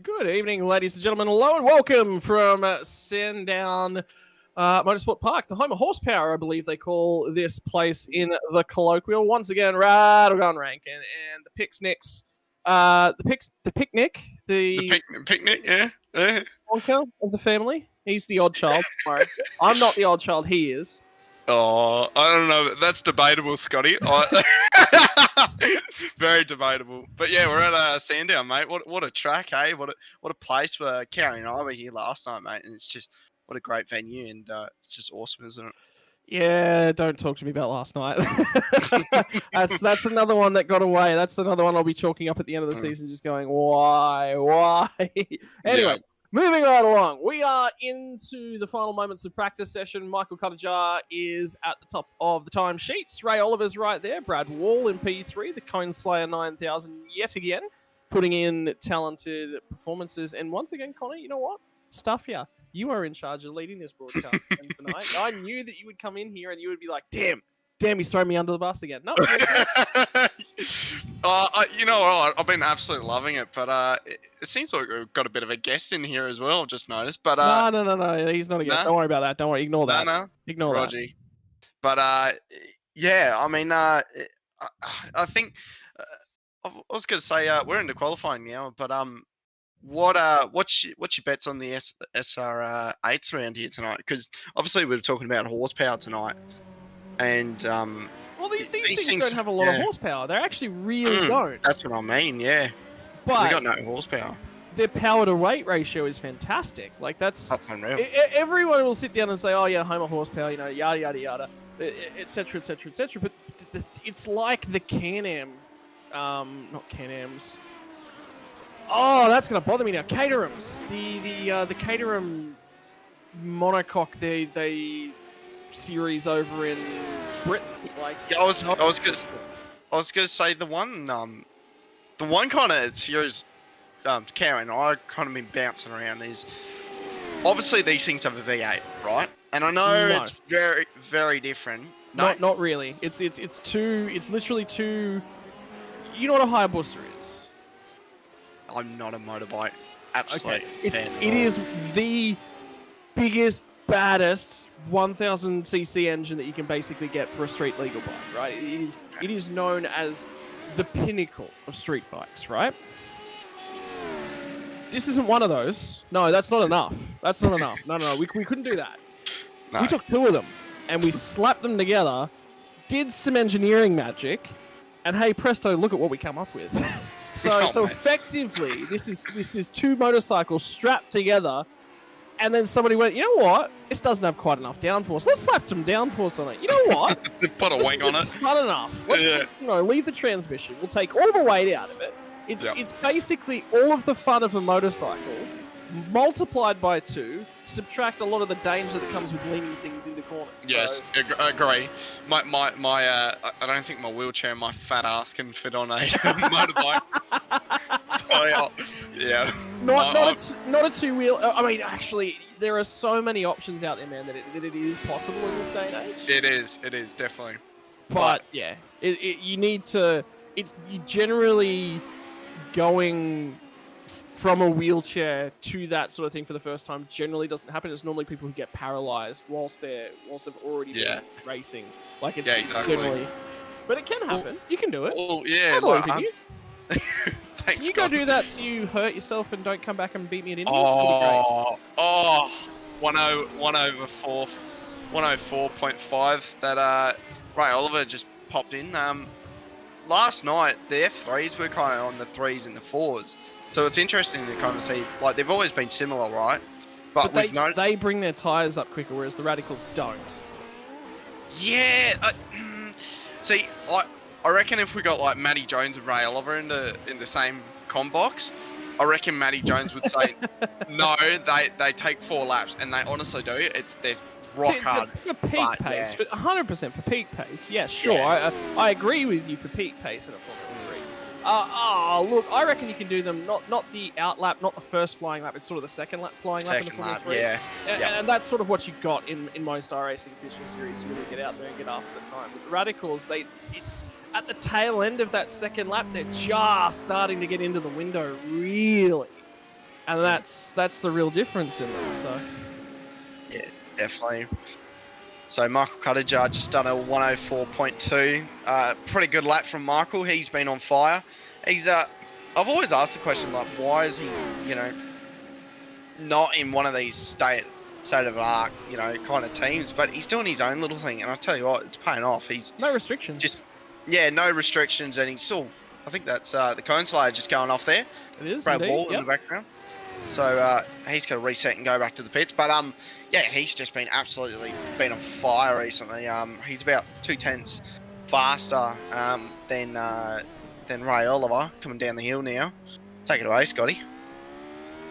Good evening, ladies and gentlemen. Hello and welcome from Sandown Motorsport Park, the home of horsepower, I believe they call this place in the colloquial. Once again, Rattlegun Rankin and the Picnics, the picnic, yeah. honker of the family. He's the odd child. Sorry. I'm not the odd child. He is. Oh, I don't know. That's debatable, Scotty. Very debatable. But yeah, we're at Sandown, mate. What a track, hey? What a place for Carrie and I were here last night, mate. And it's just what a great venue, and it's just awesome, isn't it? Yeah, don't talk to me about last night. that's another one that got away. That's another one I'll be chalking up at the end of the season, just going, why? Anyway, moving right along. We are into the final moments of practice session. Michael Cuttajar is at the top of the timesheets. Ray Oliver's right there. Brad Wall in P3. The Cone Slayer 9000 yet again, putting in talented performances. And once again, Connor, you know what? Stuff ya. You are in charge of leading this broadcast tonight. I knew that you would come in here and you would be like, damn, he's throwing me under the bus again. No. You know what? I've been absolutely loving it, but it seems like we've got a bit of a guest in here as well, I've just noticed. But no, he's not a guest. Don't worry about that. Don't worry. Ignore that. No. Ignore Roger. that. But yeah, I mean, I think I was going to say we're into qualifying now, but what's your bets on the SR8s around here tonight? Because obviously we were talking about horsepower tonight, and Well, these things things don't have a lot of horsepower. They actually really don't. That's what I mean. Yeah, they But got no horsepower. their power to weight ratio is fantastic. Like that's unreal. Everyone will sit down and say, "Oh yeah, Homer horsepower," you know, yada yada yada, etc. etc. etc. But it's like the Can-Am, not Can-Ams. Oh, that's gonna bother me now. Caterhams, the Caterham monocoque, they series over in Britain. Like, Yeah, I was gonna say the one kind of series Karen and I kind of been bouncing around is obviously these things have a V8, right? And I know No. it's very, very different. No, Not really. It's literally two. You know what a Hayabusa is? I'm not a motorbike. Absolutely. Okay. It is the biggest, baddest 1000cc engine that you can basically get for a street legal bike, right? It is known as the pinnacle of street bikes, right? This isn't one of those. No, that's not enough. That's not enough. No. We couldn't do that. No. We took two of them and we slapped them together, did some engineering magic, and hey presto, look at what we come up with. So effectively, this is two motorcycles strapped together, and then somebody went, you know what? This doesn't have quite enough downforce. Let's slap some downforce on it. You know what? Put a wing on it. Fun enough. Let's leave the transmission. We'll take all the weight out of it. It's basically all of the fun of a motorcycle multiplied by 2. Subtract a lot of the danger that comes with leaning things into corners. Yes, agree. I don't think my wheelchair and my fat ass can fit on a motorbike. So, yeah. Not a two-wheel. I mean, actually, there are so many options out there, man, that it is possible in this day and age. It is definitely. But yeah, you need to. You generally going from a wheelchair to that sort of thing for the first time generally doesn't happen. It's normally people who get paralyzed whilst they've already been racing. Like it's exactly. generally, but it can happen. You can do it. Oh yeah. Thanks. Can you go do that so you hurt yourself and don't come back and beat me at Indy? 104.5 that Ray Oliver just popped in. Last night the F3s were kind of on the 3s and the 4s. So it's interesting to kind of see, like, they've always been similar, right? But they bring their tyres up quicker, whereas the Radicals don't. Yeah. See, I reckon if we got, like, Matty Jones and Ray Oliver in the same combox, I reckon Matty Jones would say, no, they take 4 laps, and they honestly do. They're rock hard. For peak pace, 100% for peak pace. Yeah, sure. Yeah. I agree with you for peak pace in a Formula 3. Look, I reckon you can do them, not the out lap, not the first flying lap, it's sort of the second lap flying lap in the Formula 3. Yeah. And that's sort of what you got in most iRacing official series to really get out there and get after the time. But the Radicals, it's at the tail end of that second lap, they're just starting to get into the window, really. And that's the real difference in them, so. Yeah, definitely. So Michael Cuttager just done a 104.2. Pretty good lap from Michael. He's been on fire. He's I've always asked the question, like, why is he, not in one of these state of art, kind of teams? But he's doing his own little thing, and I tell you what, it's paying off. He's no restrictions. No restrictions, and he's still. I think that's the cone slayer just going off there. It is. Brad Wall in the background. So he's going to reset and go back to the pits. But he's just been absolutely on fire recently. He's about 2/10 faster than Ray Oliver coming down the hill now. Take it away, Scotty.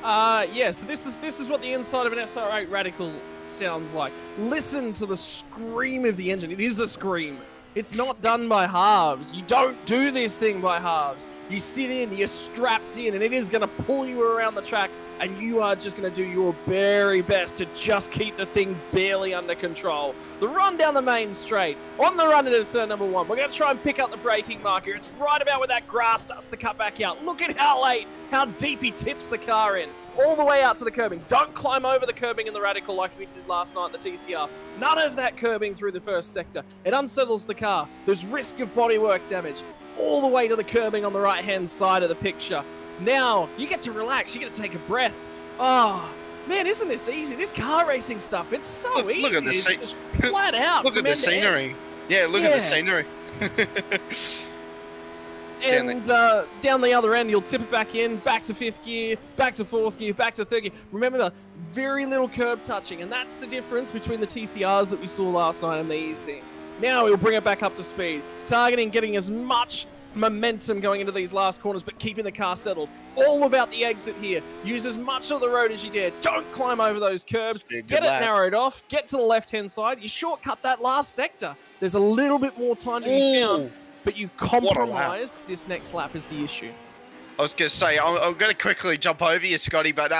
So this is what the inside of an SR8 Radical sounds like. Listen to the scream of the engine. It is a scream. It's not done by halves. You don't do this thing by halves. You sit in, you're strapped in, and it is going to pull you around the track, and you are just going to do your very best to just keep the thing barely under control. The run down the main straight, on the run into turn number 1. We're going to try and pick up the braking marker. It's right about where that grass starts to cut back out. Look at how deep he tips the car in. All the way out to the curbing. Don't climb over the curbing in the Radical like we did last night in the TCR. None of that curbing through the first sector. It unsettles the car. There's risk of bodywork damage. All the way to the curbing on the right-hand side of the picture. Now you get to relax. You get to take a breath. Oh, man, isn't this easy? This car racing stuff, it's so easy. Look at the it's just flat out. Look at the scenery. Yeah, look at the scenery. And down the other end, you'll tip it back in, back to 5th gear, back to 4th gear, back to 3rd gear. Remember, the very little curb touching, and that's the difference between the TCRs that we saw last night and these things. Now we'll bring it back up to speed, targeting getting as much momentum going into these last corners, but keeping the car settled. All about the exit here. Use as much of the road as you dare. Don't climb over those curbs. Get it narrowed off. Get to the left-hand side. You shortcut that last sector. There's a little bit more time to be found. But you compromised. This next lap is the issue. I was going to say, I'm going to quickly jump over you, Scotty, but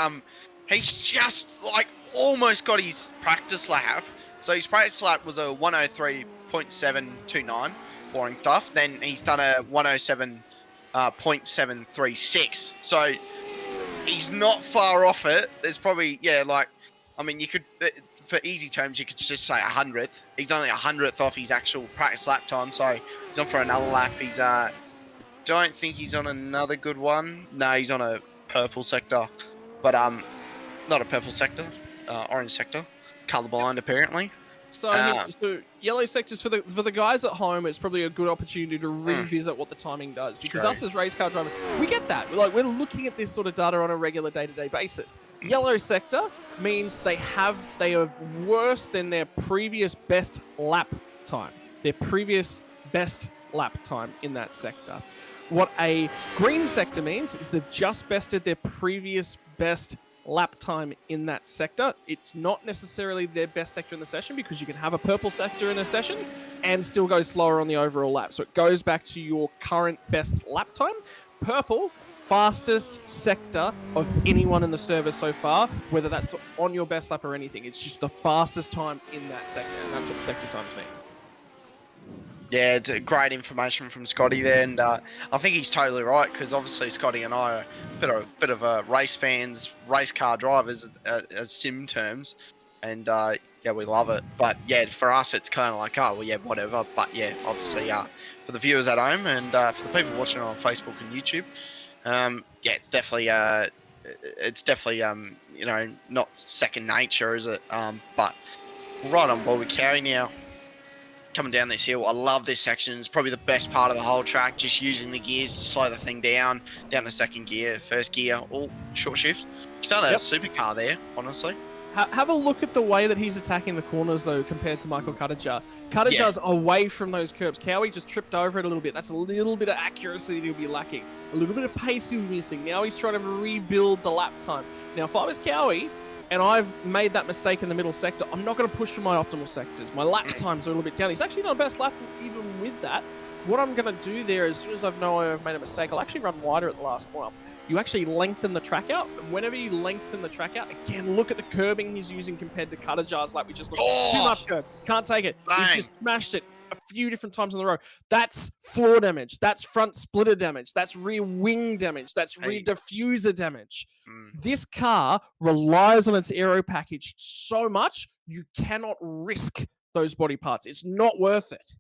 he's just like almost got his practice lap. So his practice lap was a 103.729, boring stuff. Then he's done a 107.736. So he's not far off it. There's probably, I mean, you could, for easy terms, you could just say 100th. He's only 100th off his actual practice lap time, so he's on for another lap. He's don't think he's on another good one. No, he's on a purple sector, but not a purple sector, orange sector. Colorblind apparently. So, so yellow sectors for the guys at home. It's probably a good opportunity to revisit what the timing does, because us as race car drivers, we get that. Like, we're looking at this sort of data on a regular day-to-day basis. Yellow sector means they are worse than their previous best lap time. Their previous best lap time in that sector. What a green sector means is they've just bested their previous best lap time in that sector. It's not necessarily their best sector in the session, because you can have a purple sector in a session and still go slower on the overall lap. So it goes back to your current best lap time. Purple, fastest sector of anyone in the service so far, whether that's on your best lap or anything. It's just the fastest time in that sector, and that's what sector times mean. Yeah, it's great information from Scotty there, and I think he's totally right, because obviously Scotty and I are a bit of race fans, race car drivers as sim terms, and we love it. But yeah, for us it's kind of like, oh well, yeah, whatever. But yeah, obviously for the viewers at home and for the people watching on Facebook and YouTube, it's definitely not second nature, is it? But we're right on board with Carey now. Coming down this hill, I love this section. It's probably the best part of the whole track, just using the gears to slow the thing down to second gear, first gear, all short shift. He's done a supercar there, honestly. Have a look at the way that he's attacking the corners, though, compared to Michael Cuttajar. Cuttajar's away from those curbs. Cowie just tripped over it a little bit. That's a little bit of accuracy that he'll be lacking. A little bit of pace he'll be missing. Now he's trying to rebuild the lap time. Now, if I was Cowie, and I've made that mistake in the middle sector, I'm not going to push for my optimal sectors. My lap times are a little bit down. He's actually not a best lap even with that. What I'm going to do there, as soon as I know I've made a mistake, I'll actually run wider at the last corner. You actually lengthen the track out. And whenever you lengthen the track out, again, look at the curbing he's using compared to Cuttajar's lap. We just looked too much curb. Can't take it. He's just smashed it a few different times in the row. That's floor damage. That's front splitter damage. That's rear wing damage. That's rear diffuser damage. This car relies on its aero package so much, you cannot risk those body parts. It's not worth it.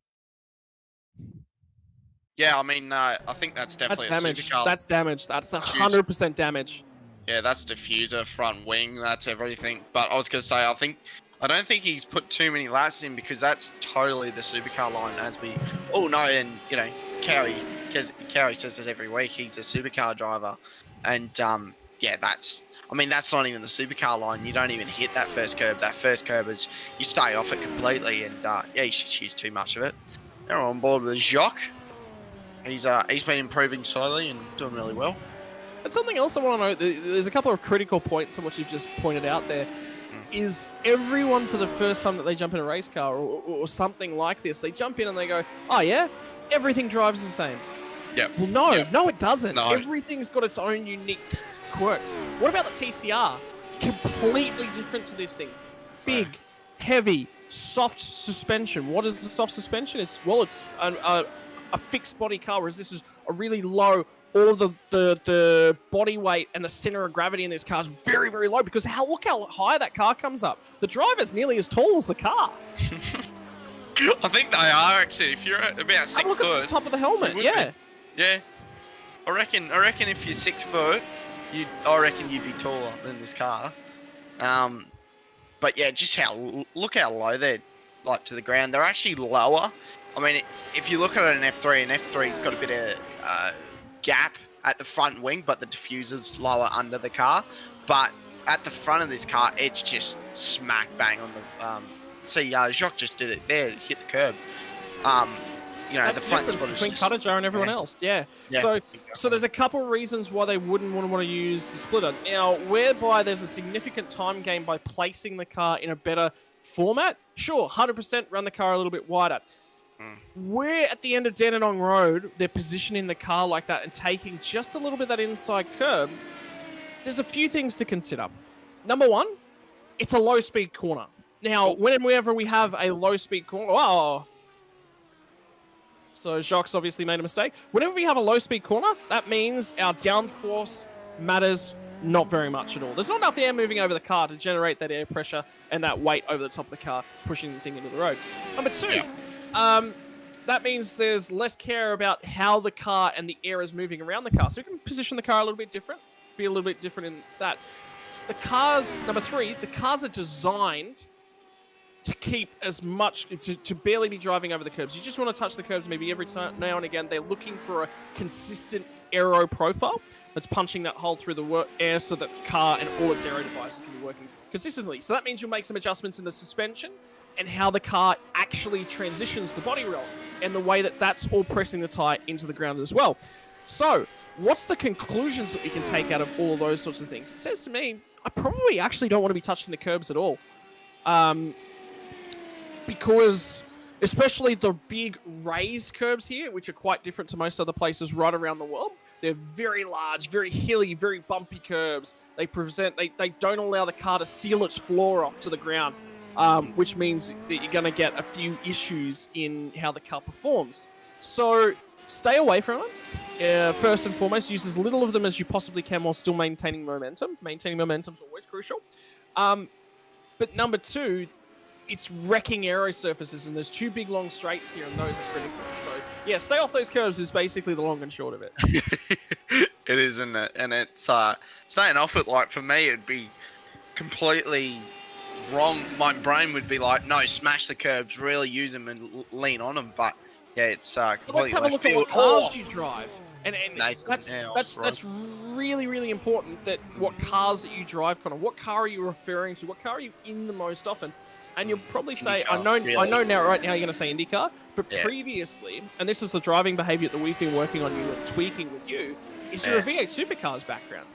Yeah, I mean, I think that's definitely damage. Supercar. That's damage. That's 100% damage. Yeah, that's diffuser, front wing, that's everything. But I was going to say, I don't think he's put too many laps in, because that's totally the supercar line, as we all know. And Carey says it every week. He's a supercar driver, and that's not even the supercar line. You don't even hit that first curb. That first curb is, you stay off it completely, and you just use too much of it. Now we're on board with Jacques. He's been improving slowly and doing really well. And something else I want to note, there's a couple of critical points on what you've just pointed out there. Is everyone, for the first time that they jump in a race car or something like this, they jump in and they go, oh yeah, everything drives the same. Yeah. Well, no, it doesn't. No. Everything's got its own unique quirks. What about the TCR? Completely different to this thing. Big, heavy, soft suspension. What is the soft suspension? It's a fixed body car, whereas this is a really low. All of the body weight and the center of gravity in this car is very, very low, because look how high that car comes up. The driver's nearly as tall as the car. I think they are, actually. If you're at about 6 foot. Look at the top of the helmet, yeah. Yeah. I reckon if you're 6 foot, I reckon you'd be taller than this car. But yeah, just look how low they're like to the ground. They're actually lower. I mean, if you look at an F3's got a bit of gap at the front wing, but the diffuser's lower under the car. But at the front of this car, it's just smack bang on the. See, Jacques just did it there, hit the curb. You know, that's the front spot between Cutter and everyone else. Yeah. So there's a couple reasons why they wouldn't want to use the splitter. Now, whereby there's a significant time gain by placing the car in a better format. Sure, 100% run the car a little bit wider. Where at the end of Dandenong Road, they're positioning the car like that and taking just a little bit of that inside curb. There's a few things to consider. Number one, it's a low-speed corner. Now, whenever we have a low-speed corner, so Jacques obviously made a mistake. Whenever we have a low-speed corner, that means our downforce matters not very much at all. There's not enough air moving over the car to generate that air pressure and that weight over the top of the car, pushing the thing into the road. Number two, that means there's less care about how the car and the air is moving around the car. So you can position the car a little bit different, be a little bit different in that. The cars, number three, the cars are designed to keep as much, to barely be driving over the curbs. You just want to touch the curbs maybe every time, now and again. They're looking for a consistent aero profile that's punching that hole through the air so that the car and all its aero devices can be working consistently. So that means you'll make some adjustments in the suspension and how the car actually transitions the body roll and the way that that's all pressing the tyre into the ground as well. So what's the conclusions that we can take out of all of those sorts of things? It says to me, I probably actually don't want to be touching the curbs at all. Because especially the big raised curbs here, which are quite different to most other places right around the world, they're very large, very hilly, very bumpy curbs. They don't allow the car to seal its floor off to the ground, which means that you're going to get a few issues in how the car performs. So stay away from them. First and foremost, use as little of them as you possibly can while still maintaining momentum. Maintaining momentum is always crucial. But number two, it's wrecking aero surfaces, and there's two big long straights here, and those are critical. So yeah, stay off those curves is basically the long and short of it. It is, isn't it? And it's staying off it. Like for me, it'd be completely wrong. My brain would be like, no, smash the curbs, really use them and lean on them. But yeah, it's completely. Let's have a look at what cars you drive, and Nathan, that's really, really important. That what cars that you drive, Connor. What car are you referring to? What car are you in the most often? And you'll probably say, IndyCar, I know now, right now you're going to say IndyCar, but previously, and this is the driving behavior that we've been working on you and tweaking with you, is your V8 Supercars background.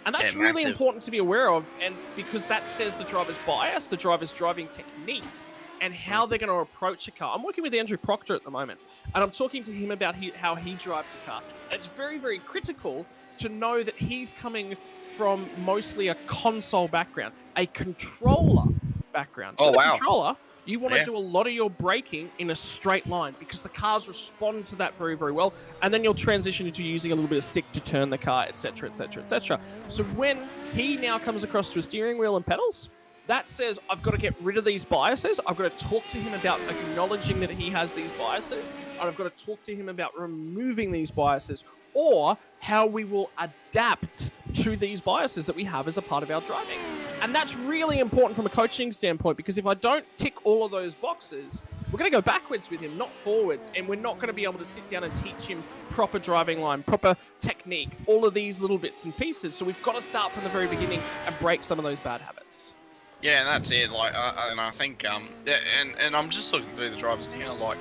And that's really important to be aware of, and because that says the driver's bias, the driver's driving techniques, and how they're going to approach a car. I'm working with Andrew Proctor at the moment, and I'm talking to him about how he drives a car. And it's very, very critical to know that he's coming from mostly a console background, a controller background. Oh, wow. Controller, you want to do a lot of your braking in a straight line because the cars respond to that very, very well, and then you'll transition into using a little bit of stick to turn the car, etc., etc., etc. So when he now comes across to a steering wheel and pedals, that says, I've got to get rid of these biases. I've got to talk to him about acknowledging that he has these biases, and I've got to talk to him about removing these biases, or how we will adapt to these biases that we have as a part of our driving. And that's really important from a coaching standpoint, because if I don't tick all of those boxes, we're going to go backwards with him, not forwards, and we're not going to be able to sit down and teach him proper driving line, proper technique, all of these little bits and pieces. So we've got to start from the very beginning and break some of those bad habits. Yeah, and that's it. Like, and I think, and I'm just looking through the drivers now. Like,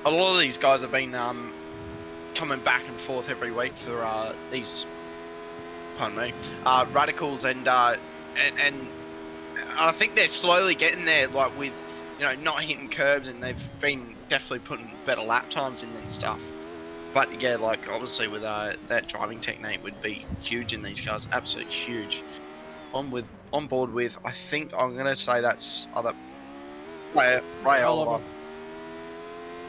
a lot of these guys have been coming back and forth every week for these, pardon me, radicals, and I think they're slowly getting there. Like with, not hitting curbs, and they've been definitely putting better lap times in and stuff. But yeah, like obviously with that driving technique would be huge in these cars, absolutely huge. On board with, I think I'm gonna say that's Ray Oliver.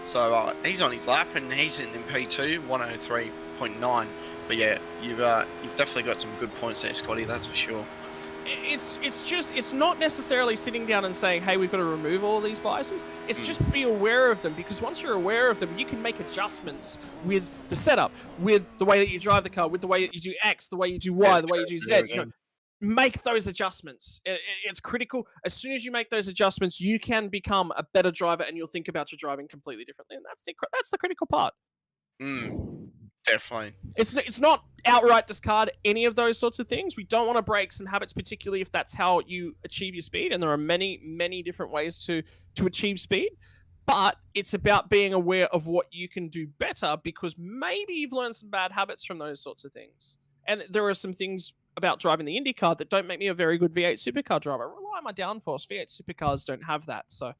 So he's on his lap and he's in P2 103.9. But yeah, you've definitely got some good points there, Scotty. That's for sure. it's not necessarily sitting down and saying, hey, we've got to remove all of these biases. It's just be aware of them, because once you're aware of them, you can make adjustments with the setup, with the way that you drive the car, with the way that you do X, the way you do Y, the way you do Z. Make those adjustments. It's critical. As soon as you make those adjustments, you can become a better driver, and you'll think about your driving completely differently. And that's the critical part. Definitely. It's not outright discard any of those sorts of things. We don't want to break some habits, particularly if that's how you achieve your speed. And there are many, many different ways to achieve speed. But it's about being aware of what you can do better, because maybe you've learned some bad habits from those sorts of things. And there are some things about driving the IndyCar that don't make me a very good V8 supercar driver. I rely on my downforce. V8 supercars don't have that. So,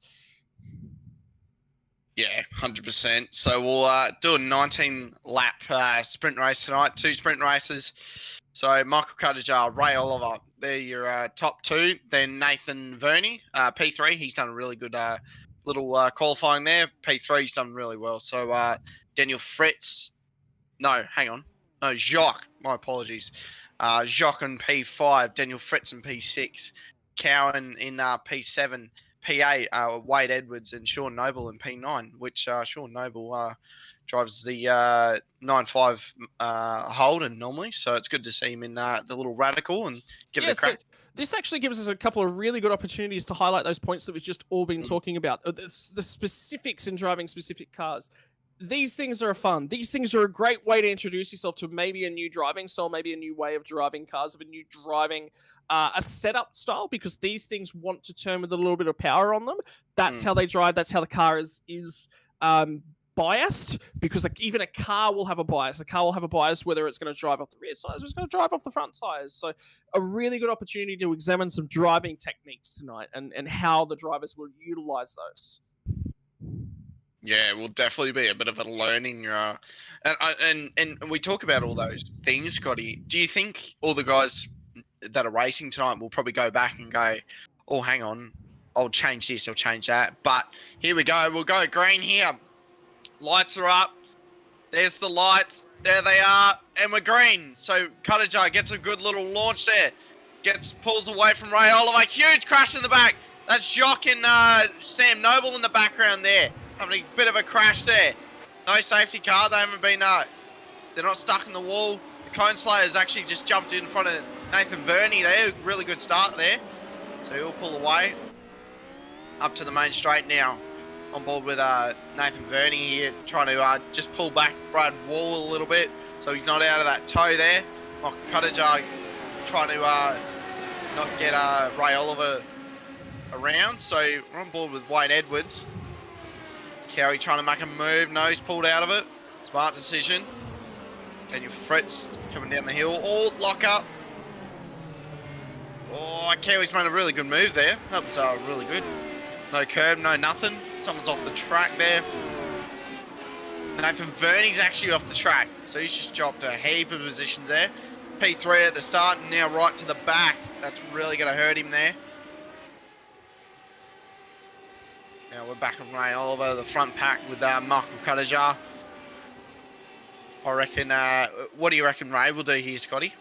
yeah, 100%. So we'll do a 19-lap sprint race tonight. 2 sprint races. So Michael Cuttajar, Ray Oliver, they're your top 2. Then Nathan Verney, P3. He's done a really good little qualifying there. P3, he's done really well. So Daniel Fritz. No, hang on. No, Jacques. My apologies. Jacques in P5, Daniel Fritz in P6, Cowan in P7, P8, Wade Edwards and Sean Noble in P9, which Sean Noble drives the 9.5 Holden normally, so it's good to see him in the little Radical and give it a crack. So this actually gives us a couple of really good opportunities to highlight those points that we've just all been talking about, the specifics in driving specific cars. These things are fun. These things are a great way to introduce yourself to maybe a new driving style, maybe a new way of driving cars, of a new driving a setup style, because these things want to turn with a little bit of power on them. That's how they drive. That's how the car is biased, because like even a car will have a bias. A car will have a bias whether it's going to drive off the rear tires or it's going to drive off the front tires. So a really good opportunity to examine some driving techniques tonight and how the drivers will utilize those. Yeah, it will definitely be a bit of a learning. And we talk about all those things, Scotty. Do you think all the guys that are racing tonight will probably go back and go, oh, hang on, I'll change this, I'll change that. But here we go. We'll go green here. Lights are up. There's the lights. There they are. And we're green. So Cuttajar gets a good little launch there. Pulls away from Ray Oliver. Huge crash in the back. That's Jock and Sam Noble in the background there. Having a bit of a crash there. No safety car. They haven't been. They're not stuck in the wall. The Cone Slayer's actually just jumped in front of Nathan Verney there. Really good start there. So he'll pull away. Up to the main straight now. On board with Nathan Verney here, trying to just pull back Brad Wall a little bit, so he's not out of that toe there. Michael Cuttajar trying to not get Ray Oliver around, so we're on board with Wade Edwards. Cowie trying to make a move, no, he's pulled out of it. Smart decision. Daniel Fritz coming down the hill. Oh, lock up. Oh, Cowie's made a really good move there. That was really good. No curb, no nothing. Someone's off the track there. Nathan Verney's actually off the track, so he's just dropped a heap of positions there. P3 at the start and now right to the back. That's really going to hurt him there. Now we're back on Ray Oliver, the front pack with Michael Cuttajar. I reckon, what do you reckon Ray will do here, Scotty?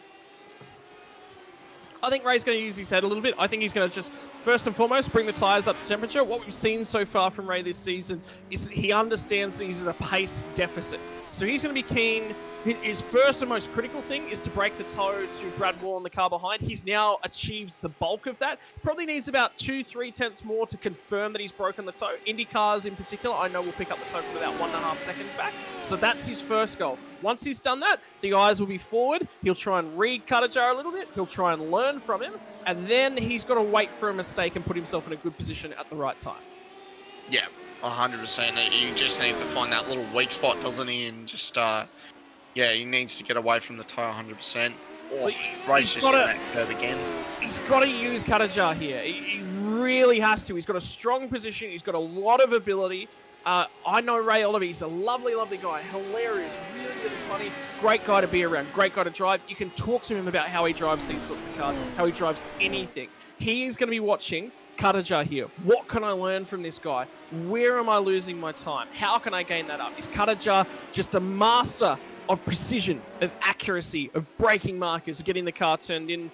I think Ray's going to use his head a little bit. I think he's going to just, first and foremost, bring the tyres up to temperature. What we've seen so far from Ray this season is that he understands that he's at a pace deficit. So he's going to be keen. His first and most critical thing is to break the toe to Brad Wall and the car behind. He's now achieved the bulk of that. Probably needs about 2-3 tenths more to confirm that he's broken the toe. Indy cars in particular, I know will pick up the toe from about 1.5 seconds back. So that's his first goal. Once he's done that, the eyes will be forward. He'll try and read Cuttajar a little bit. He'll try and learn from him. And then he's got to wait for a mistake and put himself in a good position at the right time. Yeah, 100%. He just needs to find that little weak spot, doesn't he? And just, yeah, he needs to get away from the toe 100%. Oh, Ray's just in that curb again. He's got to use Cuttajar here. He really has to. He's got a strong position. He's got a lot of ability. I know Ray Oliver. He's a lovely, lovely guy. Hilarious. Really, really funny. Great guy to be around. Great guy to drive. You can talk to him about how he drives these sorts of cars, how he drives anything. He is going to be watching Cuttajar here. What can I learn from this guy? Where am I losing my time? How can I gain that up? Is Cuttajar just a master of precision, of accuracy, of braking markers, of getting the car turned in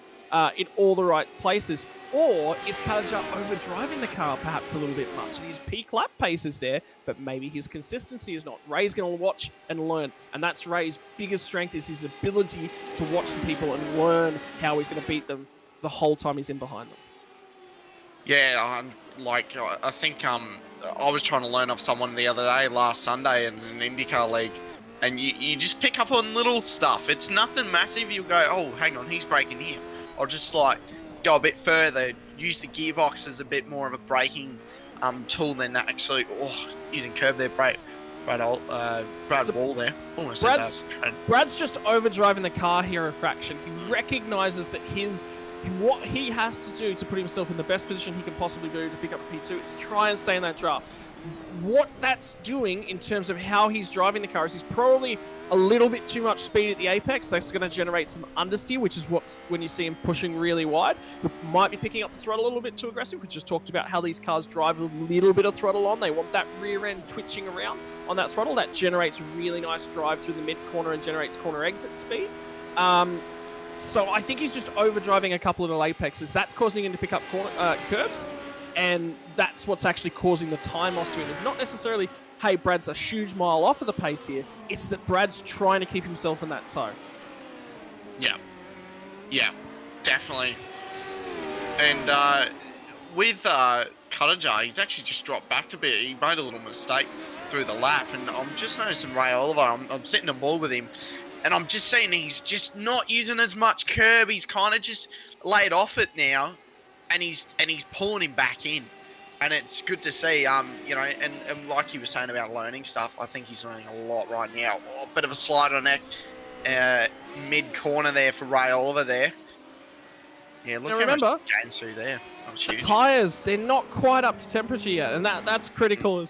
all the right places? Or is Karajar overdriving the car perhaps a little bit much? And his peak lap pace is there, but maybe his consistency is not. Ray's going to watch and learn, and that's Ray's biggest strength, is his ability to watch the people and learn how he's going to beat them the whole time he's in behind them. Yeah, I think I was trying to learn off someone the other day, last Sunday, in an IndyCar league, and you just pick up on little stuff. It's nothing massive. You'll go, oh, hang on, he's braking here. I'll just like go a bit further, use the gearbox as a bit more of a braking tool than actually using curb there. Brad Wall there. Almost Brad's just overdriving the car here a fraction. He recognizes that what he has to do to put himself in the best position he can possibly do to pick up a P2 is try and stay in that draft. What that's doing in terms of how he's driving the car is he's probably a little bit too much speed at the apex. That's going to generate some understeer, which is when you see him pushing really wide. He might be picking up the throttle a little bit too aggressive. We just talked about how these cars drive a little bit of throttle on. They want that rear end twitching around on that throttle. That generates really nice drive through the mid corner and generates corner exit speed. So I think he's just overdriving a couple of the apexes. That's causing him to pick up curbs, and that's what's actually causing the time loss to him. It's not necessarily, hey, Brad's a huge mile off of the pace here. It's that Brad's trying to keep himself in that toe. Yeah, definitely. And with Karajar, he's actually just dropped back a bit. He made a little mistake through the lap, and I'm just noticing Ray Oliver. I'm sitting on board with him, and I'm just seeing he's just not using as much curb. He's kind of just laid off it now, and he's pulling him back in. And it's good to see, and like you were saying about learning stuff, I think he's learning a lot right now. A bit of a slide on that mid-corner there for Ray Oliver there. Yeah, look how much gains through there. The tyres, they're not quite up to temperature yet, and that's critical.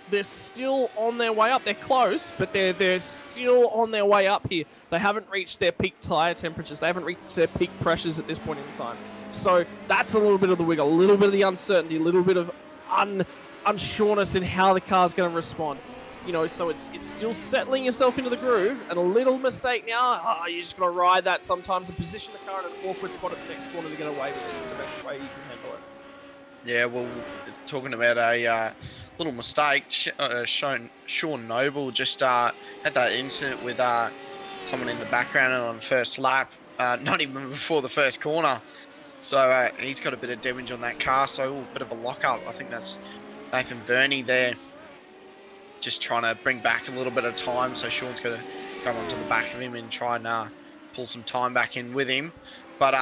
They're still on their way up. They're close, but they're still on their way up here. They haven't reached their peak tyre temperatures. They haven't reached their peak pressures at this point in time. So that's a little bit of the wiggle, a little bit of the uncertainty, a little bit of unsureness in how the car's going to respond. So it's still settling yourself into the groove, and a little mistake now, you just got to ride that sometimes and position the car in an awkward spot at the next corner to get away with it. It's the best way you can handle it. Yeah, well, talking about a little mistake, Sean Noble just had that incident with someone in the background on the first lap, not even before the first corner. So he's got a bit of damage on that car, so a bit of a lock-up. I think that's Nathan Verney there, just trying to bring back a little bit of time. So Sean's going to come onto the back of him and try and pull some time back in with him. But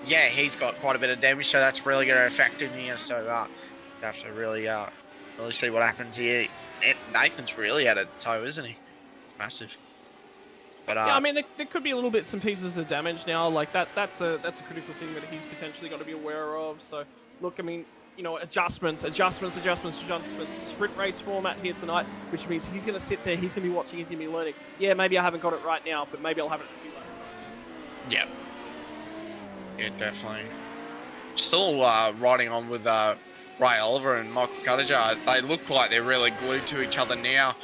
yeah, he's got quite a bit of damage, so that's really going to affect him here. So you have to really see what happens here. Nathan's really out of the toe, isn't he? It's massive. But, yeah, I mean, there could be a little bit some pieces of damage now. Like that's a critical thing that he's potentially got to be aware of. So look, I mean, adjustments. Sprint race format here tonight, which means he's going to sit there, he's going to be watching, he's going to be learning. Yeah, maybe I haven't got it right now, but maybe I'll have it in a few laps. Yeah. Yeah, definitely. Still riding on with Ray Oliver and Michael Karajar. They look like they're really glued to each other now.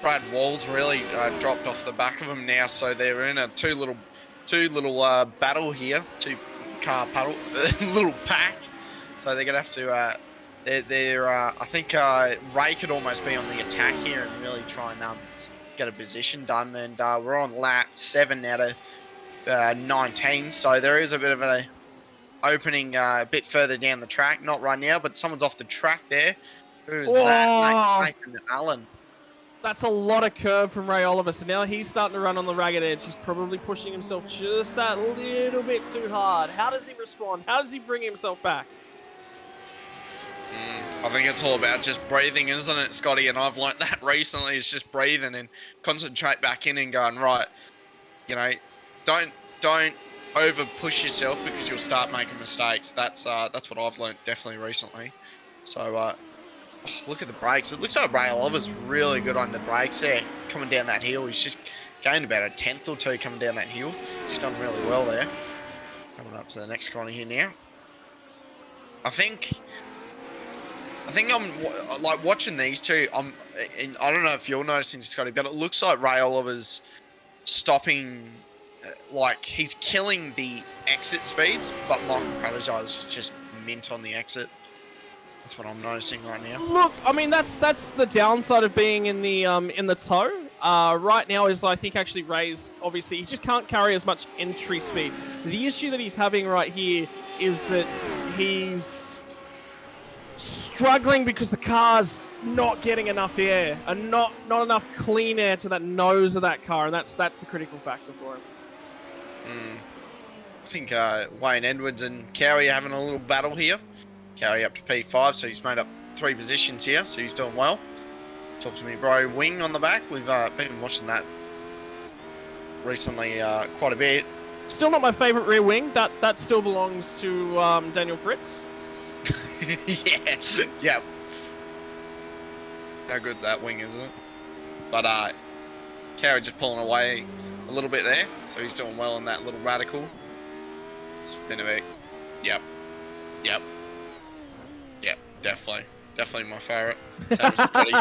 Brad Wall's really dropped off the back of them now, so they're in a two little battle here, two car paddle, little pack. So they're gonna have to. I think Ray could almost be on the attack here and really try and get a position done. And we're on lap 7 out of 19, so there is a bit of an opening a bit further down the track. Not right now, but someone's off the track there. Who's that? Nathan Allen. That's a lot of curve from Ray Oliver. So now he's starting to run on the ragged edge. He's probably pushing himself just that little bit too hard. How does he respond? How does he bring himself back? I think it's all about just breathing, isn't it, Scotty? And I've learnt that recently. It's just breathing and concentrate back in and going, right, don't over push yourself because you'll start making mistakes. That's what I've learnt definitely recently. So look at the brakes. It looks like Ray Oliver's really good on the brakes there, coming down that hill. He's just gained about a tenth or two coming down that hill. He's done really well there. Coming up to the next corner here now. I think I'm like watching these two. I don't know if you're noticing, Scotty, but it looks like Ray Oliver's stopping, like he's killing the exit speeds, but Michael Crutchfield is just mint on the exit. That's what I'm noticing right now. Look, I mean that's the downside of being in the tow. Right now is I think actually Ray's obviously he just can't carry as much entry speed. The issue that he's having right here is that he's struggling because the car's not getting enough air and not enough clean air to that nose of that car, and that's the critical factor for him. I think Wayne Edwards and Cowie are having a little battle here. Cowie up to P5, so he's made up 3 positions here, so he's doing well. Talk to me, bro. Wing on the back. We've been watching that recently quite a bit. Still not my favourite rear wing. That still belongs to Daniel Fritz. Yeah. Yep. How good's that wing, isn't it? But Cowie just pulling away a little bit there, so he's doing well in that little radical. It's been a bit. Yep. Definitely my favourite. Definitely.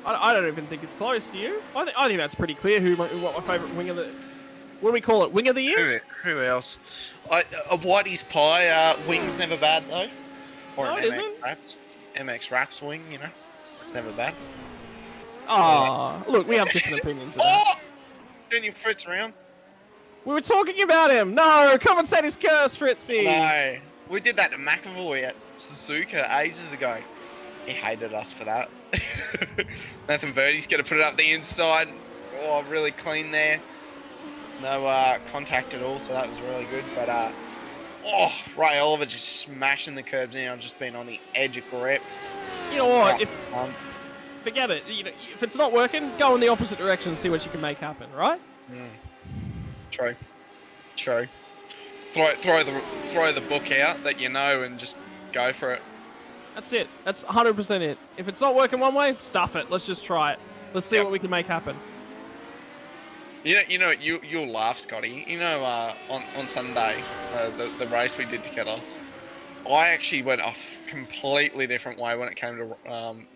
I don't even think it's close to you. I think that's pretty clear what my favourite wing of the... What do we call it? Wing of the year? Who else? A Whitey's Pie wing's never bad though. Or no, an it MX isn't. Raps. MX Raps wing, you know. It's never bad. Oh, look, we have different opinions of that. Oh! Daniel Fritz around. We were talking about him. No, commentate his curse, Fritzy. No. We did that to McAvoy at Suzuka ages ago. He hated us for that. Nathan Verdi's going to put it up the inside. Oh, really clean there. No contact at all, so that was really good. But, Ray Oliver just smashing the curbs now, just being on the edge of grip. You know what? Forget it. You know, if it's not working, go in the opposite direction and see what you can make happen, right? True. Throw the book out that you know and just go for it. That's it. That's 100% it. If it's not working one way, stuff it. Let's just try it. Let's see what we can make happen. You'll laugh, Scotty. You know, on Sunday, the race we did together, I actually went a completely different way when it came to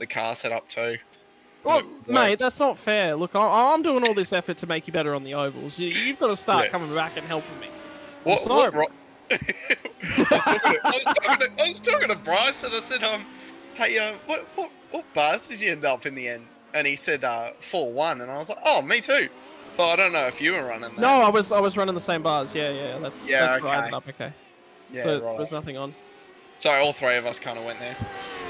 the car setup too. Well, mate, that's not fair. Look, I'm doing all this effort to make you better on the ovals. You've got to start coming back and helping me. I was talking to Bryce and I said, hey, what bars did you end up in the end? And he said 4-1, and I was like, oh, me too. So I don't know if you were running that. No, I was running the same bars. Yeah. That's okay. Right. I ended up okay. Yeah, so right. There's nothing on. So all 3 of us kind of went there.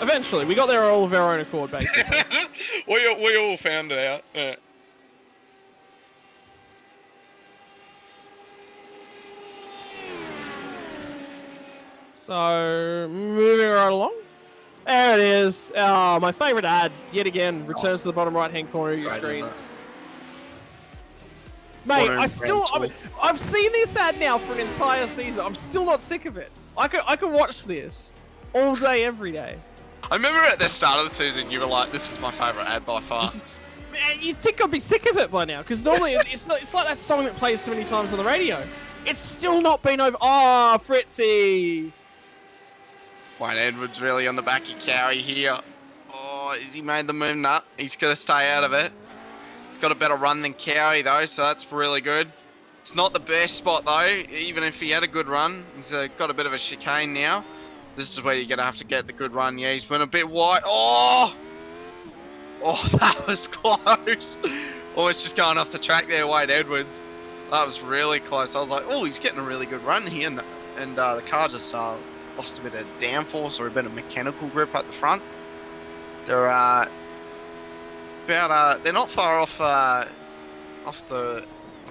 Eventually, we got there all of our own accord, basically. we all found it out. Yeah. So moving right along. There it is. Oh, my favourite ad yet again returns to the bottom right-hand corner of your screens. Mate, I've seen this ad now for an entire season. I'm still not sick of it. I could watch this all day, every day. I remember at the start of the season, you were like, "This is my favourite ad by far." Man, you'd think I'd be sick of it by now, because normally it's like that song that plays so many times on the radio. It's still not been over. Oh, Fritzy. Wayne Edwards really on the back of Cowie here. Oh, has he made the move? Nah, he's going to stay out of it. He's got a better run than Cowie, though, so that's really good. It's not the best spot, though, even if he had a good run. He's got a bit of a chicane now. This is where you're going to have to get the good run. Yeah, he's been a bit wide. Oh, that was close. Almost just going off the track there, Wayne Edwards. That was really close. I was like, oh, he's getting a really good run here. And the car just lost a bit of downforce or a bit of mechanical grip at the front. They're they're not far off the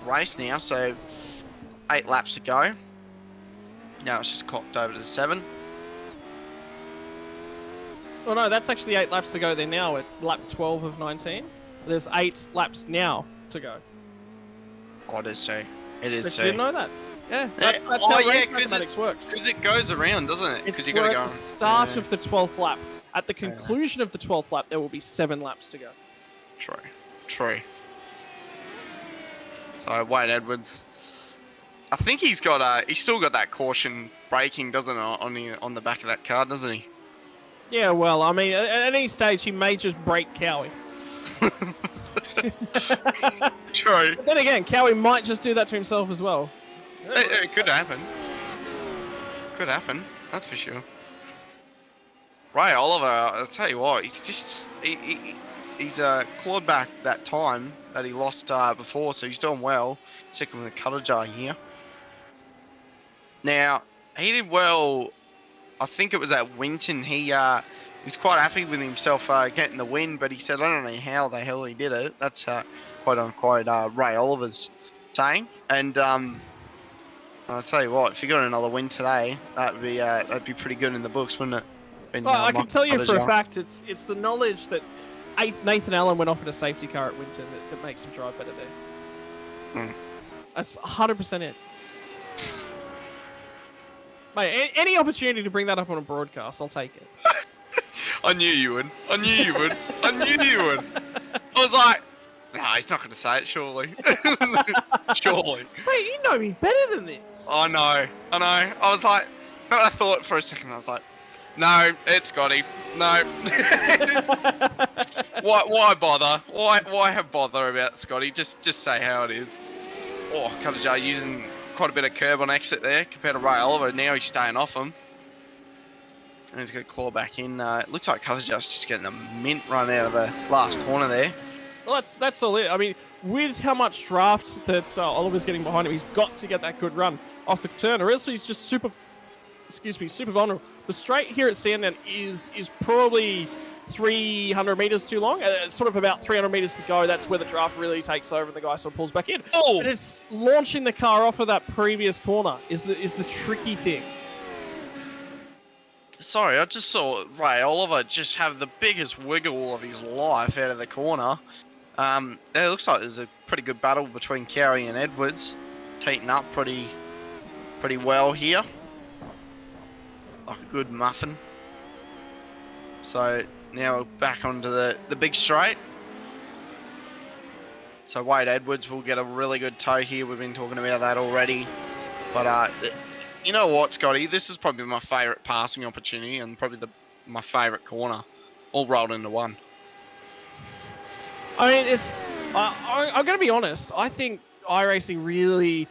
race now, so 8 laps to go. Now it's just clocked over to 7. Well, no, that's actually 8 laps to go there now at lap 12 of 19. There's 8 laps now to go. Oh, it is too. It is but too. you didn't know that? Yeah, that's how race mathematics works. Because it goes around, doesn't it? It's you gotta at go the start of the 12th lap. At the conclusion of the 12th lap, there will be 7 laps to go. True. So Wayne Edwards, I think he's still got that caution braking, doesn't it, on the back of that car, doesn't he? Yeah, well, I mean, at any stage, he may just break Cowie. True. But then again, Cowie might just do that to himself as well. It could happen. Could happen. That's for sure. Ray Oliver, I'll tell you what, he's just he's clawed back that time that he lost before, so he's doing well. Sticking with the cutter jar here. Now he did well. I think it was at Winton. He was quite happy with himself getting the win, but he said, I don't know how the hell he did it. That's quote unquote Ray Oliver's saying. And I'll tell you what, if you got another win today, that'd be pretty good in the books, wouldn't it? Well, I can tell you for a fact, it's the knowledge that Nathan Allen went off in a safety car at Winton that makes him drive better there. That's 100% it. Mate, any opportunity to bring that up on a broadcast, I'll take it. I knew you would. I knew you would. I knew you would. I was like, nah, he's not going to say it, surely. Surely. Mate, you know me better than this. I know. I was like, I thought for a second, I was like, no, it's Scotty. No. Why bother? Why have bother about Scotty? Just say how it is. Oh, Cutter using quite a bit of curb on exit there compared to Ray Oliver. Now he's staying off him. And he's going to claw back in. It looks like Cutter's just getting a mint run out of the last corner there. Well, that's all it. I mean, with how much draft that Oliver's getting behind him, he's got to get that good run off the turn, or else he's just super vulnerable. The straight here at Sandown is probably 300 meters too long. Sort of about 300 meters to go. That's where the draft really takes over and the guy sort of pulls back in. Oh! But it's launching the car off of that previous corner is the tricky thing. Sorry, I just saw Ray Oliver just have the biggest wiggle of his life out of the corner. It looks like there's a pretty good battle between Cowie and Edwards. Teeting up pretty well here. Like a good muffin. So now we're back onto the big straight. So Wade Edwards will get a really good toe here. We've been talking about that already. But you know what, Scotty? This is probably my favourite passing opportunity and probably my favourite corner. All rolled into one. I mean, I'm going to be honest. I think iRacing really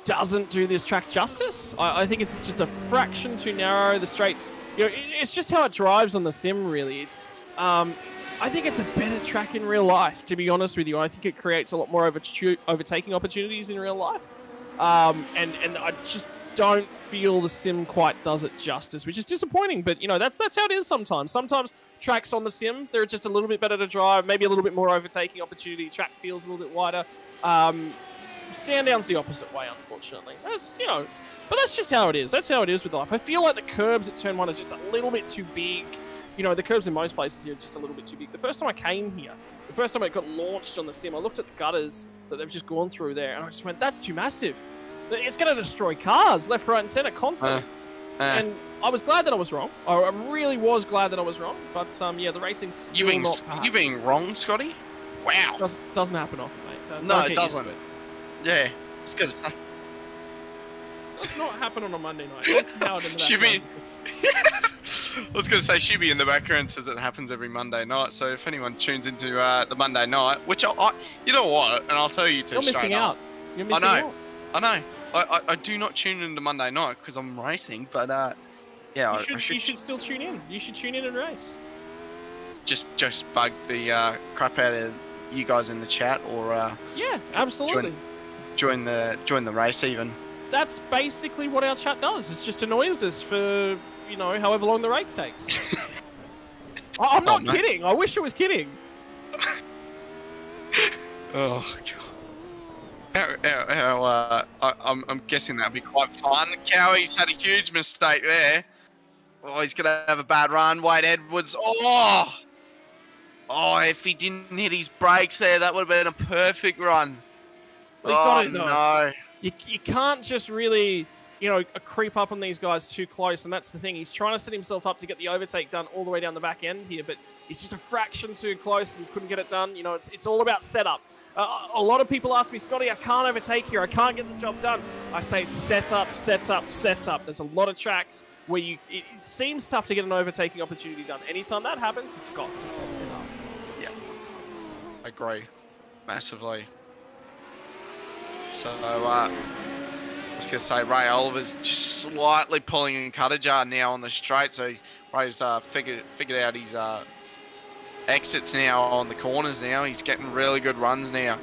doesn't do this track justice. I think it's just a fraction too narrow. The straights, it's just how it drives on the sim, really. I think it's a better track in real life, to be honest with you. I think it creates a lot more overtaking opportunities in real life. And I just don't feel the sim quite does it justice, which is disappointing. But, that's how it is sometimes. Sometimes tracks on the sim, they're just a little bit better to drive, maybe a little bit more overtaking opportunity. Track feels a little bit wider. Sandown's the opposite way, unfortunately. But that's just how it is. That's how it is with life. I feel like the curbs at turn 1 are just a little bit too big. The curbs in most places here are just a little bit too big. The first time I came here, the first time it got launched on the sim, I looked at the gutters that they've just gone through there, and I just went, that's too massive. It's going to destroy cars left, right, and center constantly. And I was glad that I was wrong. I really was glad that I was wrong. But, the racing's still not perhaps. You being wrong, Scotty? Wow. Doesn't happen often, mate. No, it doesn't. Yeah, it's good to say. Does not happen on a Monday night. I was going to say Shibby in the background says it happens every Monday night. So if anyone tunes into the Monday night, which you know what, and I'll tell you to. You're missing out. You're missing out. I know. I do not tune into Monday night because I'm racing, but yeah, you should still tune in. You should tune in and race. Just bug the crap out of you guys in the chat, or yeah, absolutely. Join the race even. That's basically what our chat does. It's just annoys us for however long the race takes. I'm not kidding. I wish I was kidding. Oh god. I'm guessing that'd be quite fun. Cowie's had a huge mistake there. Oh, he's gonna have a bad run. Wade Edwards. Oh, if he didn't hit his brakes there, that would have been a perfect run. Well, he's got it though. No. You can't just really, creep up on these guys too close, and that's the thing. He's trying to set himself up to get the overtake done all the way down the back end here, but he's just a fraction too close and couldn't get it done. It's all about setup. A lot of people ask me, Scotty, I can't overtake here. I can't get the job done. I say set up. There's a lot of tracks where it seems tough to get an overtaking opportunity done. Anytime that happens, you've got to set it up. Yeah. agree massively. So, I was going to say Ray Oliver's just slightly pulling in Cuttajar now on the straight. So Ray's figured out his exits now on the corners now. He's getting really good runs now.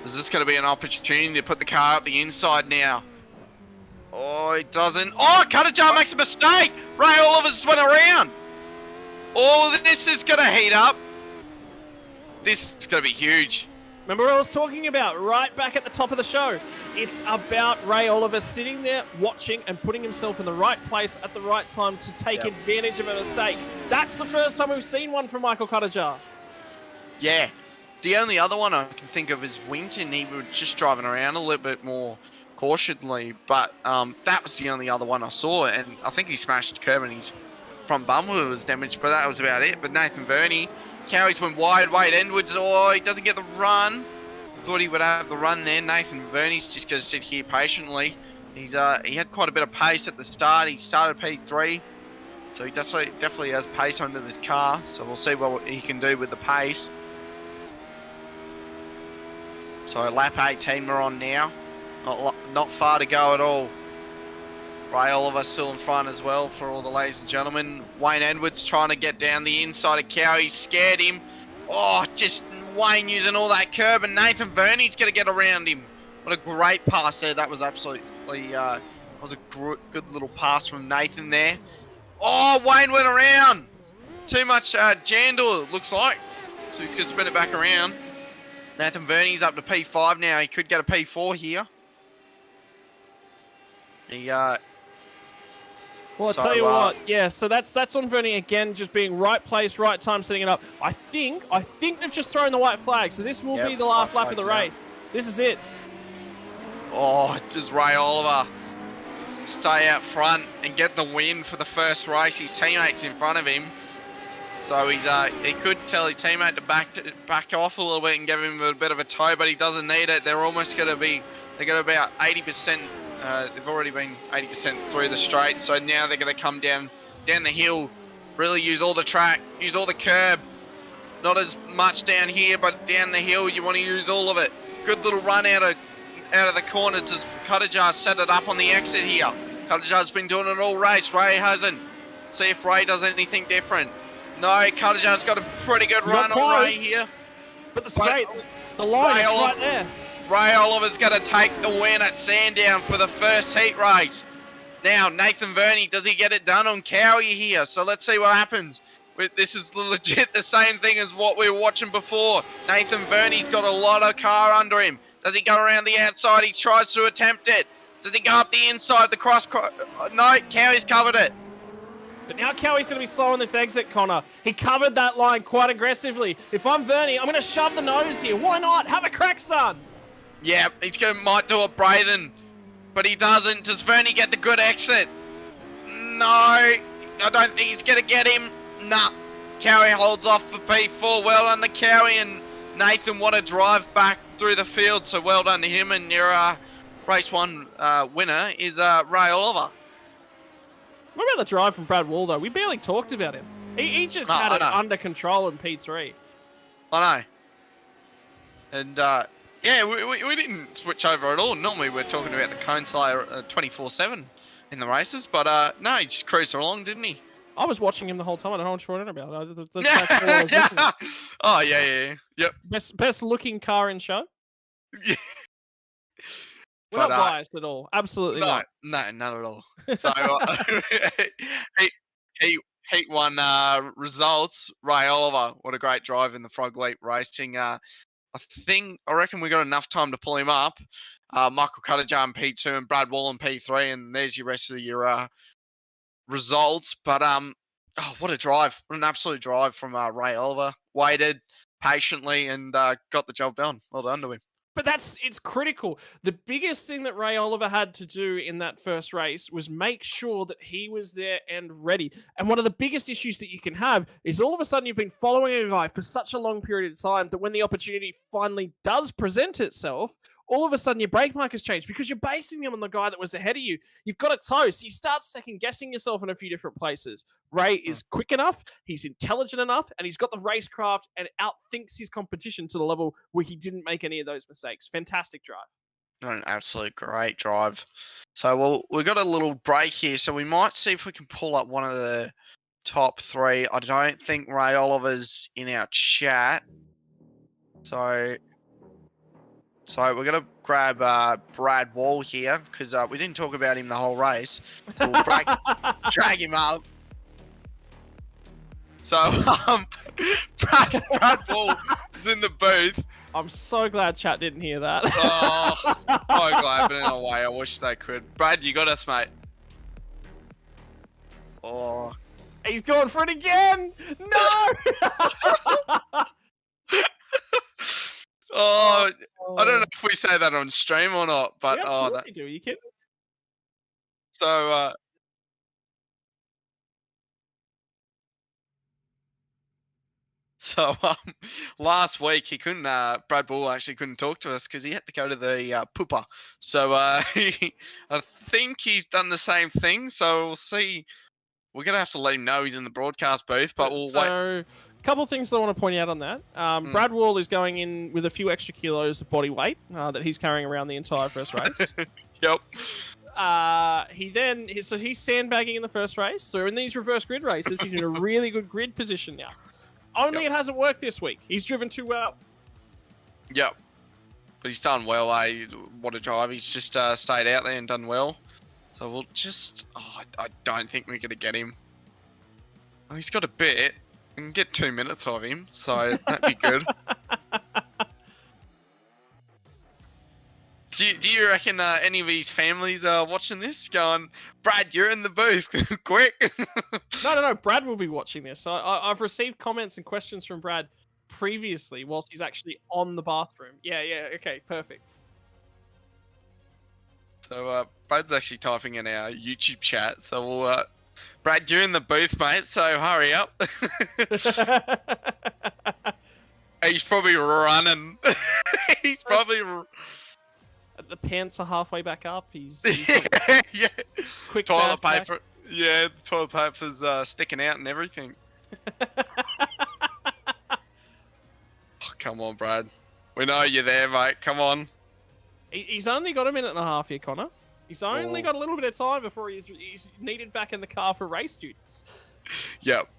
Is this going to be an opportunity to put the car up the inside now? Oh, he doesn't. Oh, Cuttajar makes a mistake. Ray Oliver's went around. Oh, this is going to heat up. This is going to be huge. Remember what I was talking about right back at the top of the show? It's about Ray Oliver sitting there watching and putting himself in the right place at the right time to take advantage of a mistake. That's the first time we've seen one from Michael Cuttajar. Yeah. The only other one I can think of is Winton. He was just driving around a little bit more cautiously, but that was the only other one I saw, and I think he smashed the curb and his front bumper was damaged, but that was about it. But Nathan Verney, Cowies went wide, Wade Edwards, oh, he doesn't get the run. Thought he would have the run there. Nathan Verney's just going to sit here patiently. He had quite a bit of pace at the start. He started P3, so he definitely has pace under this car, so we'll see what he can do with the pace. So lap 18 we're on now. Not far to go at all. Ray Oliver still in front as well for all the ladies and gentlemen. Wayne Edwards trying to get down the inside of Cowie. He scared him. Oh, just Wayne using all that curb, and Nathan Verney's going to get around him. What a great pass there. That was absolutely, was a good little pass from Nathan there. Oh, Wayne went around. Too much jandor, it looks like. So he's going to spin it back around. Nathan Verney's up to P5 now. He could get a P4 here. Well, I'll tell you what, yeah, so that's on Verney again, just being right place, right time, setting it up. I think they've just thrown the white flag, so this will be the last lap of the race. This is it. Oh, does Ray Oliver stay out front and get the win for the first race? His teammate's in front of him. So he could tell his teammate to back off a little bit and give him a bit of a tow, but he doesn't need it. They're almost going to be, they got about 80%. They've already been 80% through the straight, so now they're going to come down the hill, really use all the track, use all the curb. Not as much down here, but down the hill you want to use all of it. Good little run out of the corner. Does Cuttajar set it up on the exit here? Cuttajar's been doing it all race. Ray hasn't. See if Ray does anything different. No, Cuttajar's got a pretty good run on Ray here. But the line is right there. Ray Oliver's going to take the win at Sandown for the first heat race. Now, Nathan Verney, does he get it done on Cowie here? So let's see what happens. This is legit the same thing as what we were watching before. Nathan Verney's got a lot of car under him. Does he go around the outside? He tries to attempt it. Does he go up the inside, the cross? No, Cowie's covered it. But now Cowie's going to be slow on this exit, Connor. He covered that line quite aggressively. If I'm Verney, I'm going to shove the nose here. Why not? Have a crack, son. Yeah, might do it, Braden, but he doesn't. Does Verney get the good exit? No, I don't think he's going to get him. Nah, Cowie holds off for P4. Well done to Cowie, and Nathan, what a drive back through the field, so well done to him, and your race one winner is Ray Oliver. What about the drive from Brad Wall, though? We barely talked about him. He just had it under control in P3. I know. And, yeah, we didn't switch over at all. Normally we're talking about the Cone Slayer 24/7 in the races, but no, he just cruised along, didn't he? I was watching him the whole time. I don't know what you're talking about. Oh, yeah. Yep. Best looking car in show? Yeah. We're not biased at all. Absolutely not. No, not at all. So, Heat 1 results. Ray Oliver, what a great drive in the Frog Leap Racing. I reckon we got enough time to pull him up. Michael Cuttajar in P2 and Brad Wall in P3, and there's your rest of your results. But what a drive! What an absolute drive from Ray Oliver. Waited patiently and got the job done. Well done to him. But it's critical. The biggest thing that Ray Oliver had to do in that first race was make sure that he was there and ready. And one of the biggest issues that you can have is all of a sudden you've been following a guy for such a long period of time that when the opportunity finally does present itself, all of a sudden your brake markers change because you're basing them on the guy that was ahead of you. You've got a toe, so you start second guessing yourself in a few different places. Ray is quick enough, he's intelligent enough, and he's got the racecraft and outthinks his competition to the level where he didn't make any of those mistakes. Fantastic drive. An absolute great drive. So we've got a little break here, so we might see if we can pull up one of the top 3. I don't think Ray Oliver's in our chat. So we're going to grab Brad Wall here, because we didn't talk about him the whole race. So we'll drag him up. So Brad Wall is in the booth. I'm so glad chat didn't hear that. Oh, so glad, but in a way, I wish they could. Brad, you got us, mate. Oh. He's going for it again! No! Oh, I don't know if we say that on stream or not, but we absolutely do. Are you kidding? So last week he couldn't. Brad Bull actually couldn't talk to us because he had to go to the pooper. So I think he's done the same thing. So we'll see. We're gonna have to let him know he's in the broadcast booth, but we'll wait. Couple of things that I want to point out on that. Brad Wall is going in with a few extra kilos of body weight that he's carrying around the entire first race. Yep. So he's sandbagging in the first race. So in these reverse grid races, he's in a really good grid position now. Only it hasn't worked this week. He's driven too well. Yep. But he's done well, eh? What a drive. He's just stayed out there and done well. So we'll just... Oh, I don't think we're going to get him. Oh, he's got a bit. We can get 2 minutes of him, so that'd be good. Do you reckon any of his families are watching this going, Brad, you're in the booth, quick? No. Brad will be watching this. So I've received comments and questions from Brad previously whilst he's actually on the bathroom. Yeah, okay, perfect. So Brad's actually typing in our YouTube chat. So we'll, Brad, you're in the booth, mate. So hurry up. He's probably running. He's probably. The pants are halfway back up. He's yeah. Quick toilet paper. Back. Yeah, the toilet paper's sticking out and everything. Oh, come on, Brad. We know you're there, mate. Come on. He's only got a minute and a half here, Connor. He's only got a little bit of time before he's needed back in the car for race duties. Yep.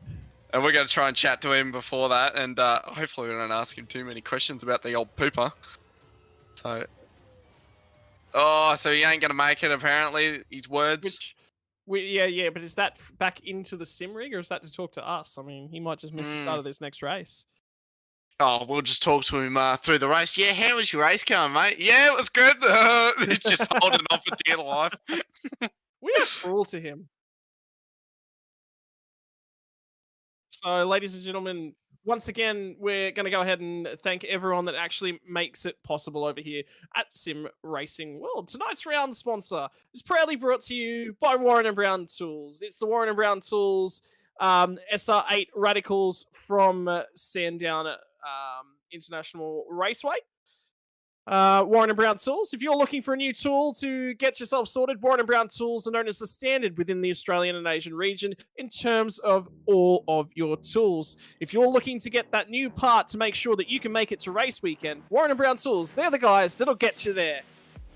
And we're going to try and chat to him before that, and hopefully we don't ask him too many questions about the old pooper. So... Oh, so he ain't going to make it, apparently, his words. Yeah, but is that back into the sim rig, or is that to talk to us? I mean, he might just miss the start of this next race. Oh, we'll just talk to him through the race. Yeah, how was your race going, mate? Yeah, it was good. He's just holding off for dear life. We are cruel to him. So, ladies and gentlemen, once again, we're going to go ahead and thank everyone that actually makes it possible over here at Sim Racing World. Tonight's round sponsor is proudly brought to you by Warren & Brown Tools. It's the Warren & Brown Tools SR8 Radicals from Sandown International Raceway. Warren & Brown Tools. If you're looking for a new tool to get yourself sorted, Warren & Brown Tools are known as the standard within the Australian and Asian region in terms of all of your tools. If you're looking to get that new part to make sure that you can make it to race weekend, Warren & Brown Tools, they're the guys that'll get you there.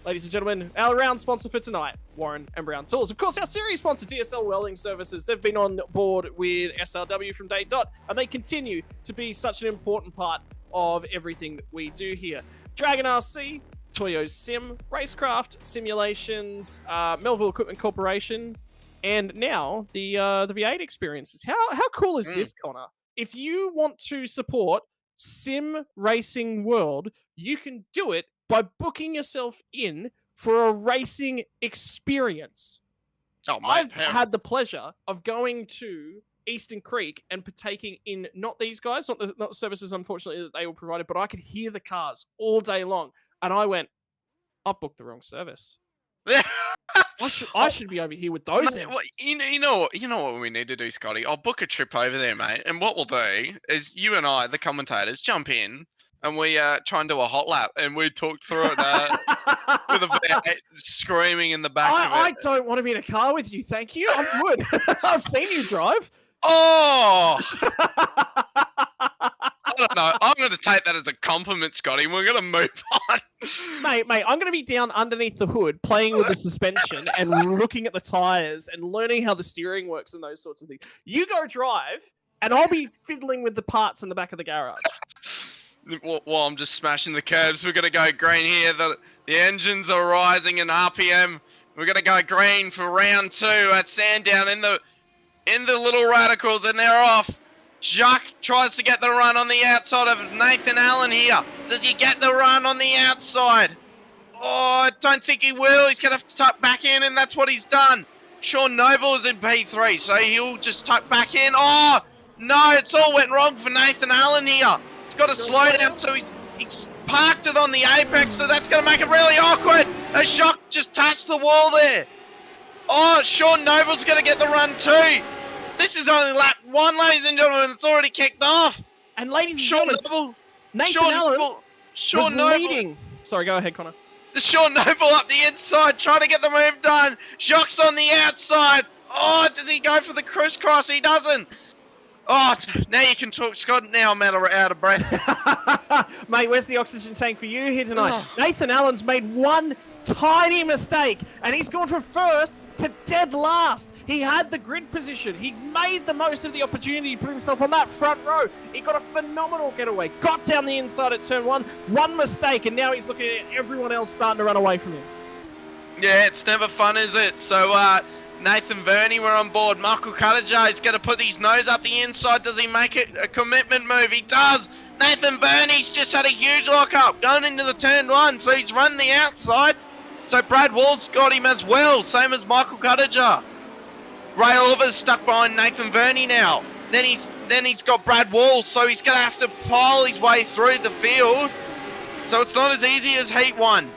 Ladies and gentlemen, our round sponsor for tonight, Warren & Brown Tools. Of course, our series sponsor, DSL Welding Services. They've been on board with SRW from day dot, and they continue to be such an important part of everything that we do here. Dragon RC, Toyo Sim, Racecraft, Simulations, Melville Equipment Corporation, and now the V8 experiences. How cool is this, Connor? If you want to support Sim Racing World, you can do it by booking yourself in for a racing experience. Oh, mate, I've had the pleasure of going to Eastern Creek and partaking in not these guys, not the services, unfortunately, that they were provided, but I could hear the cars all day long. And I went, I've booked the wrong service. I should be over here with those. Mate, well, you know what we need to do, Scotty? I'll book a trip over there, mate. And what we'll do is you and I, the commentators, jump in, and we try and do a hot lap, and we talked through it with a V8 screaming in the back of it. I don't want to be in a car with you, thank you. I'm good. I've seen you drive. Oh! I don't know. I'm going to take that as a compliment, Scotty. We're going to move on. Mate, I'm going to be down underneath the hood, playing with the suspension and looking at the tyres and learning how the steering works and those sorts of things. You go drive, and I'll be fiddling with the parts in the back of the garage. Well, I'm just smashing the curbs. We're going to go green here. The engines are rising in RPM. We're going to go green for round 2 at Sandown in the little Radicals, and they're off. Jacques tries to get the run on the outside of Nathan Allen here. Does he get the run on the outside? Oh, I don't think he will. He's going to have to tuck back in, and that's what he's done. Sean Noble is in P3, so he'll just tuck back in. Oh, no, it's all went wrong for Nathan Allen here. He's got to slow down, so he's parked it on the apex, so that's going to make it really awkward. As Jacques just touched the wall there. Oh, Sean Noble's going to get the run too. This is only lap 1, ladies and gentlemen. It's already kicked off. And ladies and gentlemen, Nathan Allen was leading. Sorry, go ahead, Connor. Sean Noble up the inside, trying to get the move done. Jacques on the outside. Oh, does he go for the crisscross? He doesn't. Oh, now you can talk, Scott. Now I'm out of breath. Mate, where's the oxygen tank for you here tonight? Nathan Allen's made one tiny mistake, and he's gone from first to dead last. He had the grid position. He made the most of the opportunity to put himself on that front row. He got a phenomenal getaway, got down the inside at turn 1, one mistake, and now he's looking at everyone else starting to run away from him. Yeah, it's never fun, is it? So, Nathan Verney, we're on board. Michael Cuttajar is going to put his nose up the inside. Does he make it a commitment move? He does. Nathan Verney's just had a huge lockup going into the turn 1, so he's run the outside. So Brad Wall's got him as well, same as Michael Cuttajar. Ray Oliver's stuck behind Nathan Verney now. Then he's got Brad Wall, so he's going to have to pile his way through the field. So it's not as easy as Heat 1.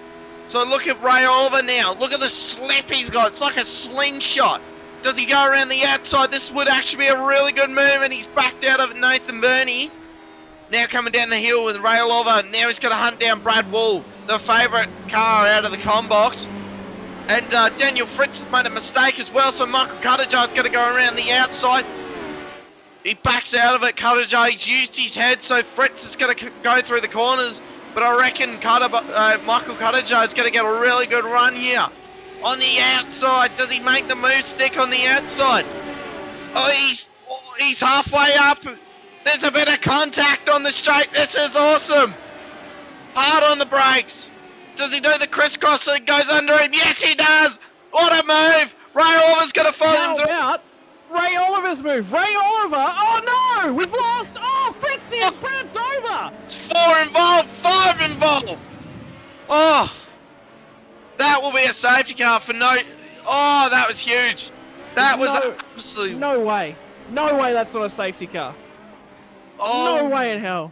So look at Ray Oliver now. Look at the slip he's got. It's like a slingshot. Does he go around the outside? This would actually be a really good move, and he's backed out of Nathan Verney. Now coming down the hill with Ray Oliver. Now he's going to hunt down Brad Wall, the favourite car out of the com box. And Daniel Fritz has made a mistake as well, so Michael Cuttajar is going to go around the outside. He backs out of it, Cuttajar. He's used his head, so Fritz is going to go through the corners. But I reckon Michael Cuttajar is going to get a really good run here. On the outside, does he make the move stick on the outside? Oh, he's halfway up. There's a bit of contact on the straight. This is awesome. Hard on the brakes. Does he do the crisscross so it goes under him? Yes, he does. What a move. Ray Oliver's going to follow him through. Ray Oliver's move. Ray Oliver. Oh, no. We've lost. Oh, Fritzy and Brad's over. It's 4 involved. 5 involved. Oh. That will be a safety car for no... Oh, that was huge. That was absolutely... No way. No way that's not a safety car. Oh. No way in hell.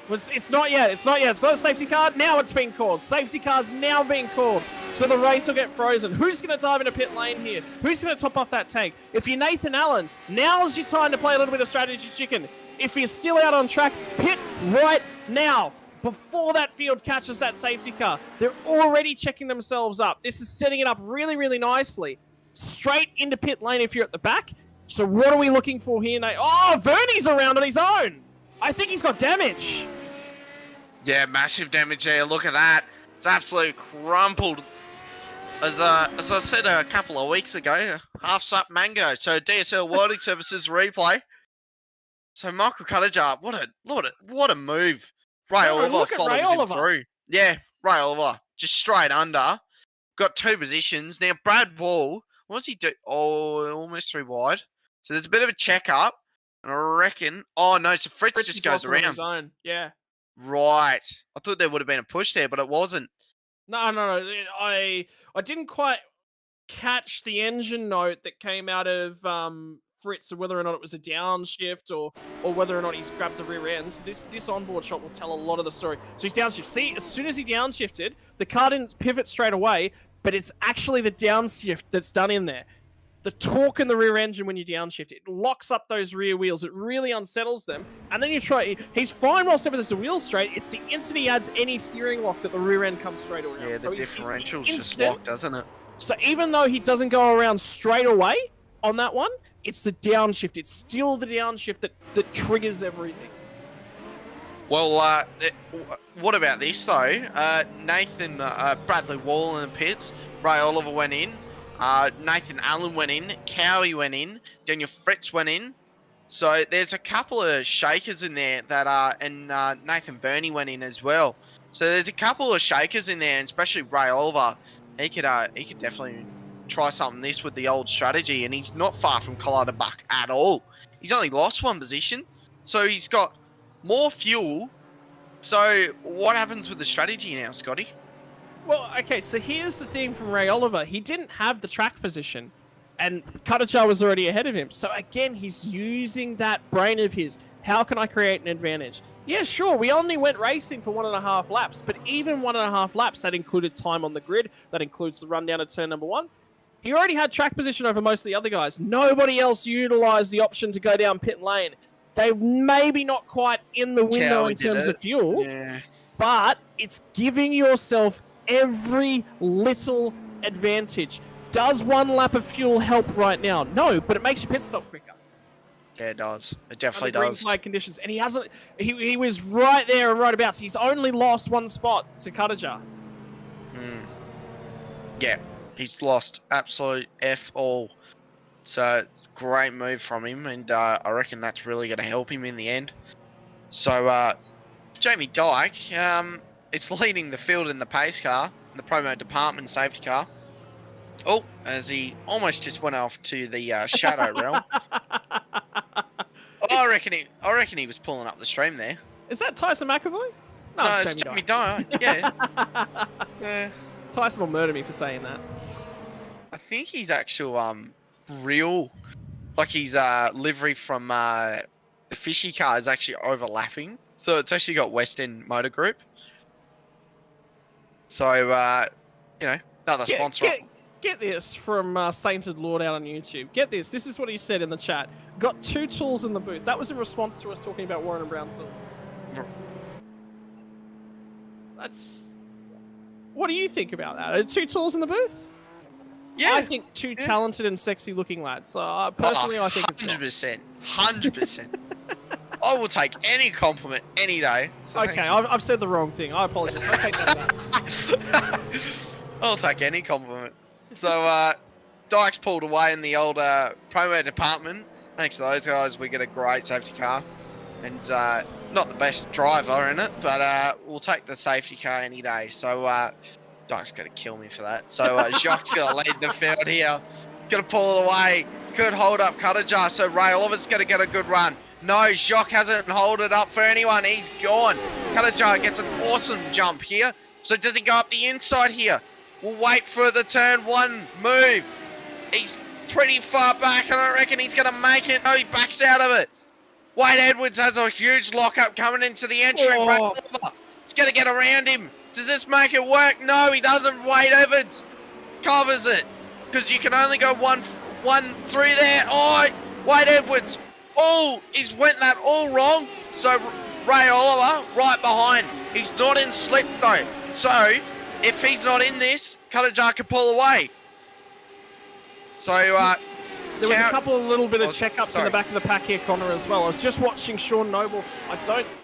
Well, it's not yet. It's not yet. It's not a safety car. Now it's being called. Safety car's now being called. So the race will get frozen. Who's going to dive into pit lane here? Who's going to top off that tank? If you're Nathan Allen, now's your time to play a little bit of strategy chicken. If you're still out on track, pit right now. Before that field catches that safety car. They're already checking themselves up. This is setting it up really, really nicely. Straight into pit lane if you're at the back. So what are we looking for here, Nate? Oh, Verney's around on his own. I think he's got damage. Yeah, massive damage there. Look at that. It's absolutely crumpled. As I said a couple of weeks ago, half up mango. So DSL Welding Services replay. So Michael Cuttajar, what a move. Ray Oliver followed him through. Yeah, Ray Oliver just straight under. Got 2 positions. Now Brad Wall, what does he do? Oh, almost 3 wide. So there's a bit of a check up. And I reckon, oh no, so Fritz just goes around. On his own. Yeah. Right. I thought there would have been a push there, but it wasn't. No. I didn't quite catch the engine note that came out of Fritz, or whether or not it was a downshift or whether or not he's grabbed the rear end. So this onboard shot will tell a lot of the story. So he's downshift. See, as soon as he downshifted, the car didn't pivot straight away, but it's actually the downshift that's done in there. the torque in the rear engine when you downshift. It locks up those rear wheels. It really unsettles them. And then you try, he's fine whilst everything's the wheels straight. It's the instant he adds any steering lock that the rear end comes straight around. Yeah, so the differential's just locked, doesn't it? So even though he doesn't go around straight away on that one, it's the downshift. It's still the downshift that triggers everything. Well, what about this though? Nathan, Bradley Wall in the pits, Ray Oliver went in, Nathan Allen went in, Cowie went in, Daniel Fritz went in. So there's a couple of shakers in there that are, and Nathan Burney went in as well. So there's a couple of shakers in there, and especially Ray Oliver. He could definitely try something this with the old strategy, and he's not far from Clutterbuck at all. He's only lost one position, so he's got more fuel. So what happens with the strategy now, Scotty? Well, okay, so here's the thing from Ray Oliver. He didn't have the track position, and Cuttajar was already ahead of him. So again, he's using that brain of his. How can I create an advantage? Yeah, sure, we only went racing for 1.5 laps, but even 1.5 laps, that included time on the grid. That includes the run down at turn number 1. He already had track position over most of the other guys. Nobody else utilized the option to go down pit lane. They maybe not quite in the window in terms of fuel, but it's giving yourself every little advantage. Does 1 lap of fuel help right now? No, but it makes your pit stop quicker. Yeah, it does. It definitely does. Green flag conditions, and he hasn't. He was right there and right about. He's only lost 1 spot to Cuttajar. Yeah, he's lost absolute F all. So great move from him, and I reckon that's really going to help him in the end. So Jamie Dyke is leading the field in the pace car, in the promo department safety car. Oh, as he almost just went off to the shadow realm. I reckon he was pulling up the stream there. Is that Tyson McAvoy? No, it's Jamie Dyke. Yeah. Tyson will murder me for saying that. I think he's actual real, like his livery from the Fishy car is actually overlapping. So it's actually got West End Motor Group. So you know, another sponsor. Get this from Sainted Lord out on YouTube. Get this. This is what he said in the chat. Got 2 tools in the booth. That was in response to us talking about Warren and Brown tools. That's... What do you think about that? Are 2 tools in the booth? Yeah. I think 2 talented and sexy looking lads. Personally, I think it's 100%. 100%. I will take any compliment any day. So okay, I've said the wrong thing. I apologize. I take that back. I'll take any compliment. So, Dykes pulled away in the old promo department. Thanks to those guys, we get a great safety car. And not the best driver in it, but we'll take the safety car any day. So, Dykes going to kill me for that. So, Jacques going to lead the field here. Going to pull it away. Could hold up Cuttajar. So, Ray Oliver's going to get a good run. No, Jacques hasn't held it up for anyone. He's gone. Cuttajar gets an awesome jump here. So, does he go up the inside here? We'll wait for the turn 1 move. He's pretty far back, and I reckon he's going to make it. No, he backs out of it. Wade Edwards has a huge lockup coming into the entry. Oh. He's going to get around him. Does this make it work? No, he doesn't. Wade Edwards covers it because you can only go one through there. Oh, Wade Edwards. Oh, he's went that all wrong. So Ray Oliver right behind. He's not in slip though. So if he's not in this, Cuttajar can pull away. So there was a couple of little bit of checkups in the back of the pack here, Connor, as well. I was just watching Sean Noble.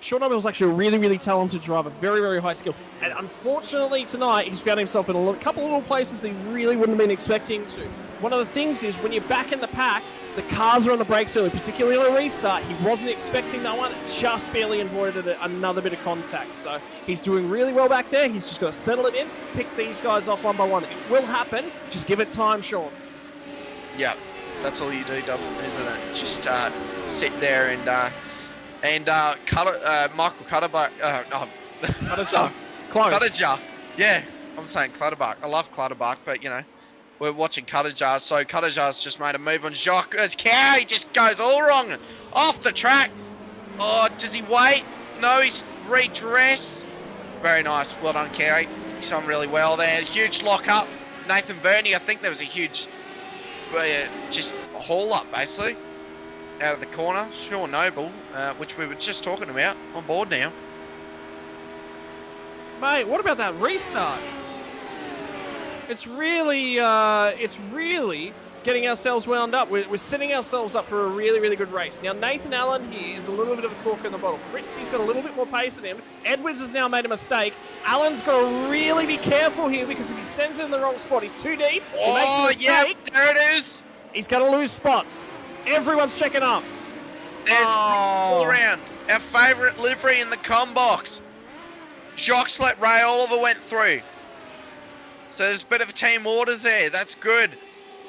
Sean Noble was actually a really, really talented driver, very, very high skill. And unfortunately tonight, he's found himself in a couple of little places he really wouldn't have been expecting to. One of the things is when you're back in the pack, the cars are on the brakes early, particularly on a restart. He wasn't expecting that one, just barely avoided another bit of contact. So he's doing really well back there. He's just got to settle it in, pick these guys off one by one. It will happen. Just give it time, Sean. Yeah, that's all you do, isn't it? Just sit there and Michael Clutterbuck. Cuttajar. Yeah, I'm saying Clutterbuck. I love Clutterbuck, but you know, we're watching Cuttajar. So Cuttajar's just made a move on Jacques. As Cowie just goes all wrong and off the track. Oh, does he wait? No, he's redressed. Very nice. Well done, Cowie. He's done really well there. Huge lock up. Nathan Burney, I think there was a huge just a haul up basically out of the corner. Sean Noble, which we were just talking about, on board now. Mate, what about that restart? It's really getting ourselves wound up. We're setting ourselves up for a really, really good race. Now, Nathan Allen here is a little bit of a cork in the bottle. Fritz, he's got a little bit more pace than him. Edwards has now made a mistake. Allen's got to really be careful here because if he sends it in the wrong spot, he's too deep. He makes a mistake. Yeah, there it is. He's going to lose spots. Everyone's checking up. There's all around. Our favourite livery in the com box. Jacques let Ray Oliver went through. So there's a bit of a team orders there. That's good.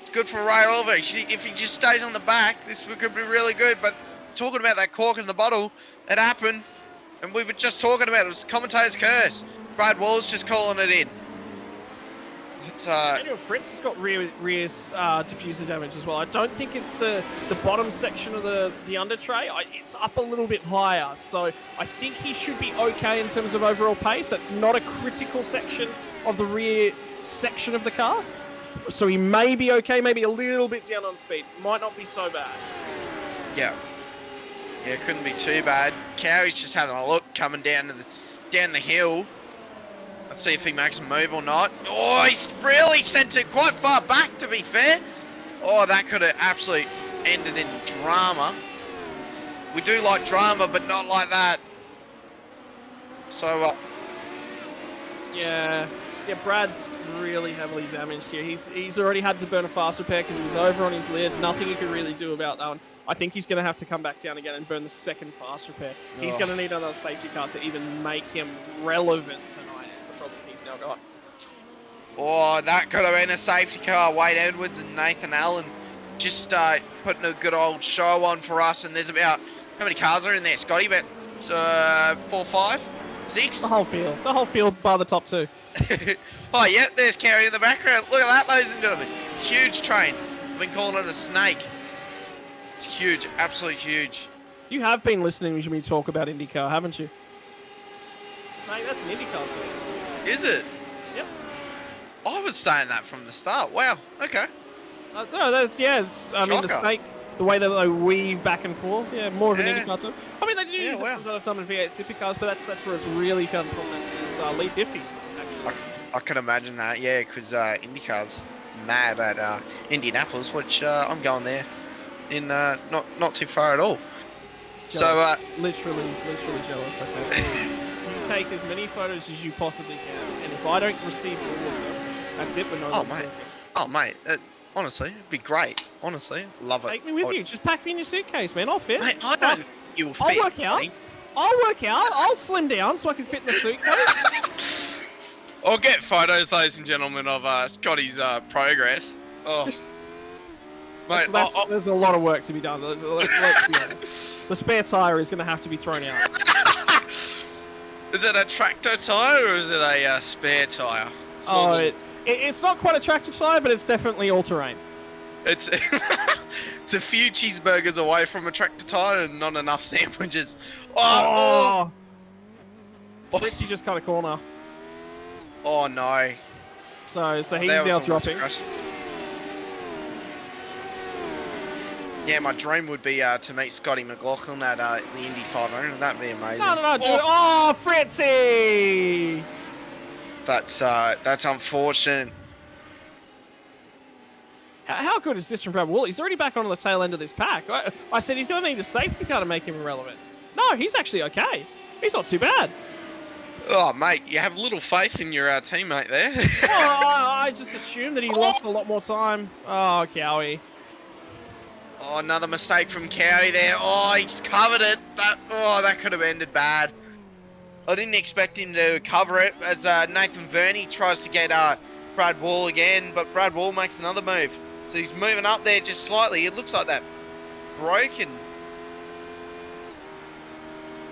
It's good for Ray Oliver. If he just stays on the back, this could be really good. But talking about that cork in the bottle, it happened. And we were just talking about it. It was commentator's curse. Brad Wall's just calling it in. Daniel Fritz has got rear diffuser damage as well. I don't think it's the bottom section of the under tray. It's up a little bit higher. So I think he should be okay in terms of overall pace. That's not a critical section of the rear section of the car. So he may be okay, maybe a little bit down on speed. Might not be so bad. Yeah. Yeah, it couldn't be too bad. Cowie's just having a look coming down the hill. Let's see if he makes a move or not. Oh, he's really sent it quite far back, to be fair. Oh, that could have absolutely ended in drama. We do like drama, but not like that. So, Yeah, Brad's really heavily damaged here. He's already had to burn a fast repair because he was over on his lid. Nothing he could really do about that one. I think he's going to have to come back down again and burn the second fast repair. He's going to need another safety car to even make him relevant tonight. Is the problem he's now got. Oh, that could have been a safety car. Wade Edwards and Nathan Allen just putting a good old show on for us. And there's about, how many cars are in there, Scotty? About 4, 5, 6? The whole field bar the top two. Oh, yeah, there's Carey in the background. Look at that, ladies and gentlemen. Huge train. I've been calling it a snake. It's huge, absolutely huge. You have been listening to me talk about IndyCar, haven't you? Snake, that's an IndyCar too. Is it? Yep. I was saying that from the start. Wow, okay. No, that's, I mean, the snake, the way that they weave back and forth, more of an IndyCar too. I mean, they do use it from time to time in V8 Supercars, but that's where it's really found prominence is Lee Diffie, actually. I can imagine that, yeah, because IndyCar's mad at Indianapolis, which I'm going there in not too far at all. Jealous. So literally jealous. Okay. You take as many photos as you possibly can, and if I don't receive all of them, that's it. We're not. Oh mate, honestly, it'd be great. Honestly, love it. Take me with you. Just pack me in your suitcase, man. I'll fit. Mate, I don't think you'll fit. I'll work out. I'll slim down so I can fit in the suitcase. I'll get photos, ladies and gentlemen, of Scotty's progress. Oh. Mate, there's a lot of work to be done. The spare tyre is going to have to be thrown out. Is it a tractor tyre or is it a spare tyre? It's not quite a tractor tyre, but it's definitely all-terrain. It's a few cheeseburgers away from a tractor tyre and not enough sandwiches. Fritzy just cut a corner. Oh no. So he's now dropping. Yeah, my dream would be to meet Scotty McLaughlin at the Indy 500. That'd be amazing. No, dude. Oh, Fritzy! That's unfortunate. How good is this from Brad Wall? He's already back on the tail end of this pack. I said he's going to need a safety car to make him relevant. No, he's actually okay. He's not too bad. Oh, mate, you have little faith in your teammate there. I just assumed that he lost a lot more time. Oh, Cowie. Oh, another mistake from Cowie there. Oh, he's covered it. That could have ended bad. I didn't expect him to cover it as Nathan Verney tries to get Brad Wall again, but Brad Wall makes another move. So he's moving up there just slightly. It looks like that broken.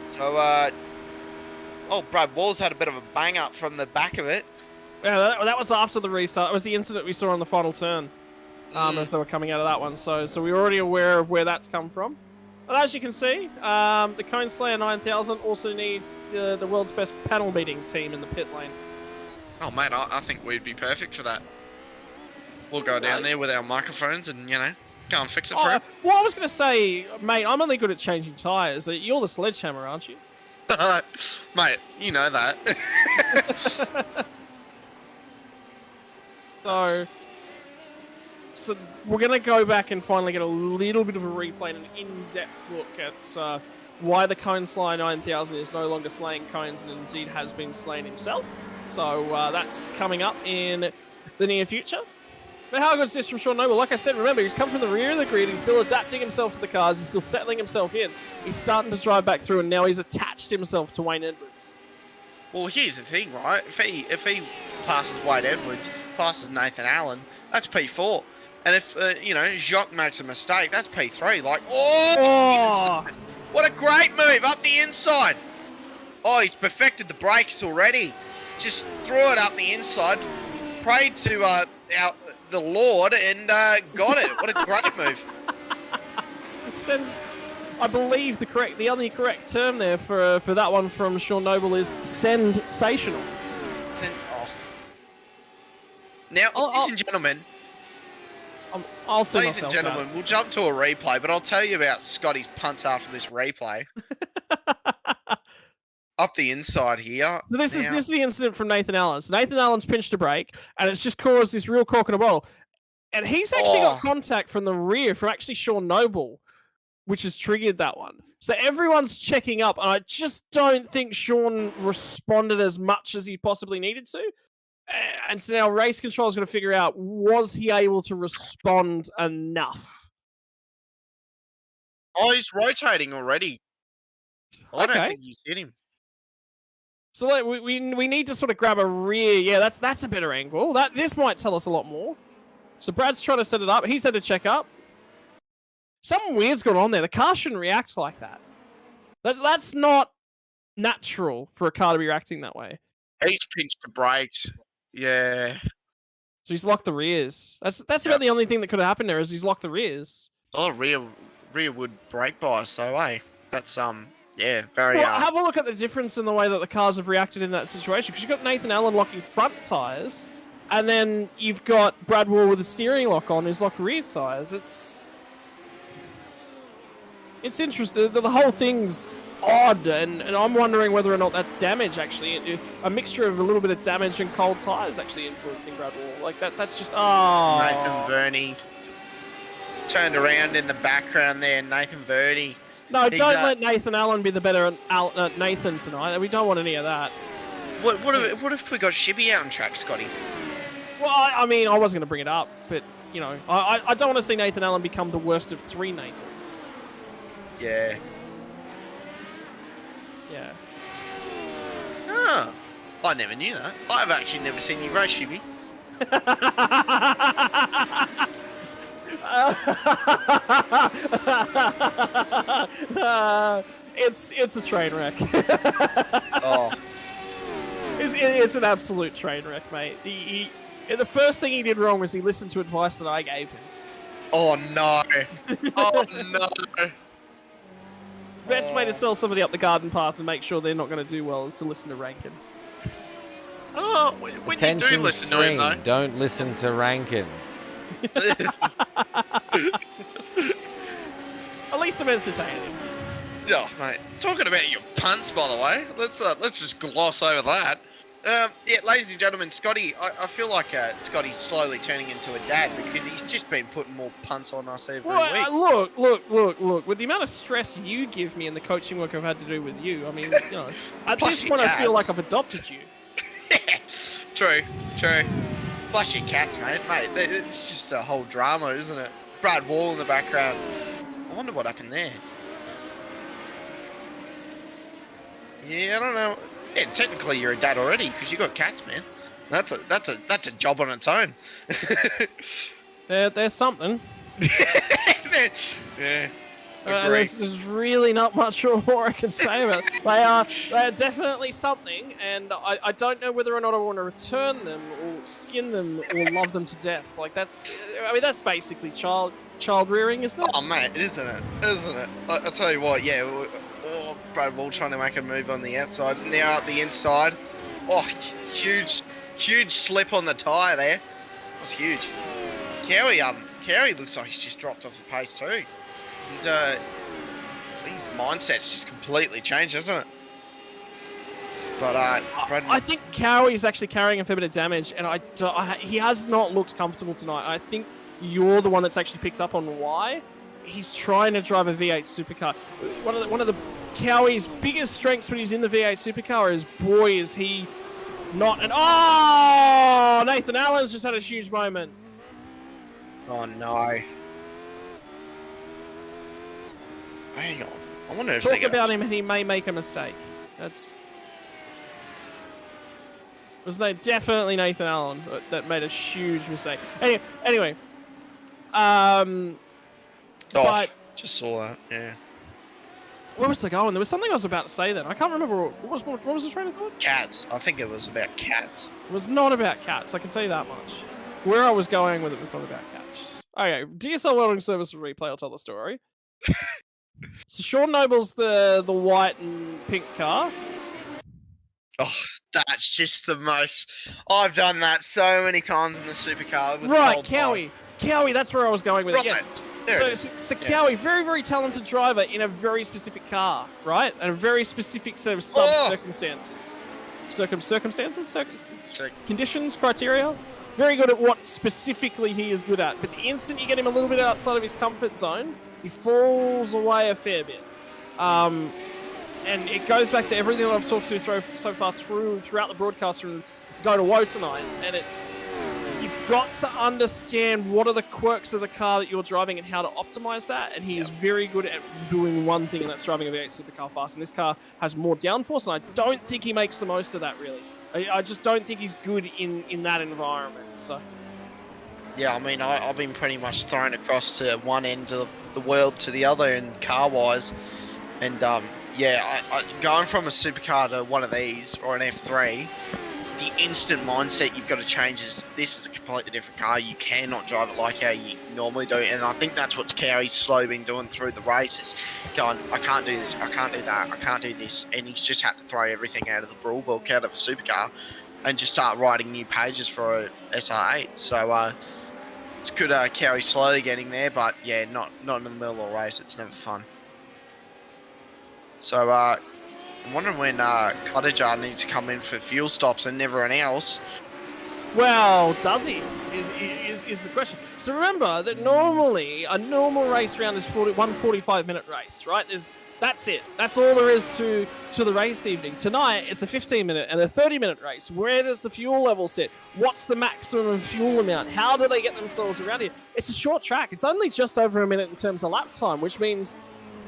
So, Brad Wall's had a bit of a bang up from the back of it. Yeah, that was after the restart. That was the incident we saw on the final turn. As they were coming out of that one. So we're already aware of where that's come from. But as you can see, the Cone Slayer 9000 also needs the world's best panel beating team in the pit lane. Oh, mate, I think we'd be perfect for that. We'll go down there with our microphones and, you know, go and fix it for him. Well, I was going to say, mate, I'm only good at changing tyres. You're the sledgehammer, aren't you? Mate, you know that. So we're going to go back and finally get a little bit of a replay and an in-depth look at why the Coneslayer 9000 is no longer slaying cones and indeed has been slain himself. So that's coming up in the near future. But how good is this from Sean Noble? Like I said, remember, he's come from the rear of the grid. He's still adapting himself to the cars. He's still settling himself in. He's starting to drive back through, and now he's attached himself to Wayne Edwards. Well, here's the thing, right? If he passes Wade Edwards, passes Nathan Allen, that's P4. And if, you know, Jacques makes a mistake, that's P3. Like, oh! What a great move up the inside. Oh, he's perfected the brakes already. Just threw it up the inside, prayed to the Lord, and got it. What a great move. I believe the only correct term there for that one from Sean Noble is sensational. Now, ladies and gentlemen, I'll see ladies and gentlemen, we'll jump to a replay, but I'll tell you about Scotty's punts after this replay. Up the inside here. So this is the incident from Nathan Allen. So Nathan Allen's pinched a brake, and it's just caused this real cork in a bottle. And he's actually got contact from the rear from actually Sean Noble, which has triggered that one. So everyone's checking up, and I just don't think Sean responded as much as he possibly needed to. And so now race control is going to figure out, was he able to respond enough? Oh, he's rotating already. I don't think he's hit him. So like, we need to sort of grab a rear. Yeah, that's a better angle. This might tell us a lot more. So Brad's trying to set it up. He's had to check up. Something weird's gone on there. The car shouldn't react like that. That's not natural for a car to be reacting that way. He's pinched the brakes. Yeah. So he's locked the rears. That's about the only thing that could have happened there is he's locked the rears. Oh, rear wood brake bias, so that's yeah, very. Well, have a look at the difference in the way that the cars have reacted in that situation. Because you've got Nathan Allen locking front tyres, and then you've got Brad Wall with the steering lock on who's locked rear tyres. It's interesting. The whole thing's odd, and I'm wondering whether or not that's damage, actually. A mixture of a little bit of damage and cold tyres actually influencing Brad Wall. Like, that's just... Nathan Verney turned around in the background there. Nathan Verney. No, don't let Nathan Allen be the better Nathan tonight. We don't want any of that. What if we got Shibby out on track, Scotty? Well, I mean, I wasn't going to bring it up, but, you know, I don't want to see Nathan Allen become the worst of three Nathans. Yeah. Yeah. Oh, I never knew that. I've actually never seen you race, Shibby. It's a train wreck. Oh. It's an absolute train wreck, mate. The first thing he did wrong was he listened to advice that I gave him. Oh no. Oh no. Best way to sell somebody up the garden path and make sure they're not going to do well is to listen to Rankin. Oh, when you do listen to him, though. Don't listen to Rankin. At least I'm entertaining. Yeah, mate. Talking about your punts, by the way, let's just gloss over that. Yeah, ladies and gentlemen, Scotty, I feel like Scotty's slowly turning into a dad because he's just been putting more punts on us every week. Look. With the amount of stress you give me and the coaching work I've had to do with you, I mean, you know, at this point I feel like I've adopted you. Yeah, true. Plus your cats, mate. It's just a whole drama, isn't it? Brad Wall in the background. I wonder what happened there. Yeah, I don't know. Yeah, technically you're a dad already because you got cats, man. That's a job on its own. There's something. Yeah. There's really not much more I can say about it. They are definitely something, and I don't know whether or not I want to return them or skin them or love them to death. Like that's basically child rearing, isn't it? Oh mate, isn't it? I tell you what, yeah. Brad Wall trying to make a move on the outside. Now up the inside. Oh, huge slip on the tyre there. That's huge. Cowie looks like he's just dropped off the pace too. His mindset's just completely changed, hasn't it? But I think Cowie's actually carrying a fair bit of damage, and he has not looked comfortable tonight. I think you're the one that's actually picked up on why. He's trying to drive a V8 supercar. One of the Cowie's biggest strengths when he's in the V8 supercar is, boy, is he not. And Nathan Allen's just had a huge moment. Oh no! Hang on. I wonder if Talk about him, and he may make a mistake. Definitely Nathan Allen that made a huge mistake. Anyway. But just saw that. Yeah. Where was I going? There was something I was about to say then. I can't remember. What was the train of thought? Cats. I think it was about cats. It was not about cats. I can tell you that much. Where I was going with it was not about cats. Okay, DSL Welding Service Replay. I'll tell the story. So Sean Noble's the white and pink car. Oh, that's just the most. I've done that so many times in the supercar. With right, Cowie, that's where I was going with it. Yeah. So Cowie, very, very talented driver in a very specific car, right? And a very specific set of circumstances. Conditions, criteria. Very good at what specifically he is good at. But the instant you get him a little bit outside of his comfort zone, he falls away a fair bit. And it goes back to everything that I've talked to so far throughout the broadcast from Go to Woe tonight. And it's, you've got to understand what are the quirks of the car that you're driving and how to optimize that. And he is very good at doing one thing, and that's driving a V8 supercar fast. And this car has more downforce, and I don't think he makes the most of that, really. I just don't think he's good in that environment. So. Yeah, I mean, I've been pretty much thrown across to one end of the world to the other in car-wise. And, going from a supercar to one of these, or an F3, the instant mindset you've got to change is, this is a completely different car. You cannot drive it like how you normally do. And I think that's what Cowie's slowly been doing through the races. Going, I can't do this, I can't do that, I can't do this. And he's just had to throw everything out of the rule book, out of a supercar, and just start writing new pages for a SR8. So it's good Cowie slowly getting there, but yeah, not in the middle of a race. It's never fun. So I'm wondering when Cottager needs to come in for fuel stops and everyone else. Well, does he? Is the question. So remember that normally a normal race round is 45-minute race, right? That's it. That's all there is to the race evening. Tonight it's a 15-minute and a 30-minute race. Where does the fuel level sit? What's the maximum fuel amount? How do they get themselves around here? It's a short track. It's only just over a minute in terms of lap time, which means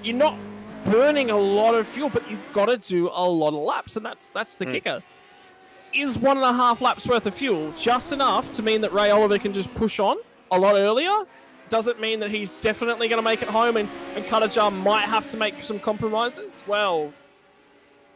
you're not burning a lot of fuel, but you've got to do a lot of laps, and that's the kicker. Is 1.5 laps worth of fuel just enough to mean that Ray Oliver can just push on a lot earlier? Does it mean that he's definitely going to make it home and Cottager might have to make some compromises? Well,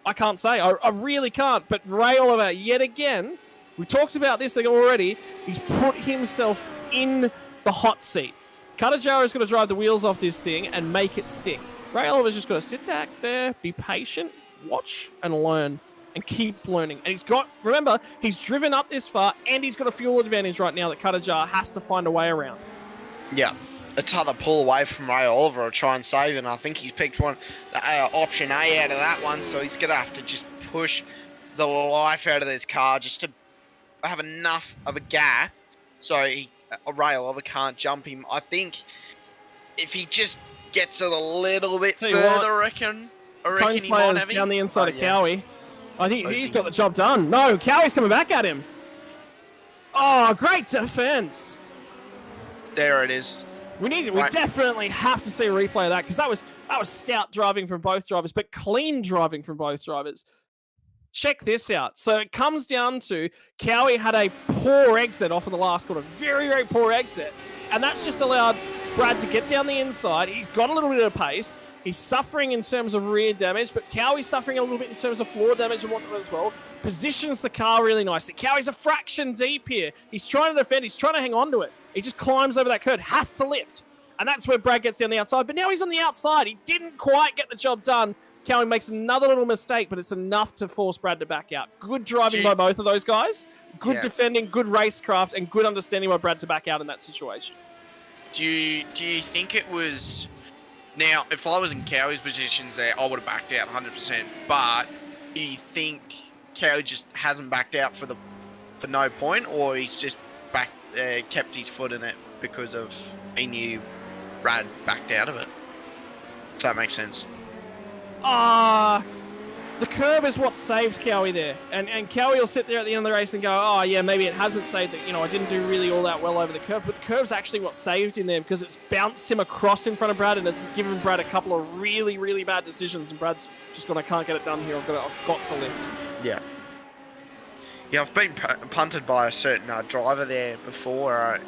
I can't say. I really can't. But Ray Oliver, yet again, we talked about this already, he's put himself in the hot seat. Cottager is going to drive the wheels off this thing and make it stick. Ray Oliver's just got to sit back there, be patient, watch, and learn, and keep learning. And remember, he's driven up this far, and he's got a fuel advantage right now that Cottager has to find a way around. Yeah. It's hard to pull away from Ray Oliver or try and save, and I think he's picked option A out of that one, so he's going to have to just push the life out of this car just to have enough of a gap so Ray Oliver can't jump him. I think if he just gets it a little bit further, I reckon he might have him. Down the inside of Cowie. I think he's got the job done. No, Cowie's coming back at him. Oh, great defense. There it is. We definitely have to see a replay of that, because that was stout driving from both drivers, but clean driving from both drivers. Check this out. So it comes down to Cowie had a poor exit off of the last corner. Very, very poor exit. And that's just allowed Brad to get down the inside. He's got a little bit of pace. He's suffering in terms of rear damage, but Cowie's suffering a little bit in terms of floor damage and whatnot as well. Positions the car really nicely. Cowie's a fraction deep here. He's trying to defend. He's trying to hang on to it. He just climbs over that curb, has to lift. And that's where Brad gets down the outside. But now he's on the outside. He didn't quite get the job done. Cowie makes another little mistake, but it's enough to force Brad to back out. Good driving by both of those guys. Good defending, good racecraft, and good understanding by Brad to back out in that situation. Do you think it was... Now, if I was in Cowie's positions there, I would have backed out 100%. But do you think Cowie just hasn't backed out for no point, or he's just kept his foot in it because of he knew Brad backed out of it? If that makes sense. The curb is what saved Cowie there. And Cowie will sit there at the end of the race and go, oh, yeah, maybe it hasn't saved it. I didn't do really all that well over the curb. But the curb's actually what saved him there because it's bounced him across in front of Brad and it's given Brad a couple of really, really bad decisions. And Brad's just gone, I can't get it done here. I've got to lift. Yeah. Yeah, I've been punted by a certain driver there before,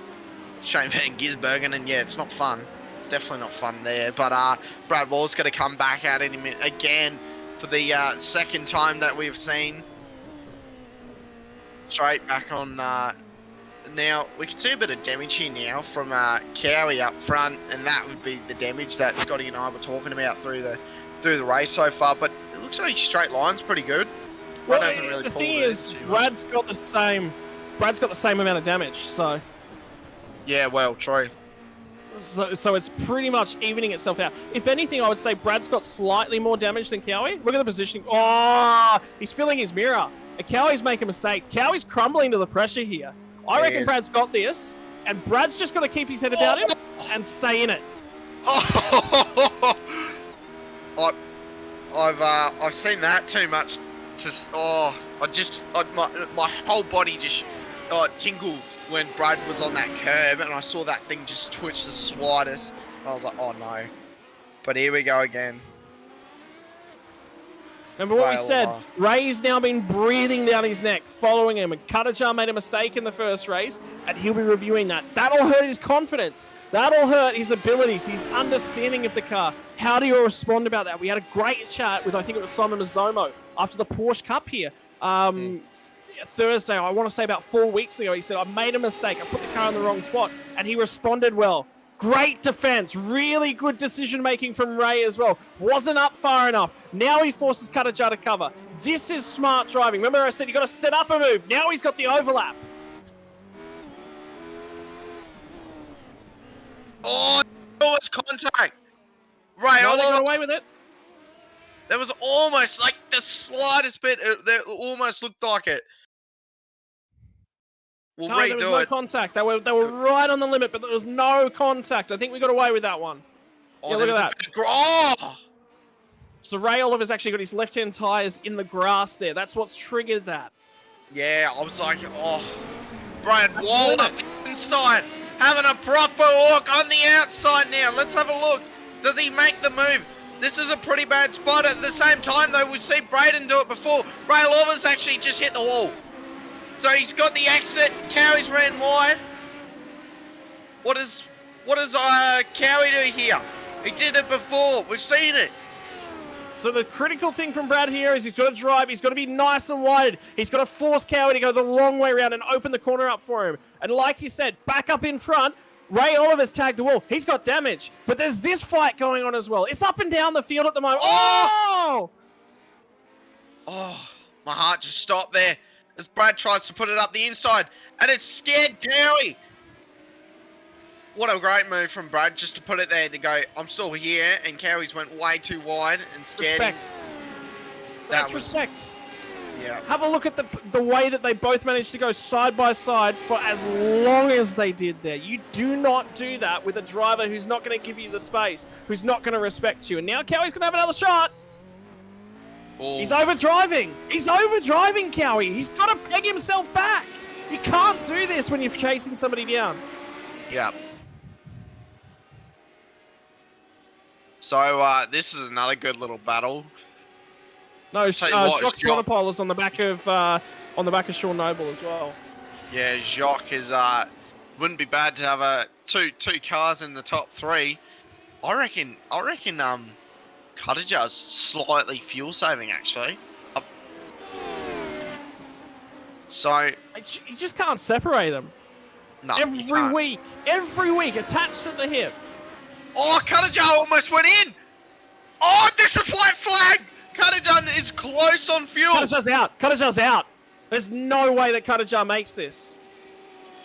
Shane Van Gisbergen, and yeah, it's not fun. It's definitely not fun there. But Brad Wall's going to come back at him again for the second time that we've seen. Straight back on. Now, we can see a bit of damage here now from Cowie up front, and that would be the damage that Scotty and I were talking about through the race so far. But it looks like his straight line's pretty good. Well, the thing is, Brad's got the same amount of damage, so... Yeah, well, true. So it's pretty much evening itself out. If anything, I would say Brad's got slightly more damage than Cowie. Look at the positioning. Oh, he's filling his mirror. And Cowie's making a mistake. Cowie's crumbling to the pressure here. I reckon Brad's got this, and Brad's just got to keep his head about him and stay in it. I've seen that too much. My whole body just tingles when Brad was on that curb, and I saw that thing just twitch the slightest. And I was like, oh no. But here we go again. Remember what we said? Ray's now been breathing down his neck, following him, and Katajar made a mistake in the first race, and he'll be reviewing that. That'll hurt his confidence. That'll hurt his abilities, his understanding of the car. How do you respond about that? We had a great chat with, I think it was Simon Mazzomo, after the Porsche Cup here. Thursday, I want to say about 4 weeks ago, he said, I made a mistake. I put the car in the wrong spot, and he responded well. Great defense, really good decision-making from Ray as well. Wasn't up far enough. Now he forces Katajar to cover. This is smart driving. Remember I said you got to set up a move. Now he's got the overlap. Oh, it's contact. Ray, no, they got away with it. There was almost like the slightest bit. That almost looked like it. We'll no, there was no contact. They were right on the limit, but there was no contact. I think we got away with that one. Oh, yeah, look at that. Oh! So Ray Oliver's actually got his left-hand tyres in the grass there. That's what's triggered that. Yeah, I was like, oh, Brian Wall up the inside, having a proper look on the outside now. Let's have a look. Does he make the move? This is a pretty bad spot. At the same time, though, we see Braden do it before. Ray Oliver's actually just hit the wall. So he's got the exit. Cowie's ran wide. What does Cowie do here? He did it before. We've seen it. So the critical thing from Brad here is he's got to drive. He's got to be nice and wide. He's got to force Cowie to go the long way around and open the corner up for him. And like you said, back up in front, Ray Oliver's tagged the wall. He's got damage. But there's this fight going on as well. It's up and down the field at the moment. Oh! Oh, my heart just stopped there as Brad tries to put it up the inside. And it's scared Cowie. What a great move from Brad just to put it there to go, I'm still here. And Cowie's went way too wide and scared him. That's respect. Yeah. Have a look at the way that they both managed to go side by side for as long as they did there. You do not do that with a driver who's not going to give you the space, who's not going to respect you. And now Cowie's going to have another shot. Oh. He's overdriving. He's overdriving, Cowie. He's got to peg himself back. You can't do this when you're chasing somebody down. Yeah. So this is another good little battle. No, Jacques Swanepoel is on the back of Sean Noble as well. Yeah, Jacques is wouldn't be bad to have two cars in the top three. I reckon Katajar's slightly fuel saving actually. So you just can't separate them. No, every week, attached to the hip. Oh, Katajar almost went in. Oh, this is white flag! Cuttajar is close on fuel. Cuttajar's out. Cuttajar's out. There's no way that Cuttajar makes this.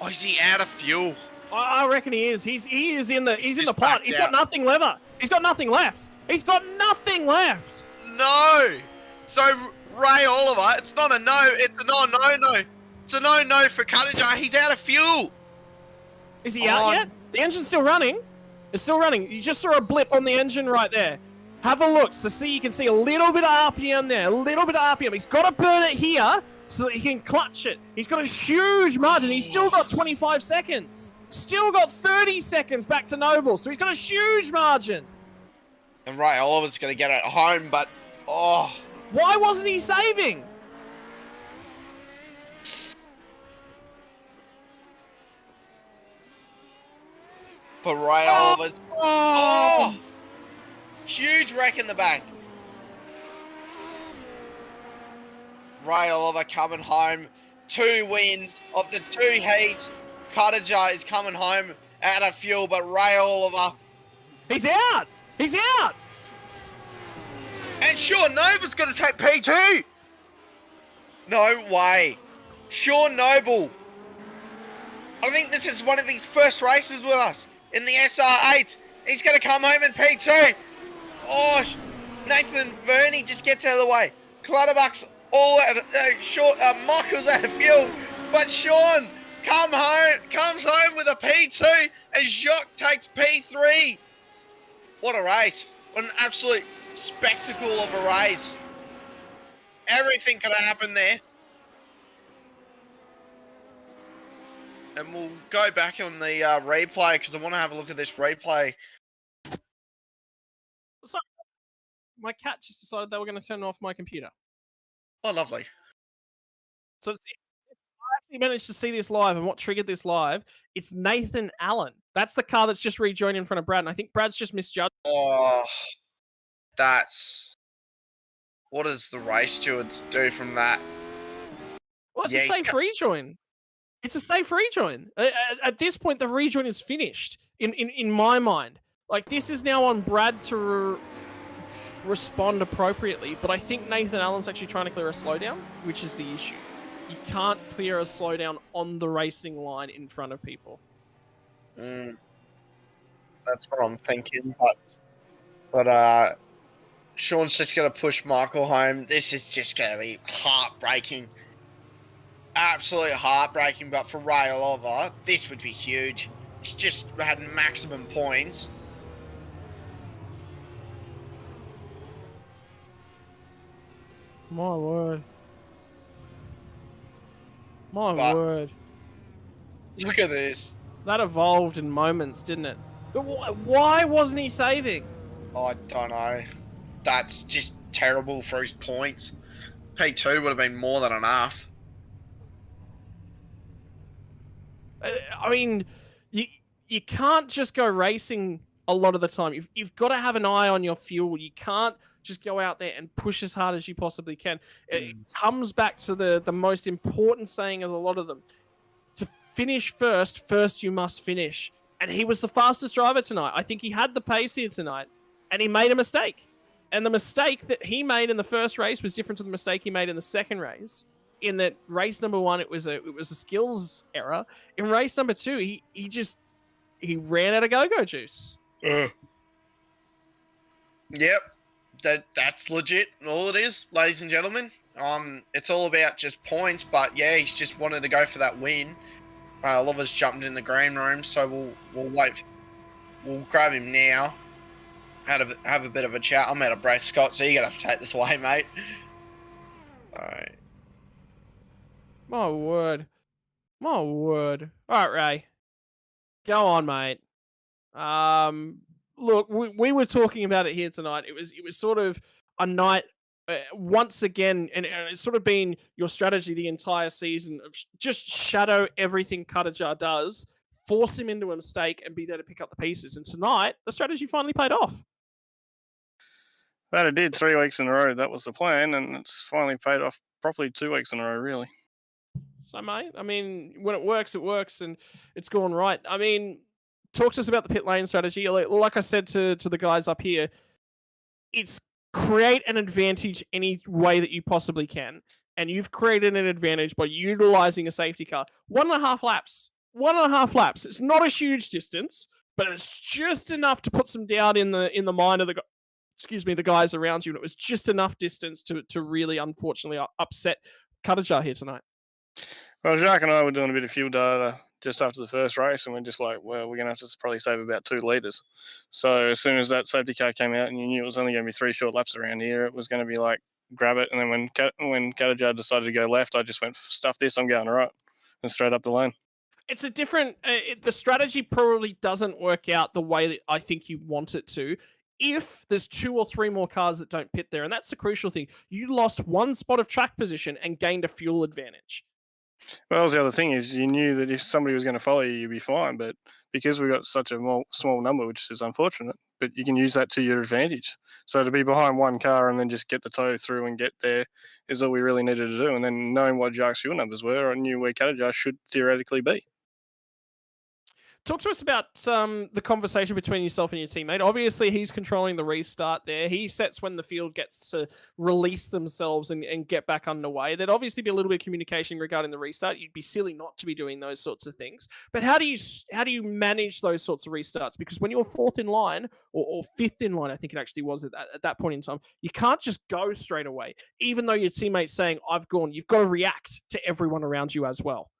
Oh, is he out of fuel? I reckon he is. He is in the He's in the just pot. backed He's out. got nothing left. He's got nothing left. He's got nothing left. No. So Ray Oliver, it's not a no. It's a no. It's a no for Cuttajar. He's out of fuel. Is he out yet? The engine's still running. It's still running. You just saw a blip on the engine right there. Have a look to see. You can see a little bit of RPM there. A little bit of RPM. He's got to burn it here so that he can clutch it. He's got a huge margin. He's still got 25 seconds. Still got 30 seconds back to Noble. So he's got a huge margin. And Ray Oliver's going to get it home, but oh. Why wasn't he saving? But Ray Oliver's... Oh! Huge wreck in the back. Ray Oliver coming home. 2 wins of the 2 heats. Cuttajar is coming home out of fuel, but Ray Oliver... He's out! He's out! And Sean Noble's going to take P2! No way. Sean Noble. I think this is one of his first races with us in the SR8. He's going to come home in P2. Oh, Nathan Verney just gets out of the way. Clutterbuck's all out of, Michael's out of fuel. But Sean comes home with a P2 as Jacques takes P3. What a race. What an absolute spectacle of a race. Everything could have happened there. And we'll go back on the replay because I want to have a look at this replay. Sorry. My cat just decided they were going to turn off my computer. Oh, lovely. So I actually managed to see this live, and what triggered this live, it's Nathan Allen. That's the car that's just rejoined in front of Brad, and I think Brad's just misjudged. Oh, that's... What does the race stewards do from that? Well, it's a safe rejoin. It's a safe rejoin. At this point, the rejoin is finished, in my mind. Like, this is now on Brad to respond appropriately, but I think Nathan Allen's actually trying to clear a slowdown, which is the issue. You can't clear a slowdown on the racing line in front of people. That's what I'm thinking, but Sean's just going to push Michael home. This is just going to be heartbreaking. Absolutely heartbreaking, but for Ray Oliver, this would be huge. He's just had maximum points. My word. My word. Look at this. That evolved in moments, didn't it? But why wasn't he saving? I don't know. That's just terrible for his points. P2 would have been more than enough. I mean, you can't just go racing a lot of the time. You've got to have an eye on your fuel. You can't just go out there and push as hard as you possibly can. It comes back to the most important saying of a lot of them. To finish first you must finish. And he was the fastest driver tonight. I think he had the pace here tonight, and he made a mistake. And the mistake that he made in the first race was different to the mistake he made in the second race. In that race number 1, it was a skills error. In race number 2, he ran out of go-go juice. Yep, that's legit. All it is, ladies and gentlemen. It's all about just points, but yeah, he's just wanted to go for that win. Oliver's jumped in the green room, so we'll wait. We'll grab him now. Have a bit of a chat. I'm out of breath, Scott, so you're gonna have to take this away, mate. Alright. My word. My word. All right, Ray. Go on, mate. Look, we were talking about it here tonight. It was sort of a night, once again, and it's sort of been your strategy the entire season of just shadow everything Cuttajar does, force him into a mistake, and be there to pick up the pieces. And tonight, the strategy finally paid off. That it did 3 weeks in a row. That was the plan, and it's finally paid off properly 2 weeks in a row, really. So, mate, I mean, when it works, and it's gone right. I mean, talk to us about the pit lane strategy. Like I said to the guys up here, it's create an advantage any way that you possibly can. And you've created an advantage by utilizing a safety car. 1.5 laps. 1.5 laps. It's not a huge distance, but it's just enough to put some doubt in the mind of the guys around you. And it was just enough distance to really, unfortunately, upset Cuttajar here tonight. Well, Jacques and I were doing a bit of fuel data just after the first race, and we're just like, well, we're going to have to probably save about 2 litres. So as soon as that safety car came out and you knew it was only going to be 3 short laps around here, it was going to be like, grab it. And then when Cuttajar decided to go left, I just went, stuff this, I'm going right, and straight up the lane. It's a different... the strategy probably doesn't work out the way that I think you want it to if there's 2 or 3 more cars that don't pit there. And that's the crucial thing. You lost 1 spot of track position and gained a fuel advantage. Well, that was the other thing, is you knew that if somebody was going to follow you, you'd be fine. But because we got such a small number, which is unfortunate, but you can use that to your advantage. So to be behind 1 car and then just get the tow through and get there is all we really needed to do. And then knowing what Jacques' fuel numbers were, I knew where Cuttajar should theoretically be. Talk to us about the conversation between yourself and your teammate. Obviously, he's controlling the restart there. He sets when the field gets to release themselves and get back underway. There'd obviously be a little bit of communication regarding the restart. You'd be silly not to be doing those sorts of things. But how do you manage those sorts of restarts? Because when you're 4th in line, or 5th in line, I think it actually was at that point in time, you can't just go straight away. Even though your teammate's saying, I've gone, you've got to react to everyone around you as well.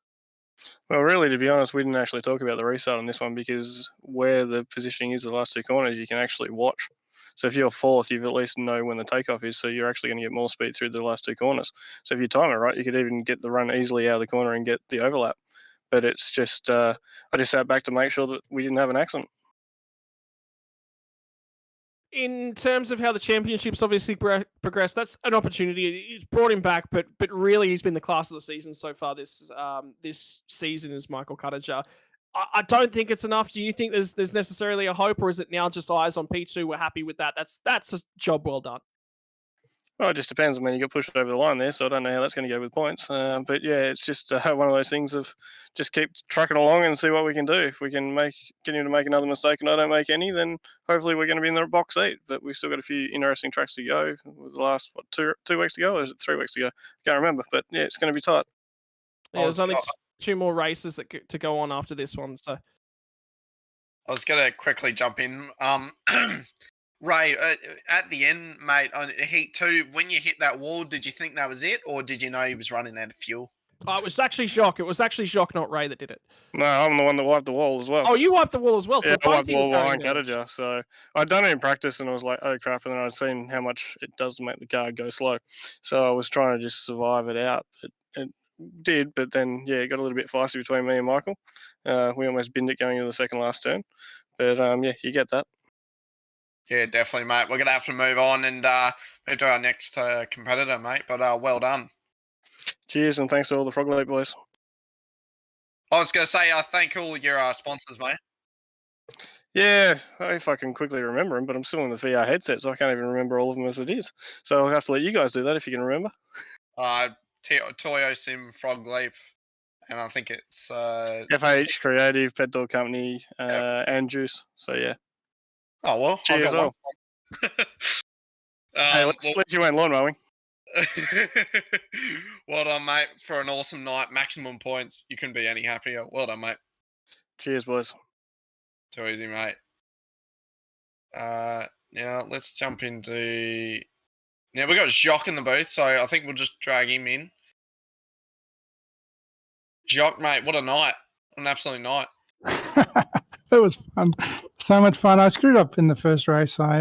Well, really, to be honest, we didn't actually talk about the restart on this one because where the positioning is the last 2 corners, you can actually watch. So if you're 4th, you at least know when the takeoff is, so you're actually going to get more speed through the last 2 corners. So if you time it right, you could even get the run easily out of the corner and get the overlap. But it's just, I just sat back to make sure that we didn't have an accident. In terms of how the championship's obviously progressed, that's an opportunity. It's brought him back, but really he's been the class of the season so far this season is Michael Cuttajar. I don't think it's enough. Do you think there's necessarily a hope, or is it now just eyes on P2? We're happy with that. That's a job well done. Well, it just depends. I mean, you got pushed over the line there, so I don't know how that's going to go with points. But yeah, it's just one of those things of just keep trucking along and see what we can do. If we can get him to make another mistake and I don't make any, then hopefully we're going to be in the box 8. But we've still got a few interesting tracks to go. It was the last, 2 weeks ago, or is it 3 weeks ago? I can't remember. But yeah, it's going to be tight. Yeah, there's only 2 more races to go on after this one. So I was going to quickly jump in. Ray, at the end, mate, on Heat 2, when you hit that wall, did you think that was it, or did you know he was running out of fuel? It was actually Jacques. It was actually Jacques, not Ray, that did it. No, I'm the one that wiped the wall as well. Oh, you wiped the wall as well. Yeah, I wiped the wall behind Cuttajar. So I'd done it in practice, and I was like, oh crap, and then I'd seen how much it does to make the car go slow. So I was trying to just survive it out. It did, but then, yeah, it got a little bit feisty between me and Michael. We almost binned it going into the second last turn. But yeah, you get that. Yeah, definitely, mate. We're going to have to move on and move to our next competitor, mate. But well done. Cheers, and thanks to all the Frog Leap boys. I was going to say, thank all your sponsors, mate. Yeah, if I can quickly remember them, but I'm still in the VR headset, so I can't even remember all of them as it is. So I'll have to let you guys do that if you can remember. Toyo Sim, Frog Leap, and I think it's... FH, Creative, Pet Dog Company, and Juice. So yeah. Oh, well. Cheers, all. Hey, let's you went lawn mowing. Well done, mate. For an awesome night, maximum points. You couldn't be any happier. Well done, mate. Cheers, boys. Too easy, mate. Now, let's jump into... Now, we've got Jacques in the booth, so I think we'll just drag him in. Jacques, mate, what a night. What an absolute night. It was fun. So much fun. I screwed up in the first race. My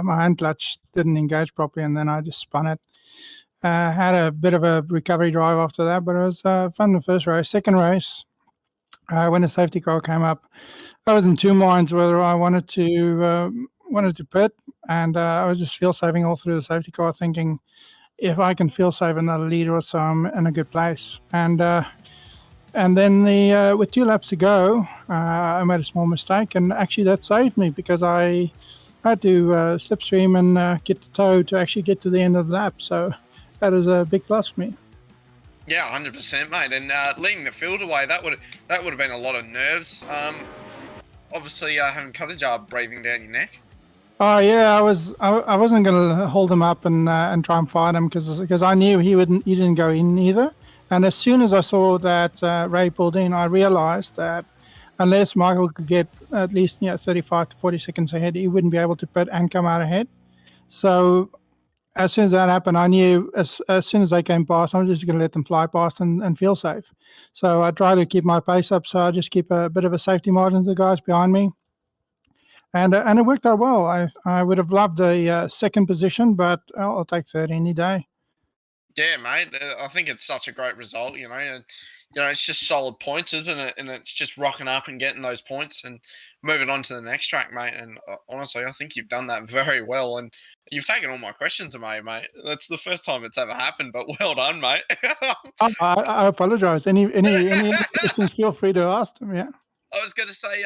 hand clutch didn't engage properly, and then I just spun it. Had a bit of a recovery drive after that, but it was fun the first race. Second race, when the safety car came up, I was in 2 minds whether I wanted to pit, and I was just fuel saving all through the safety car, thinking if I can fuel save another liter or so, I'm in a good place. And then with 2 laps to go, I made a small mistake, and actually that saved me because I had to slipstream and get the tow to actually get to the end of the lap. So that is a big plus for me. Yeah, 100%, mate. And leading the field away, that would have been a lot of nerves. Obviously, having Cuttajar breathing down your neck. Oh yeah, I wasn't going to hold him up and try and fight him because I knew he didn't go in either. And as soon as I saw that Ray pulled in, I realized that unless Michael could get at least 35 to 40 seconds ahead, he wouldn't be able to pit and come out ahead. So as soon as that happened, I knew as soon as they came past, I'm just going to let them fly past and feel safe. So I try to keep my pace up, so I just keep a bit of a safety margin to the guys behind me. And it worked out well. I would have loved a second position, but I'll take third any day. Yeah, mate. I think it's such a great result, and it's just solid points, isn't it? And it's just rocking up and getting those points and moving on to the next track, mate. And honestly, I think you've done that very well, and you've taken all my questions away, mate. That's the first time it's ever happened, but well done, mate. I apologize. Any questions? Feel free to ask them. Yeah. I was going to say,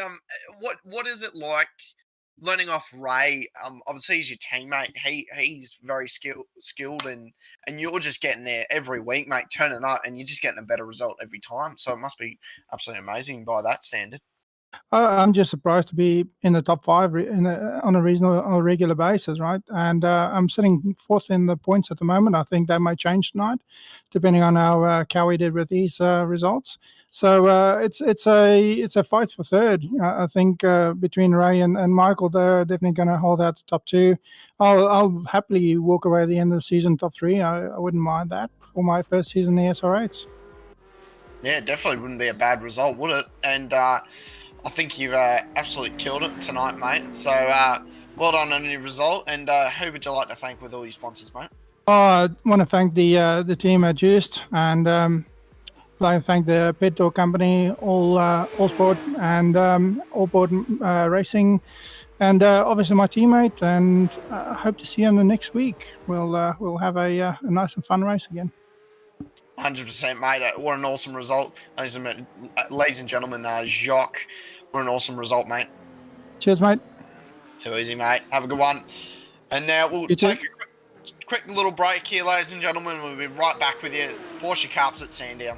what is it like learning off Ray? Obviously he's your teammate. He's very skilled, and you're just getting there every week, mate, turning up, and you're just getting a better result every time. So it must be absolutely amazing by that standard. I'm just surprised to be in the top five on a reasonable, on a regular basis, right? And I'm sitting fourth in the points at the moment. I think that might change tonight, depending on how Cowie did with these results. So it's a fight for third. I think between Ray and Michael, they're definitely going to hold out the top two. I'll happily walk away at the end of the season top three. I wouldn't mind that for my first season in the SR8s. Yeah, definitely wouldn't be a bad result, would it? And I think you've absolutely killed it tonight, mate. So well done on your result. And who would you like to thank with all your sponsors, mate? I want to thank the team at Juiced, and I'd like to thank the Pit Door Company, All Sport, and All Board Racing, and obviously my teammate. And I hope to see him the next week. We'll have a nice and fun race again. 100%, mate. What an awesome result. Ladies and gentlemen, Jacques, what an awesome result, mate. Cheers, mate. Too easy, mate. Have a good one. And now we'll take a quick little break here, ladies and gentlemen. We'll be right back with you. Porsche Cups at Sandown.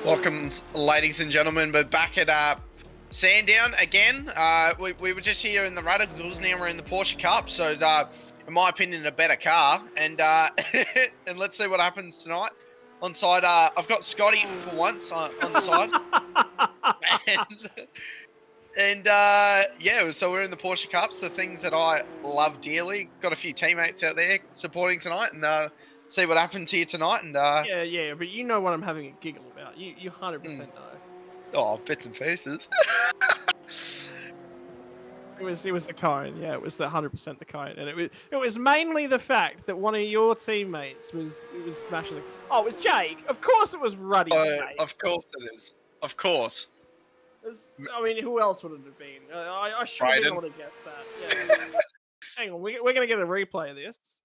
Welcome, ladies and gentlemen. We're back at Sandown again. We were just here in the Radicals. Now we're in the Porsche Cup. So, in my opinion, a better car. And and let's see what happens tonight. On side, I've got Scotty for once on the side. and yeah, so we're in the Porsche Cups, the things that I love dearly. Got a few teammates out there supporting tonight, and see what happens here tonight. And yeah, but you know what I'm having a giggle about. You 100% know. Oh, bits and pieces. It was the cone, yeah. It was the 100% the cone, and it was mainly the fact that one of your teammates was smashing it. Oh, it was Jake. Of course, it was Ruddy. Jake. Of course it is. Of course. I mean, who else would it have been? I sure didn't want to guess that. Yeah. Hang on, we're gonna get a replay of this.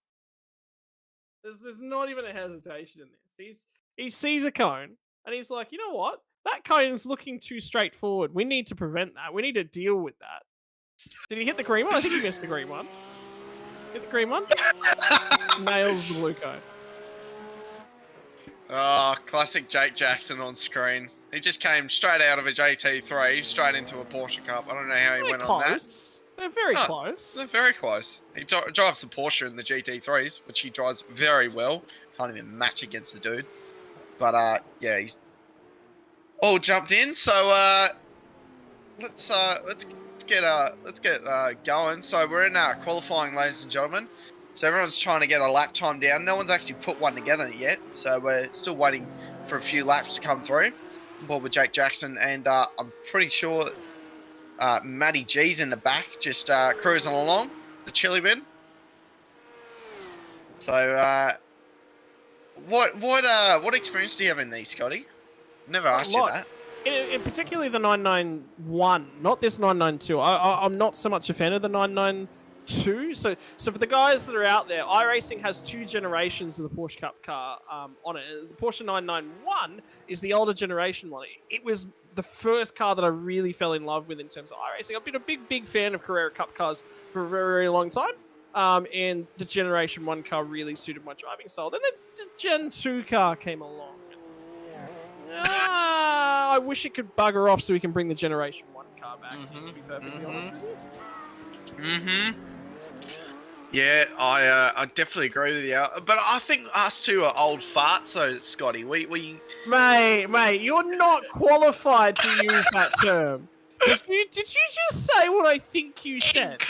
There's not even a hesitation in this. He sees a cone and he's like, you know what? That cone's looking too straightforward. We need to prevent that. We need to deal with that. Did he hit the green one? I think he missed the green one. Hit the green one? Nails the blue cone. Oh, classic Jake Jackson on screen. He just came straight out of a GT3, straight into a Porsche Cup. I don't know how he went close. on that. They're very close. They're very close. He drives the Porsche in the GT3s, which he drives very well. Can't even match against the dude. But yeah, he's all jumped in. So let's get going. So we're in qualifying, ladies and gentlemen. So everyone's trying to get a lap time down. No one's actually put one together yet. So we're still waiting for a few laps to come through. I'm board with Jake Jackson, and I'm pretty sure that Matty G's in the back, just cruising along the chili bin. So what experience do you have in these, Scotty? Never asked you that. In particularly the 991, not this 992. I'm not so much a fan of the 992. So for the guys that are out there, iRacing has 2 generations of the Porsche Cup car on it. The Porsche 991 is the older generation one. It was the first car that I really fell in love with in terms of iRacing. I've been a big fan of Carrera Cup cars for a very, very long time. And the Generation 1 car really suited my driving style. Then the Gen 2 car came along. I wish it could bugger off so we can bring the Generation 1 car back, to be perfectly honest with you. Yeah, I definitely agree with you. But I think us two are old farts, so Scotty, we Mate, you're not qualified to use that term. Did you just say what I think you said?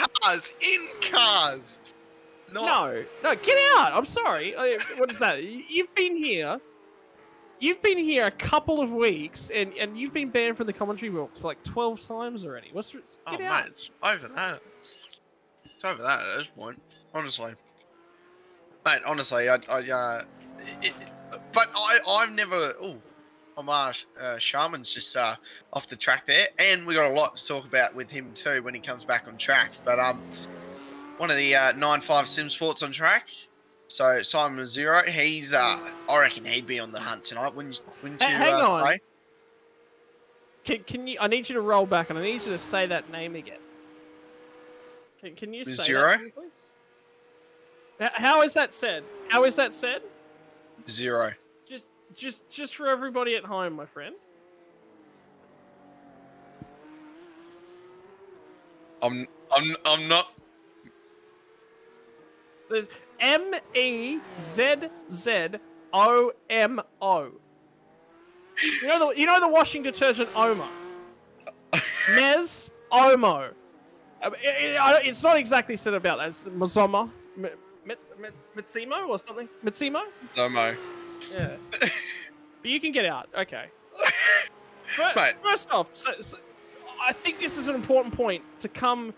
In cars. No, get out. I'm sorry. What is that? You've been here a couple of weeks, and you've been banned from the commentary box like 12 times already. Get out. Mate, it's over that. It's over that at this point, honestly. Mate, honestly, I've never. Sharman's just off the track there, and we got a lot to talk about with him too when he comes back on track. But one of the 9.5 Sim Sports on track. So Simon Zero, he's I reckon he'd be on the hunt tonight, wouldn't you? Hang on. Say? Can you? I need you to roll back, and I need you to say that name again. Can you say Zero? That to me, please? How is that said? How is that said? Zero. Just for everybody at home, my friend. I'm not. There's MEZZOMO. You know the washing detergent Omo. Mez Omo. It's not exactly said about that. It's Mazoma. Mitsimo or something? Mitsimo? Zomo. Yeah. But you can get out. Okay. Mate. First off, so I think this is an important point to come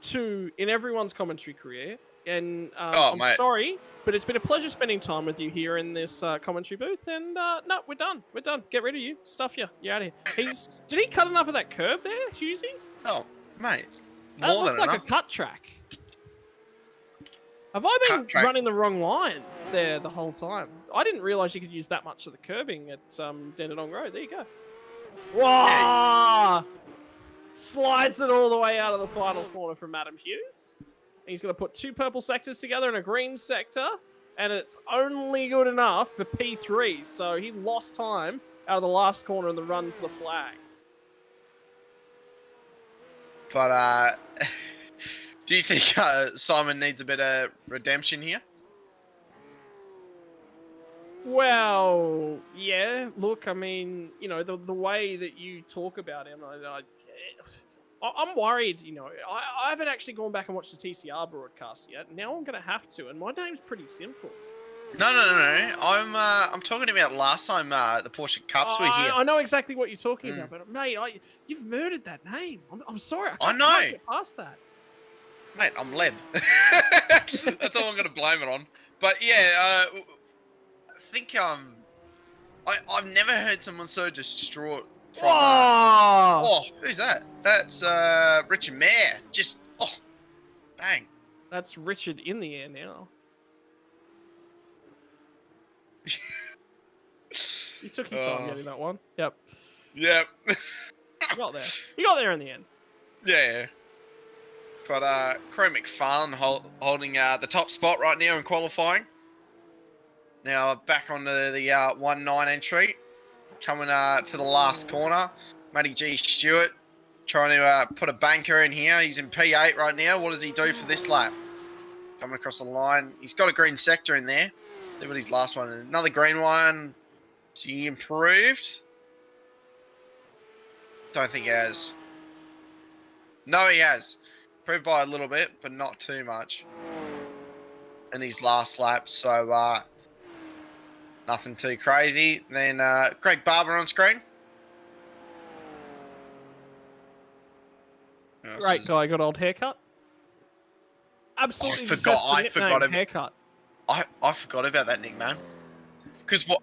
to in everyone's commentary career. And I'm sorry, but it's been a pleasure spending time with you here in this commentary booth. And no, we're done. We're done. Get rid of you. Stuff you. You're out of here. Did he cut enough of that curb there, Hughesy? Oh, mate. That looked like a cut track. Have I been running the wrong line there the whole time? I didn't realise you could use that much of the curbing at Dandenong Road. There you go. Wow! Slides it all the way out of the final corner from Adam Hughes. He's going to put 2 purple sectors together and a green sector, and it's only good enough for P3. So he lost time out of the last corner and the run to the flag. But do you think Simon needs a bit of redemption here? Well, yeah. Look, I mean, you know, the way that you talk about him, I'm worried. You know, I haven't actually gone back and watched the TCR broadcast yet. Now I'm going to have to, and my name's pretty simple. No. I'm talking about last time the Porsche Cups were here. I know exactly what you're talking about, but mate, you've murdered that name. I'm sorry. I know. can't get past that. Mate, I'm Leb. That's all I'm going to blame it on. But yeah, I think I've never heard someone so distraught from. Who's that? That's Richard Mayer. Just bang. That's Richard in the air now. You took your time getting that one. Yep. Yep. You got there. You got there in the end. Yeah. But Crow McFarlane holding the top spot right now in qualifying. Now back onto the 1-9 entry, coming to the last corner. Matty G. Stewart trying to put a banker in here. He's in P8 right now. What does he do for this lap? Coming across the line. He's got a green sector in there. See what his last one. Another green one. So he improved. Don't think he has. No, he has. Improved by a little bit, but not too much. In his last lap. So nothing too crazy. Then Greg Barber on screen. Great guy, got old haircut. Absolutely. I forgot him. Haircut. I forgot about that nickname. Because what?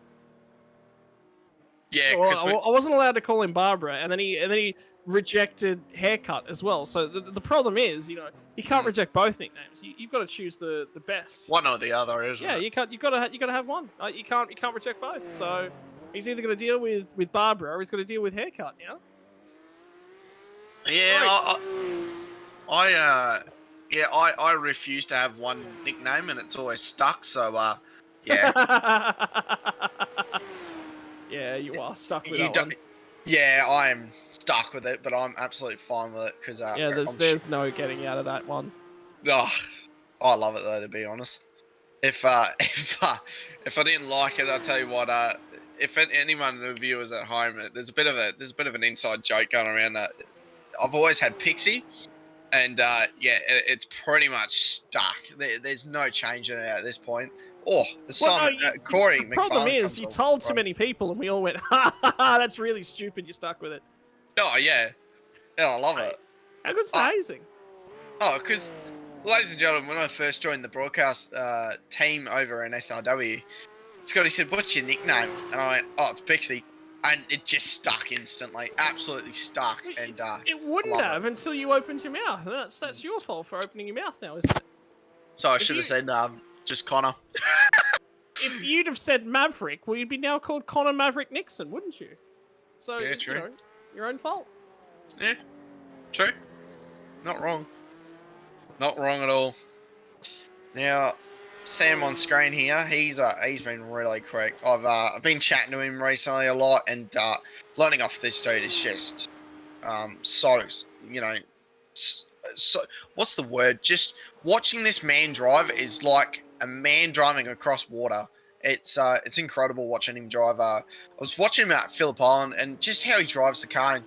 Yeah, well, I wasn't allowed to call him Barbara, and then he rejected haircut as well. So the problem is, you know, you can't reject both nicknames. You've got to choose the best. One or the other, isn't it? Yeah, you got to have one. You can't reject both. So he's either going to deal with Barbara or he's going to deal with haircut now. Yeah, I refuse to have one nickname, and it's always stuck. So yeah. Yeah, you are stuck with that one. Yeah, I am stuck with it, but I'm absolutely fine with it because yeah, there's no getting out of that one. Oh, I love it though, to be honest. If I didn't like it, I'll tell you what. If anyone of the viewers at home, there's a bit of an inside joke going around that I've always had Pixie, and yeah, it's pretty much stuck. There's no changing it at this point. Oh, Corey McFarlane. The problem is, you told too many people, and we all went, "Ha ha ha! That's really stupid. You're stuck with it." Oh yeah, I love it. How good's the hazing? Oh, because, ladies and gentlemen, when I first joined the broadcast team over in SRW, Scotty said, "What's your nickname?" And I went, "Oh, it's Pixie," and it just stuck instantly, absolutely stuck. And it wouldn't have until you opened your mouth. That's your fault for opening your mouth now, isn't it? So I should have said just Connor. If you'd have said Maverick, well, you'd be now called Connor Maverick Nixon, wouldn't you? So, yeah, true. You know, your own fault. Yeah, true. Not wrong. Not wrong at all. Now, Sam on screen here. He's been really quick. I've been chatting to him recently a lot, and learning off this dude is just so, you know, so what's the word? Just watching this man drive is like a man driving across water. It's incredible watching him drive. I was watching him at Phillip Island, and just how he drives the car.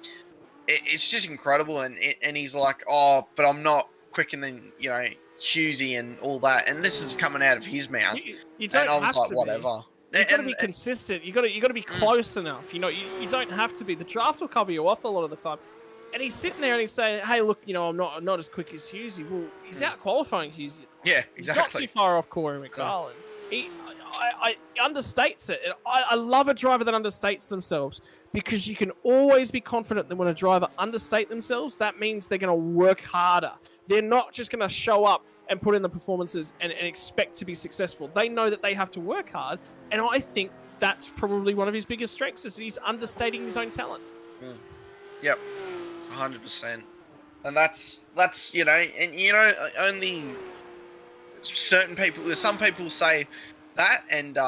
It's just incredible. And he's like, "Oh, but I'm not quicker than, you know, Hughesy and all that." And this is coming out of his mouth. You don't and I was have like, to whatever. You've got to be consistent. You got to be close enough. You know, you don't have to be. The draft will cover you off a lot of the time. And he's sitting there and he's saying, "Hey, look, you know, I'm not as quick as Hughesy." Well, he's out qualifying Hughesy. Yeah, exactly. He's not too far off Corey McFarlane. He understates it. And I love a driver that understates themselves, because you can always be confident that when a driver understate themselves, that means they're going to work harder. They're not just going to show up and put in the performances and expect to be successful. They know that they have to work hard, and I think that's probably one of his biggest strengths, is he's understating his own talent. Yep. 100%, and that's you know, and you know, only certain people. Some people say that, and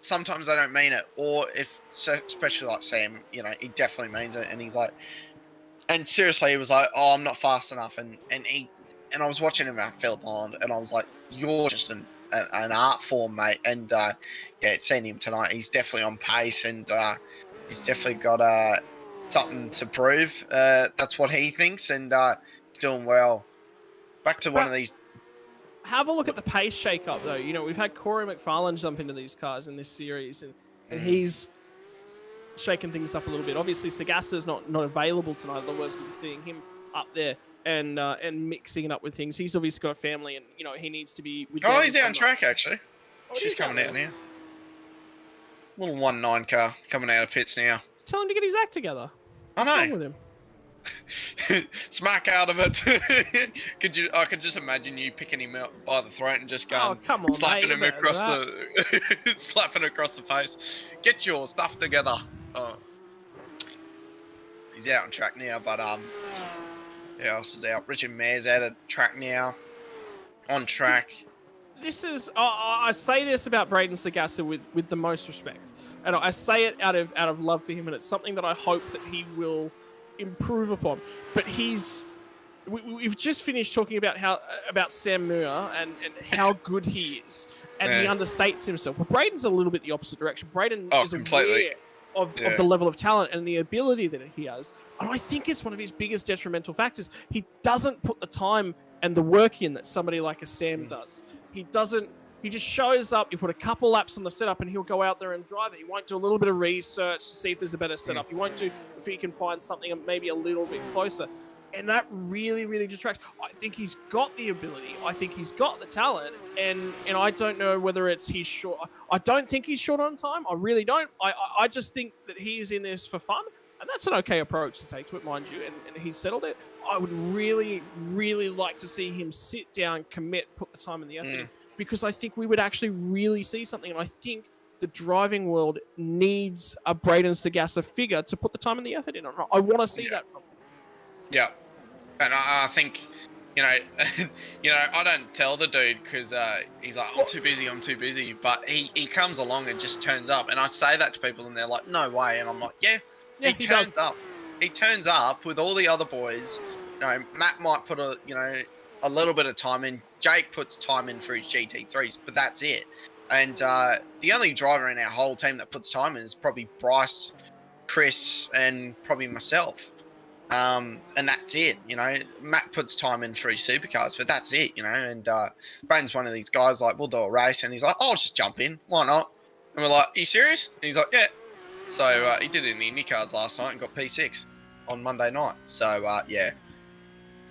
sometimes they don't mean it, or if, especially like Sam, you know, he definitely means it, and he's like, and seriously, he was like, "Oh, I'm not fast enough," and I was watching him at Phillip Island, and I was like, "You're just an art form, mate." And yeah, seeing him tonight, he's definitely on pace, and he's definitely got something to prove. That's what he thinks, and he's doing well. Back to one of these. Have a look at the pace shake-up, though. You know, we've had Corey McFarlane jump into these cars in this series, and he's shaking things up a little bit. Obviously, Sagassa's not available tonight. Otherwise, we'll be seeing him up there and mixing it up with things. He's obviously got a family, and you know he needs to be. With Oh, he's out on track actually. Oh, She's coming out now. Little 1.9 car coming out of pits now. Tell him to get his act together. I What's know. wrong with him? Smack out of it. I could just imagine you picking him out by the throat and just going, Oh, come on, slapping mate, him across slapping across the face. Get your stuff together. Oh. He's out on track now, but who else is out? Richard Mare's out of track now. On track. This is I say this about Braden Sagassa with the most respect, and I say it out of love for him, and it's something that I hope that he will improve upon. But we've just finished talking about Sam Muir and how good he is, and he understates himself. Well, Braden's a little bit the opposite direction. Braden is aware of the level of talent and the ability that he has, and I think it's one of his biggest detrimental factors. He doesn't put the time and the work in that somebody like a Sam does. He doesn't. He just shows up, you put a couple laps on the setup, and he'll go out there and drive it. He won't do a little bit of research to see if there's a better setup. He won't do if he can find something maybe a little bit closer. And that really, really detracts. I think he's got the ability. I think he's got the talent. And I don't know whether it's he's short. I don't think he's short on time. I really don't. I just think that he's in this for fun. And that's an okay approach to take to it, mind you. And he's settled it. I would really, really like to see him sit down, commit, put the time and the effort in. Because I think we would actually really see something. And I think the driving world needs a Braden Sagassa figure to put the time and the effort in. I want to see that from him. Yeah. And I think, you know, I don't tell the dude because he's like, I'm too busy. But he comes along and just turns up. And I say that to people and they're like, no way. And I'm like, yeah, he turns up. He turns up with all the other boys. You know, Matt might put a little bit of time in. Jake puts time in for his GT3s, but that's it. And the only driver in our whole team that puts time in is probably Bryce, Chris, and probably myself. And that's it, you know. Matt puts time in for his supercars, but that's it, you know. And Braden's one of these guys, like, we'll do a race, and he's like, I'll just jump in. Why not? And we're like, are you serious? And he's like, yeah. So he did it in the IndyCars last night and got P6 on Monday night. So, yeah,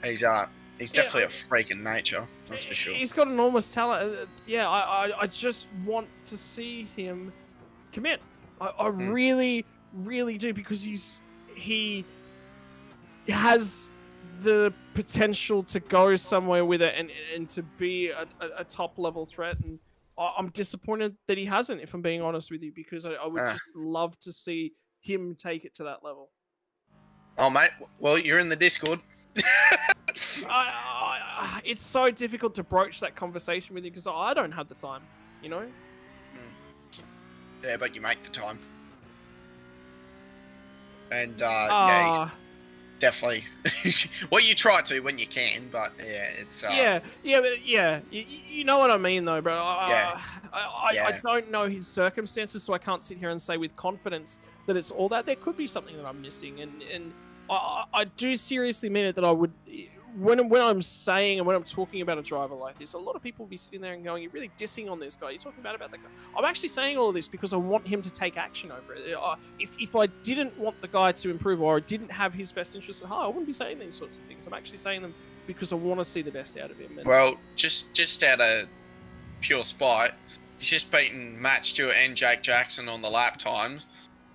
he's definitely a freak in nature, that's for sure. He's got enormous talent. I just want to see him commit. I really, really do, because he has the potential to go somewhere with it and to be a top level threat. And I'm disappointed that he hasn't, if I'm being honest with you, because I would just love to see him take it to that level. Oh, mate, well, you're in the Discord. It's so difficult to broach that conversation with you because I don't have the time, you know? Yeah, but you make the time. And, yeah, he's definitely... well, you try to when you can, but, yeah, it's... You know what I mean, though, bro. I don't know his circumstances, so I can't sit here and say with confidence that it's all that. There could be something that I'm missing, and I do seriously mean it that I would... When I'm saying and when I'm talking about a driver like this, a lot of people will be sitting there and going, you're really dissing on this guy. You're talking about that guy. I'm actually saying all of this because I want him to take action over it. If I didn't want the guy to improve or I didn't have his best interests at heart, I wouldn't be saying these sorts of things. I'm actually saying them because I want to see the best out of him. Well, just out of pure spite, he's just beaten Matt Stewart and Jake Jackson on the lap time.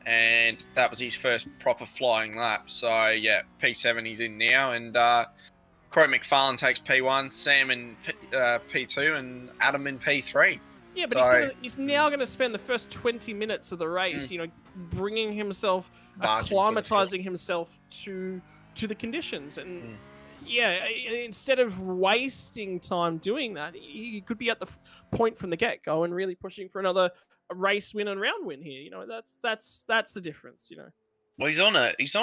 And that was his first proper flying lap. So, yeah, P7 he's in now. And Corey McFarlane takes P1, Sam in P2, and Adam in P3. Yeah, but he's now going to spend the first 20 minutes of the race, you know, bringing himself, acclimatizing himself to the conditions. And, yeah, instead of wasting time doing that, he could be at the point from the get-go and really pushing for another race win and round win here. You know, that's the difference. You know. Well, he's on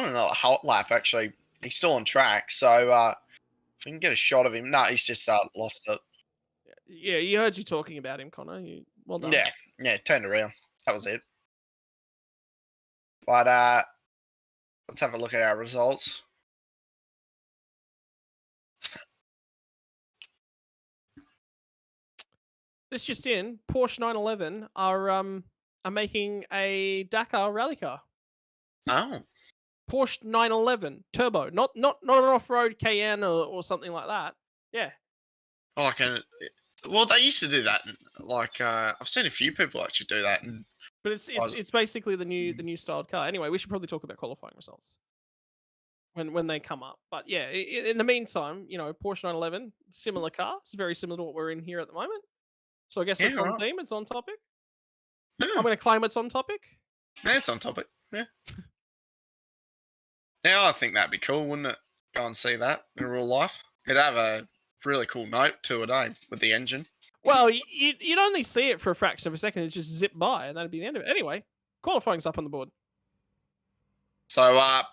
another hot lap actually. He's still on track, so if we can get a shot of him. No, he's just lost it. Yeah, you heard you talking about him, Connor. Well done. Yeah, turned around. That was it. But let's have a look at our results. This just in: Porsche 911 are making a Dakar rally car. Oh, Porsche 911 turbo, not an off-road Cayenne or something like that. Yeah. oh, well, they used to do that. Like I've seen a few people actually do that. But it's basically the new styled car. Anyway, we should probably talk about qualifying results when they come up. But yeah, in the meantime, you know, Porsche 911, similar car. It's very similar to what we're in here at the moment. So I guess it's on theme. It's on topic. I'm going to claim it's on topic. Yeah, it's on topic. Yeah. Now I think that'd be cool, wouldn't it? Go and see that in real life. It'd have a really cool note to it, eh? With the engine. Well, you'd only see it for a fraction of a second. It just zip by, and that'd be the end of it. Anyway, qualifying's up on the board. So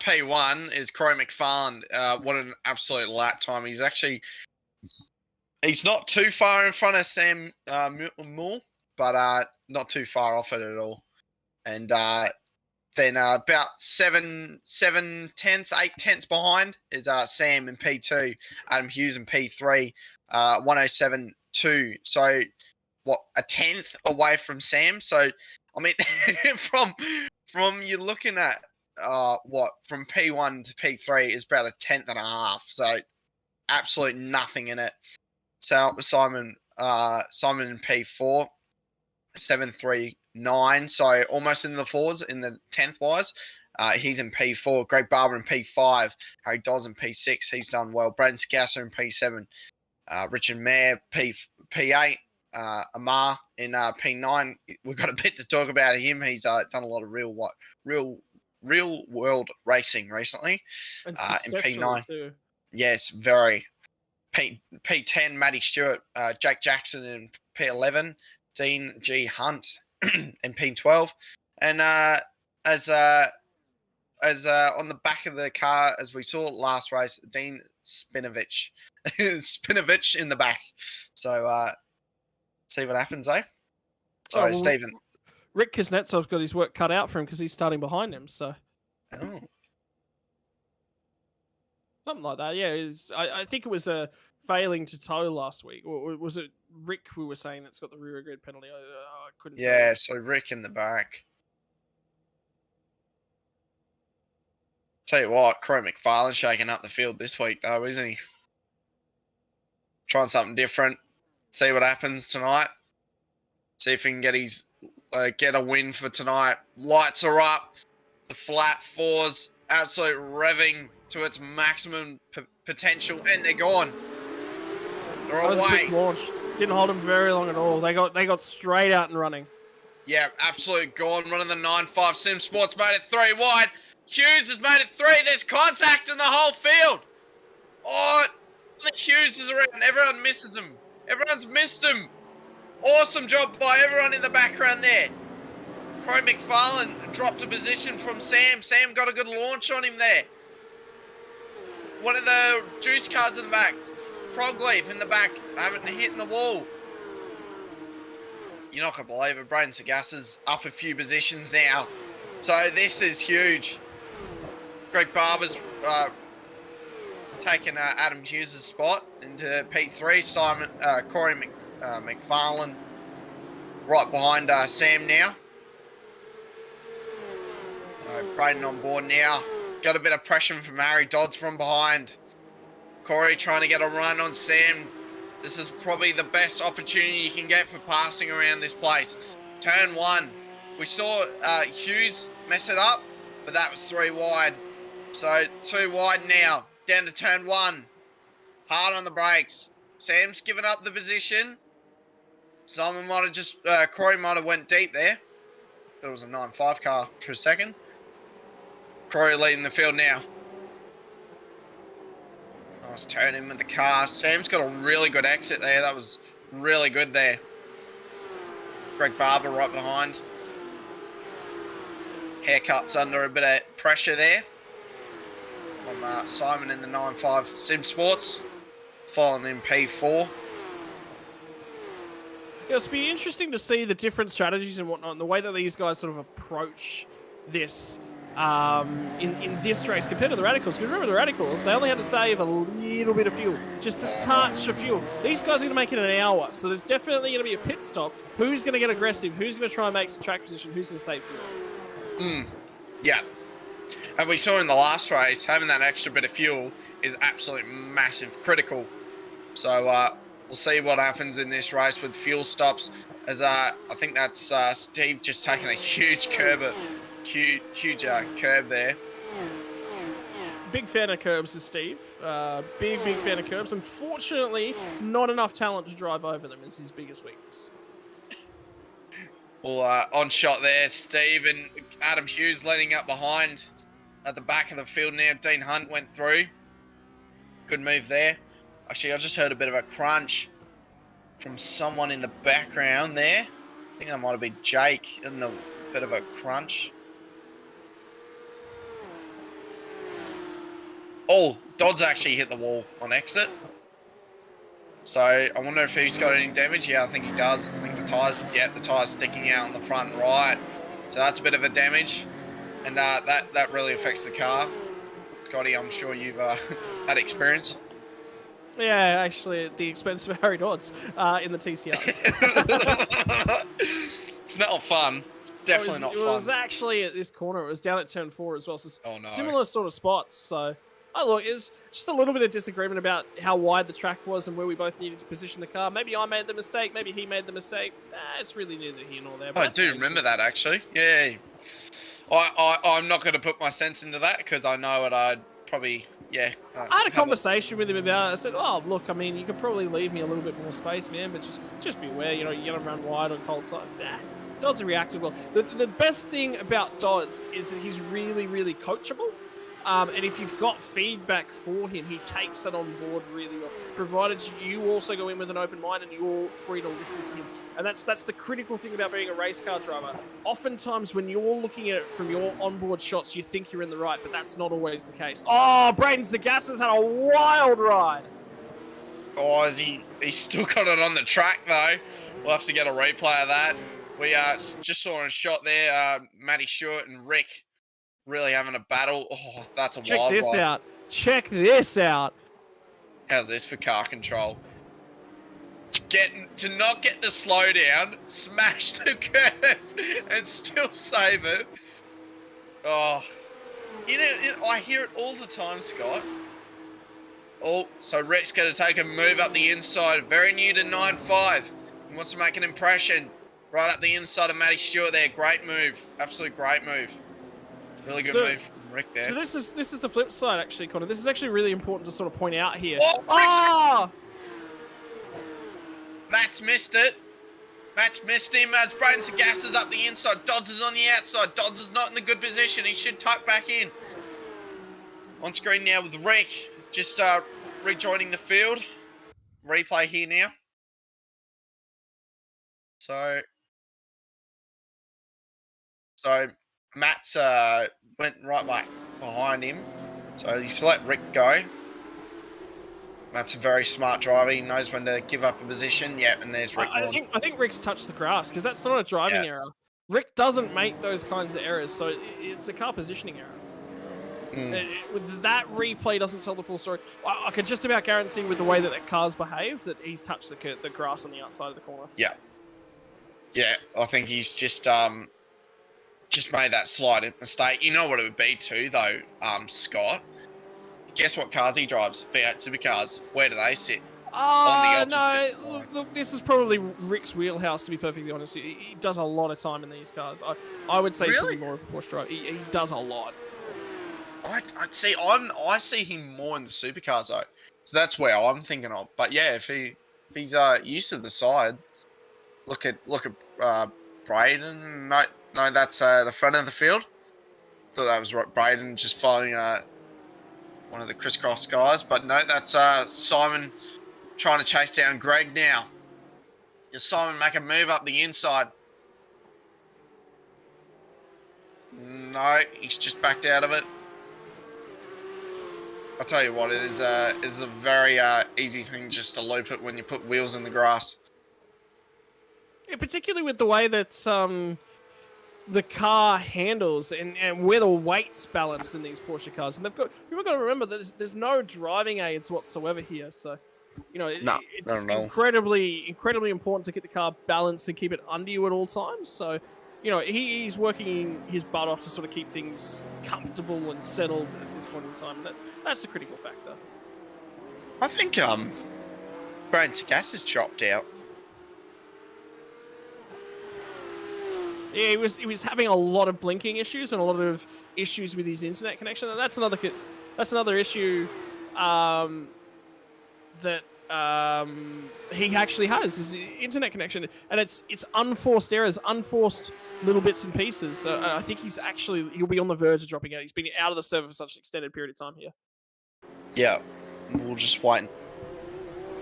P1 is Corey McFarlane. What an absolute lap time. He's not too far in front of Sam Moore, but not too far off it at all. And then about 8 tenths behind is Sam in P2, Adam Hughes in P3, 107.2. So what, a tenth away from Sam? So I mean, from you're looking at from P1 to P3 is about a tenth and a half. So absolute nothing in it. So Simon in P4, 7.39. So almost in the fours in the 10th wise. He's in P4. Greg Barber in P5. Harry Dodds in P6. He's done well. Braden Scouser in P7. Richard Mayer P8. Amar in P9. We've got a bit to talk about him. He's done a lot of real world racing recently. And in P9 too. Yes, very. P10 Matty Stewart, Jake Jackson in P11, Dean G Hunt in P12, and as on the back of the car, as we saw last race, Dean Spinovich in the back. So see what happens, eh? So well, Stephen, Rick Kuznetsov's got his work cut out for him because he's starting behind him. So something like that. Yeah, I think it was a failing to tow last week, or was it Rick we were saying that's got the rear grid penalty? I couldn't. Yeah, so Rick in the back. Tell you what, Crow McFarlane shaking up the field this week, though, isn't he? Trying something different. See what happens tonight. See if he can get a win for tonight. Lights are up. The flat fours absolute revving to its maximum potential, and they're gone. They're that was away. A quick launch. Didn't hold them very long at all. They got straight out and running. Yeah, absolute gone. Running the 9.5. Sim Sports made it 3 wide. Hughes has made it 3. There's contact in the whole field. Oh, the Hughes is around. Everyone misses him. Everyone's missed him. Awesome job by everyone in the background there. Corey McFarlane dropped a position from Sam. Sam got a good launch on him there. One of the juice cars in the back. Frog Leap in the back. Haven't hit in the wall. You're not going to believe it. Braden Sagassa's up a few positions now. So this is huge. Greg Barber's taken Adam Hughes' spot into P3. Corey McFarlane right behind Sam now. Braden on board now. Got a bit of pressure from Harry Dodds from behind. Corey trying to get a run on Sam. This is probably the best opportunity you can get for passing around this place. Turn 1. We saw Hughes mess it up, but that was 3 wide. So 2 wide now. Down to turn 1. Hard on the brakes. Sam's given up the position. Simon might have just... Corey might have went deep there. There was a 9.5 car for a second. Corey leading the field now. Nice turn in with the car. Sam's got a really good exit there. That was really good there. Greg Barber right behind. haircuts under a bit of pressure there from Simon in the 9.5 Sim Sports, following in P4. Yeah, it'll be interesting to see the different strategies and whatnot, and the way that these guys sort of approach this in this race compared to the Radicals. Because remember, the Radicals, they only had to save a little bit of fuel, just a touch of fuel. These guys are going to make it an hour, so there's definitely going to be a pit stop. Who's going to get aggressive? Who's going to try and make some track position? Who's going to save fuel? Yeah. And we saw in the last race, having that extra bit of fuel is absolutely massive, critical. So we'll see what happens in this race with fuel stops. As I think that's Steve just taking a huge curb, huge curb there. Big fan of curbs is Steve. Big fan of curbs. Unfortunately, not enough talent to drive over them is his biggest weakness. Well, on shot there, Steve and Adam Hughes leading up behind at the back of the field now. Dean Hunt went through. Good move there. Actually, I just heard a bit of a crunch from someone in the background there. I think that might have been Jake in the bit of a crunch. Oh, Dodd's actually hit the wall on exit. So I wonder if he's got any damage. Yeah, I think he does. I think the tire's sticking out on the front right. So that's a bit of a damage. And that really affects the car. Scotty, I'm sure you've had experience. Yeah, actually, at the expense of Harry Dodds in the TCRs. It's not fun. It's definitely not fun. It was actually at this corner. It was down at turn 4 as well. So Oh, no. similar sort of spots. So, look, it's just a little bit of disagreement about how wide the track was and where we both needed to position the car. Maybe I made the mistake. Maybe he made the mistake. It's really neither here nor there. I do remember that, actually. Yeah. I'm not going to put my sense into that because I know what I'd probably... Yeah. I had a conversation with him about it. I said, oh, look, I mean, you could probably leave me a little bit more space, man, but just beware, you're going to run wide on cold side. Dodds reacted well. The best thing about Dodds is that he's really, really coachable. And if you've got feedback for him, he takes that on board really well, provided you also go in with an open mind and you're free to listen to him. And that's the critical thing about being a race car driver. Oftentimes, when you're looking at it from your onboard shots, you think you're in the right, but that's not always the case. Oh, Braden Zagas has had a wild ride. Oh, he's still got it on the track, though. We'll have to get a replay of that. We just saw a shot there, Matty Stewart and Rick really having a battle. Oh, that's a wild ride. Check this out. How's this for car control? To not get the slowdown, smash the curb, and still save it. Oh, I hear it all the time, Scott. Oh, so Rick's going to take a move up the inside. Very new to 9.5. He wants to make an impression. Right up the inside of Matty Stewart there. Great move. Absolute great move. Really good move from Rick there. So this is the flip side, actually, Connor. This is actually really important to sort of point out here. Oh! Matt's missed it. Matt's missed him as Braden Zagas is up the inside. Dodds is on the outside. Dodds is not in the good position. He should tuck back in. On screen now with Rick. Just rejoining the field. Replay here now. So Matt's went right back behind him. So you let Rick go. Matt's a very smart driver. He knows when to give up a position. Yeah, and there's Rick. I think Rick's touched the grass because that's not a driving error. Rick doesn't make those kinds of errors, so it's a car positioning error. That replay doesn't tell the full story. I can just about guarantee with the way that car's behaved that he's touched the grass on the outside of the corner. Yeah. Yeah, I think he's just made that slight mistake. You know what it would be too, though, Scott? Guess what cars he drives? V8 Supercars. Where do they sit? On the opposite side. Look, this is probably Rick's wheelhouse, to be perfectly honest. He does a lot of time in these cars. I would say he's probably more of a Porsche driver. He does a lot. I see him more in the Supercars, though. So that's where I'm thinking of. But yeah, if he's used to the side, look at Braden. No, that's the front of the field. Thought that was Braden just following one of the crisscross guys, but no, that's Simon trying to chase down Greg now. Does Simon make a move up the inside? No, he's just backed out of it. I'll tell you what, it is a very easy thing just to loop it when you put wheels in the grass. Yeah, particularly with the way that the car handles and where the weight's balanced in these Porsche cars. And you've got to remember that there's no driving aids whatsoever here. So, you know, it's incredibly important to get the car balanced and keep it under you at all times. So, you know, he's working his butt off to sort of keep things comfortable and settled at this point in time. That's the critical factor. I think Brand's gas is chopped out. Yeah, he was having a lot of blinking issues and a lot of issues with his internet connection. And that's another issue that he actually has, is internet connection, and it's unforced errors, unforced little bits and pieces. So I think he'll be on the verge of dropping out. He's been out of the server for such an extended period of time here. Yeah, we'll just wait.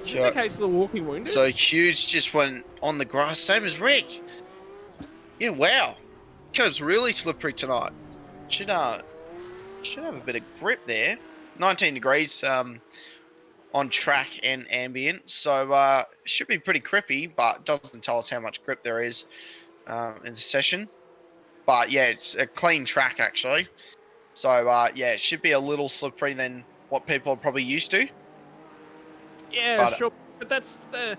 Is this a case of the walking wounded? So Hughes just went on the grass, same as Rick. Yeah, wow. Curb's really slippery tonight. Should have a bit of grip there. 19 degrees on track and ambient, so should be pretty grippy, but doesn't tell us how much grip there is in the session. But yeah, it's a clean track actually. So yeah, it should be a little slippery than what people are probably used to. Yeah, sure. But that's the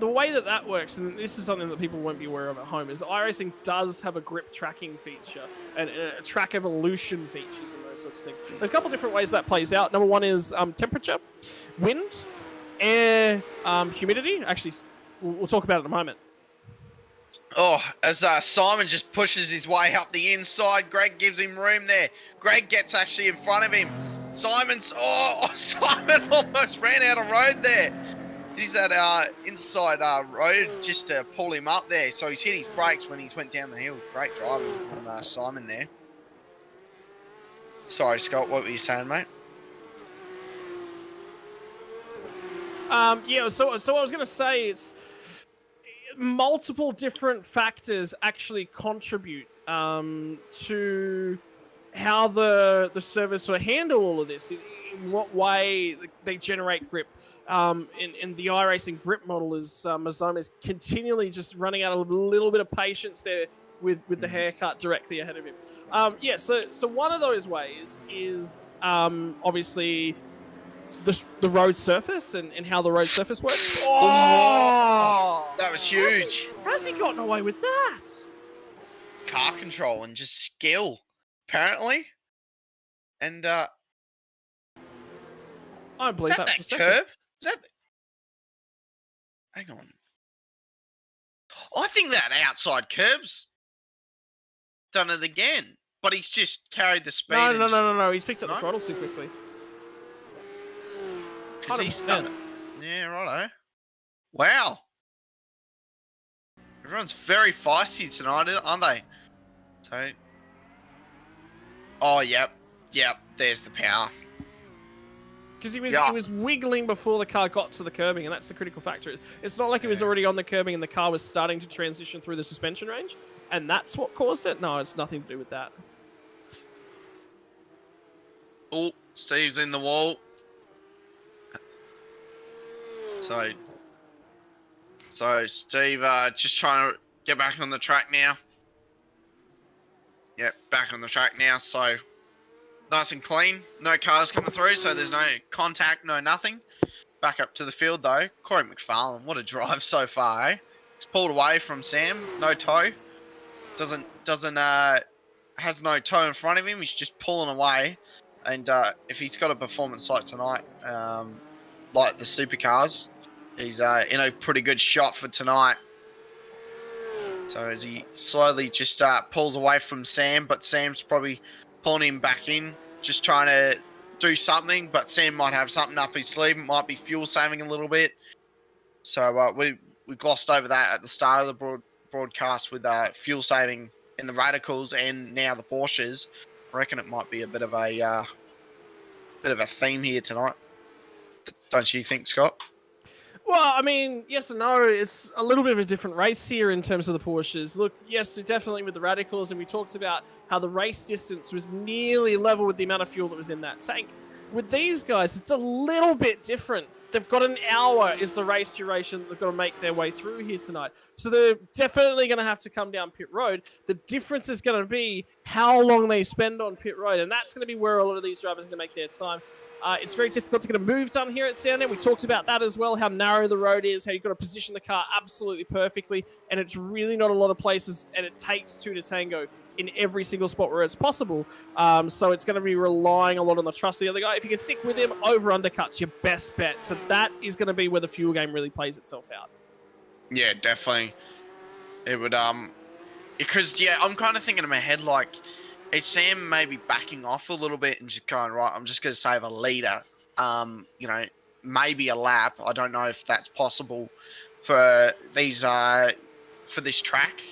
way that works, and this is something that people won't be aware of at home, is iRacing does have a grip tracking feature and track evolution features and those sorts of things. There's a couple of different ways that plays out. Number one is temperature, wind, air, humidity. Actually, we'll talk about it in a moment. Oh, as Simon just pushes his way up the inside, Greg gives him room there. Greg gets actually in front of him. Simon almost ran out of road there. He's that inside road just to pull him up there. So he's hit his brakes when he's went down the hill. Great driving from Simon there. Sorry, Scott, what were you saying, mate? Yeah, so I was going to say it's multiple different factors actually contribute to how the servers sort of handle all of this. In what way they generate grip. In the iRacing grip model is Mazoma is continually just running out of a little bit of patience there with the haircut directly ahead of him. Yeah, so one of those ways is obviously the road surface and how the road surface works. Oh, that was huge. How's he gotten away with that? Car control and just skill, apparently. And I don't believe that. Is that curb? Is that? Hang on. I think that outside curb's done it again, but he's just carried the speed. No. He's picked up the throttle too quickly. He's done it. Yeah, righto. Wow. Everyone's very feisty tonight, aren't they? So. Oh, yep. There's the power. Because he was wiggling before the car got to the curbing, and that's the critical factor. It's not like it was already on the curbing and the car was starting to transition through the suspension range, and that's what caused it. No, it's nothing to do with that. Oh, Steve's in the wall. So Steve just trying to get back on the track now. Yep, back on the track now. So nice and clean. No cars coming through, so there's no contact, no nothing. Back up to the field though. Corey McFarlane, what a drive so far, eh? He's pulled away from Sam. No toe. Has no toe in front of him. He's just pulling away. And if he's got a performance like tonight, like the Supercars, he's in a pretty good shot for tonight. So as he slowly just pulls away from Sam, but Sam's probably pulling him back in, just trying to do something, but Sam might have something up his sleeve. It might be fuel saving a little bit. So we glossed over that at the start of the broadcast with fuel saving in the Radicals and now the Porsches. I reckon it might be a bit of a theme here tonight. Don't you think, Scott? Well, I mean, yes and no. It's a little bit of a different race here in terms of the Porsches. Look, yes, definitely with the Radicals, and we talked about how the race distance was nearly level with the amount of fuel that was in that tank. With these guys, it's a little bit different. They've got an hour is the race duration they've got to make their way through here tonight. So they're definitely going to have to come down pit road. The difference is going to be how long they spend on pit road, and that's going to be where a lot of these drivers are going to make their time. It's very difficult to get a move done here at Sandown. We talked about that as well, how narrow the road is, how you've got to position the car absolutely perfectly, and it's really not a lot of places, and it takes two to tango in every single spot where it's possible. So it's going to be relying a lot on the trust of the other guy. If you can stick with him, over undercuts your best bet. So that is going to be where the fuel game really plays itself out. Yeah, definitely. It would, because, yeah, I'm kind of thinking in my head, like, is Sam maybe backing off a little bit and just going, right, I'm just going to save a leader, you know, maybe a lap. I don't know if that's possible for these, for this track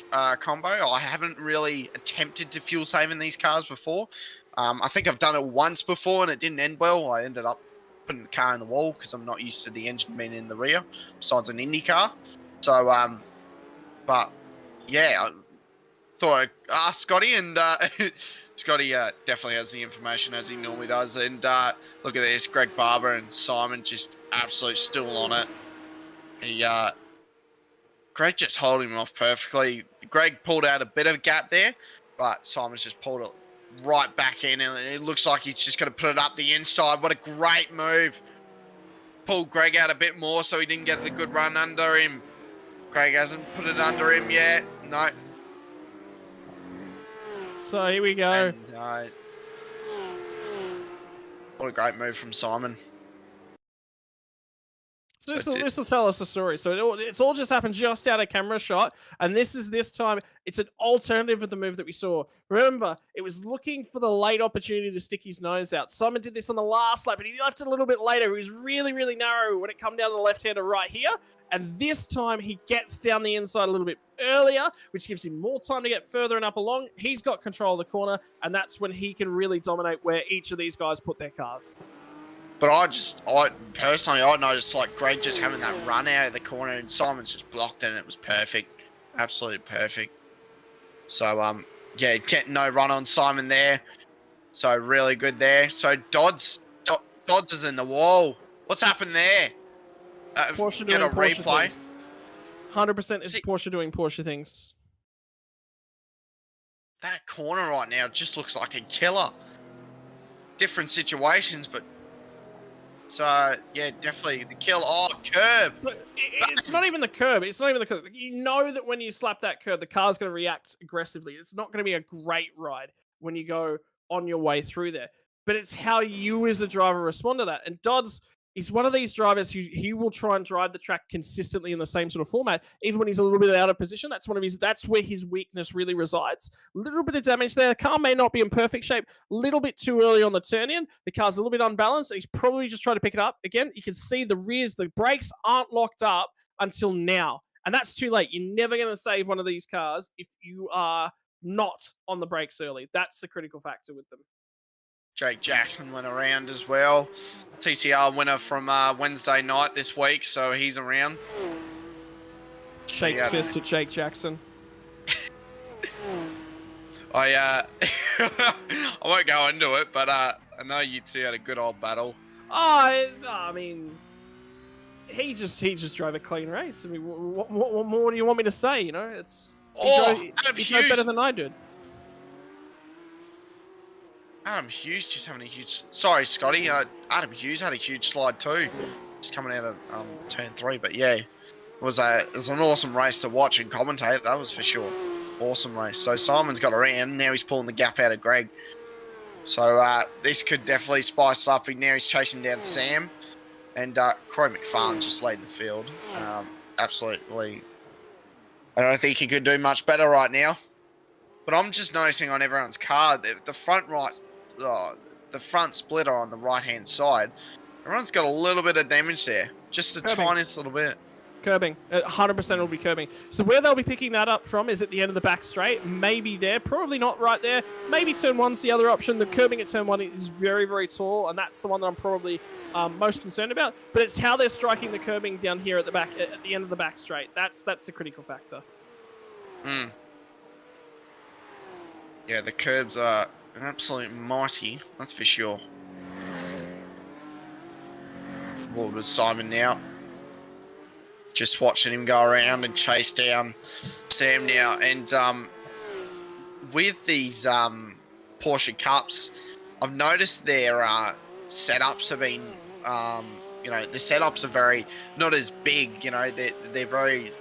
combo. I haven't really attempted to fuel save in these cars before. I think I've done it once before and it didn't end well. I ended up putting the car in the wall because I'm not used to the engine being in the rear, besides an Indy car. So, but yeah, I thought I'd ask Scotty, and Scotty definitely has the information as he normally does. And look at this, Greg Barber and Simon just absolute still on it. Greg just holding him off perfectly. Greg pulled out a bit of a gap there, but Simon's just pulled it right back in, and it looks like he's just going to put it up the inside. What a great move. Pulled Greg out a bit more so he didn't get the good run under him. Greg hasn't put it under him yet. No. So here we go. And, what a great move from Simon. So this will tell us the story. So it's all just happened just out of camera shot, and this time it's an alternative of the move that we saw. Remember, it was looking for the late opportunity to stick his nose out. Simon did this on the last lap, but he left it a little bit later. He was really, really narrow when it come down to the left-hander right here, and this time he gets down the inside a little bit earlier, which gives him more time to get further and up along. He's got control of the corner, and that's when he can really dominate where each of these guys put their cars. But I personally noticed like Greg just having that run out of the corner, and Simon's just blocked it, and it was perfect, absolutely perfect. So yeah, getting no run on Simon there, so really good there. So Dodds is in the wall. What's happened there? Porsche get doing a Porsche replay. things. 100% is Porsche doing Porsche things. That corner right now just looks like a killer. Different situations, but. So, yeah, definitely the kill. Oh, curb. It's not even the curb. It's not even the curb. You know that when you slap that curb, the car's going to react aggressively. It's not going to be a great ride when you go on your way through there. But it's how you as a driver respond to that. And Dodds is one of these drivers who he will try and drive the track consistently in the same sort of format, even when he's a little bit out of position. That's where his weakness really resides. A little bit of damage there. The car may not be in perfect shape. A little bit too early on the turn in. The car's a little bit unbalanced. He's probably just trying to pick it up. Again, you can see the rears, the brakes aren't locked up until now. And that's too late. You're never going to save one of these cars if you are not on the brakes early. That's the critical factor with them. Jake Jackson went around as well. TCR winner from Wednesday night this week, so he's around. Shakes fist at Jake Jackson. I won't go into it, but I know you two had a good old battle. I mean, he just drove a clean race. I mean, what more do you want me to say? You know, he drove better than I did. Adam Hughes just having a huge. Sorry, Scotty. Adam Hughes had a huge slide too, just coming out of turn 3. But yeah, it was an awesome race to watch and commentate. That was for sure. Awesome race. So Simon's got around. Now he's pulling the gap out of Greg. So this could definitely spice up. Now he's chasing down Sam, and Croy McFarlane just leading the field. Absolutely. I don't think he could do much better right now. But I'm just noticing on everyone's car, the front front splitter on the right-hand side, everyone's got a little bit of damage there. Just the tiniest little bit. Curbing. 100% will be curbing. So where they'll be picking that up from is at the end of the back straight. Maybe there. Probably not right there. Maybe turn 1's the other option. The curbing at turn 1 is very, very tall, and that's the one that I'm probably most concerned about. But it's how they're striking the curbing down here at the back, at the end of the back straight. That's the critical factor. Yeah, the curbs are an absolute mighty, that's for sure. What was Simon now? Just watching him go around and chase down Sam now. And with these Porsche Cups, I've noticed their setups have been, you know, the setups are very, not as big, you know, they're very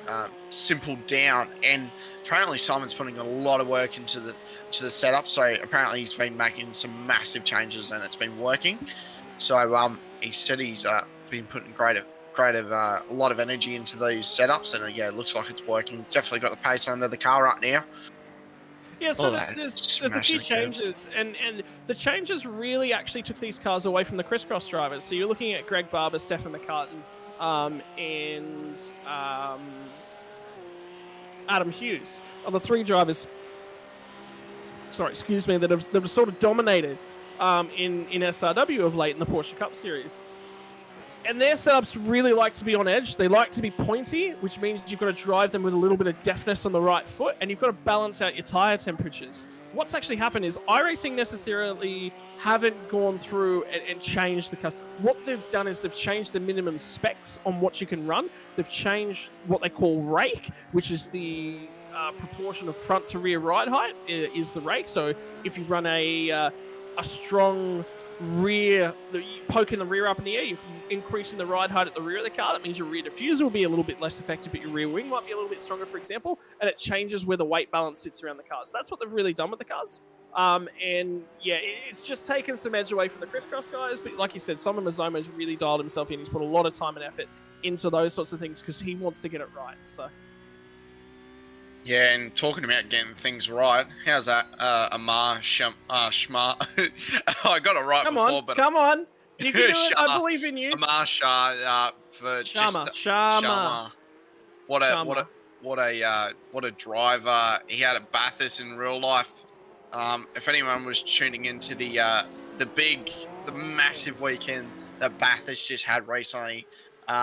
simple down. And apparently Simon's putting a lot of work into the setup. So apparently he's been making some massive changes and it's been working. So he said he's been putting a lot of energy into these setups, and yeah, it looks like it's working. Definitely got the pace under the car right now. Yeah, so there's a few changes, and the changes really actually took these cars away from the crisscross drivers. So you're looking at Greg Barber, Stefan McCartan, and Adam Hughes are the three drivers. Sorry, excuse me, that have sort of dominated in SRW of late in the Porsche Cup Series. And their setups really like to be on edge. They like to be pointy, which means you've got to drive them with a little bit of deftness on the right foot, and you've got to balance out your tyre temperatures. What's actually happened is iRacing necessarily haven't gone through and changed the car. What they've done is they've changed the minimum specs on what you can run. They've changed what they call rake, which is the proportion of front to rear ride height is the rake. So if you run a strong rear, poking the rear up in the air, you're increasing the ride height at the rear of the car. That means your rear diffuser will be a little bit less effective, but your rear wing might be a little bit stronger, for example, and it changes where the weight balance sits around the cars. So that's what they've really done with the cars. And yeah, it's just taken some edge away from the crisscross guys, but like you said, Simon Mazzomo's really dialed himself in. He's put a lot of time and effort into those sorts of things because he wants to get it right. So yeah, and talking about getting things right, how's that? Amar Shma. I got it right before, but come on, you can do it. I believe in you. Amar Shah for Shama. What a driver. He had a Bathurst in real life. If anyone was tuning into the massive weekend that Bathurst just had recently, they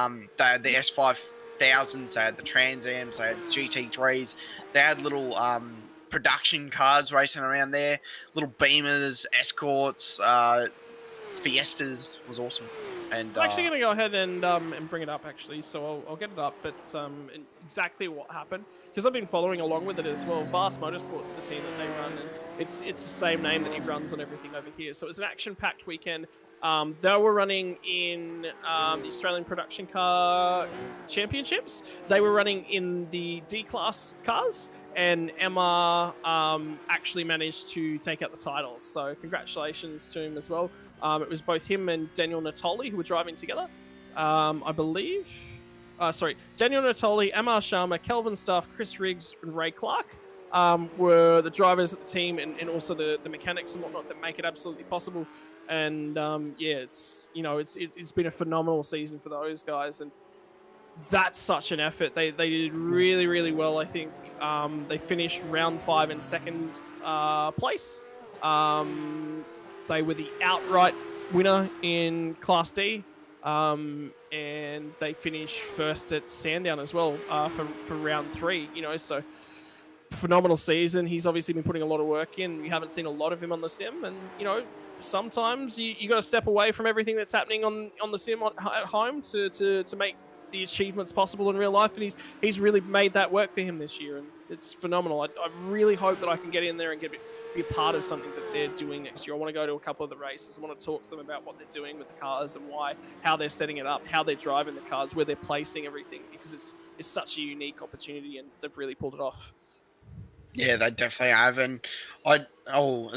had the S5000s, they had the Trans Ams, they had GT3s, they had little production cars racing around there, little Beamers, Escorts, Fiestas. Was awesome. And I'm actually going to go ahead and bring it up, actually, so I'll get it up, but exactly what happened, because I've been following along with it as well. Vast Motorsports, the team that they run, and it's the same name that he runs on everything over here. So it was an action-packed weekend. They were running in the Australian Production Car Championships. They were running in the D-Class cars, and Emma actually managed to take out the titles. So congratulations to him as well. It was both him and Daniel Natoli who were driving together, I believe. Daniel Natoli, Emma Sharma, Kelvin Stuff, Chris Riggs, and Ray Clark were the drivers at the team, and also the mechanics and whatnot that make it absolutely possible. And yeah, it's been a phenomenal season for those guys, and that's such an effort. They did really, really well. I think they finished round 5 in second place. They were the outright winner in Class D, and they finished first at Sandown as well for round 3. So phenomenal season. He's obviously been putting a lot of work in. We haven't seen a lot of him on the sim, and sometimes you got to step away from everything that's happening on the sim at home to make the achievements possible in real life, and he's really made that work for him this year, and it's phenomenal. I really hope that I can get in there and be a part of something that they're doing next year. I want to go to a couple of the races. I want to talk to them about what they're doing with the cars and how they're setting it up, how they're driving the cars, where they're placing everything, because it's such a unique opportunity, and they've really pulled it off. Yeah, they definitely have, and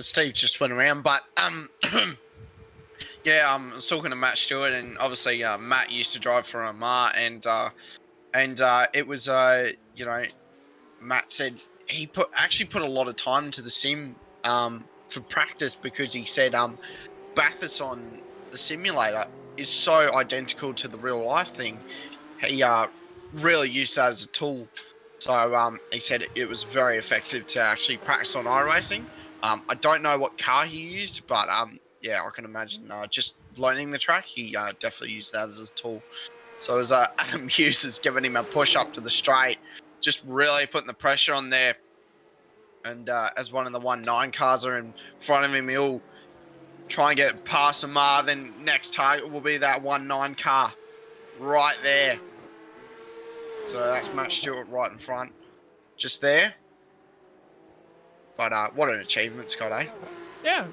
Steve just went around, but yeah, I was talking to Matt Stewart, and obviously Matt used to drive for Amar, and it was Matt said he actually put a lot of time into the sim for practice, because he said Bathurst on the simulator is so identical to the real life thing. He really used that as a tool. So he said it was very effective to actually practice on iRacing. I don't know what car he used, but yeah, I can imagine just learning the track, he definitely used that as a tool. So as Adam Hughes is giving him a push up to the straight, just really putting the pressure on there. And as one of the 1.9 cars are in front of him, he'll try and get past Amar. Then next target will be that 1.9 car right there. So that's Matt Stewart right in front, just there. But what an achievement, Scott, eh?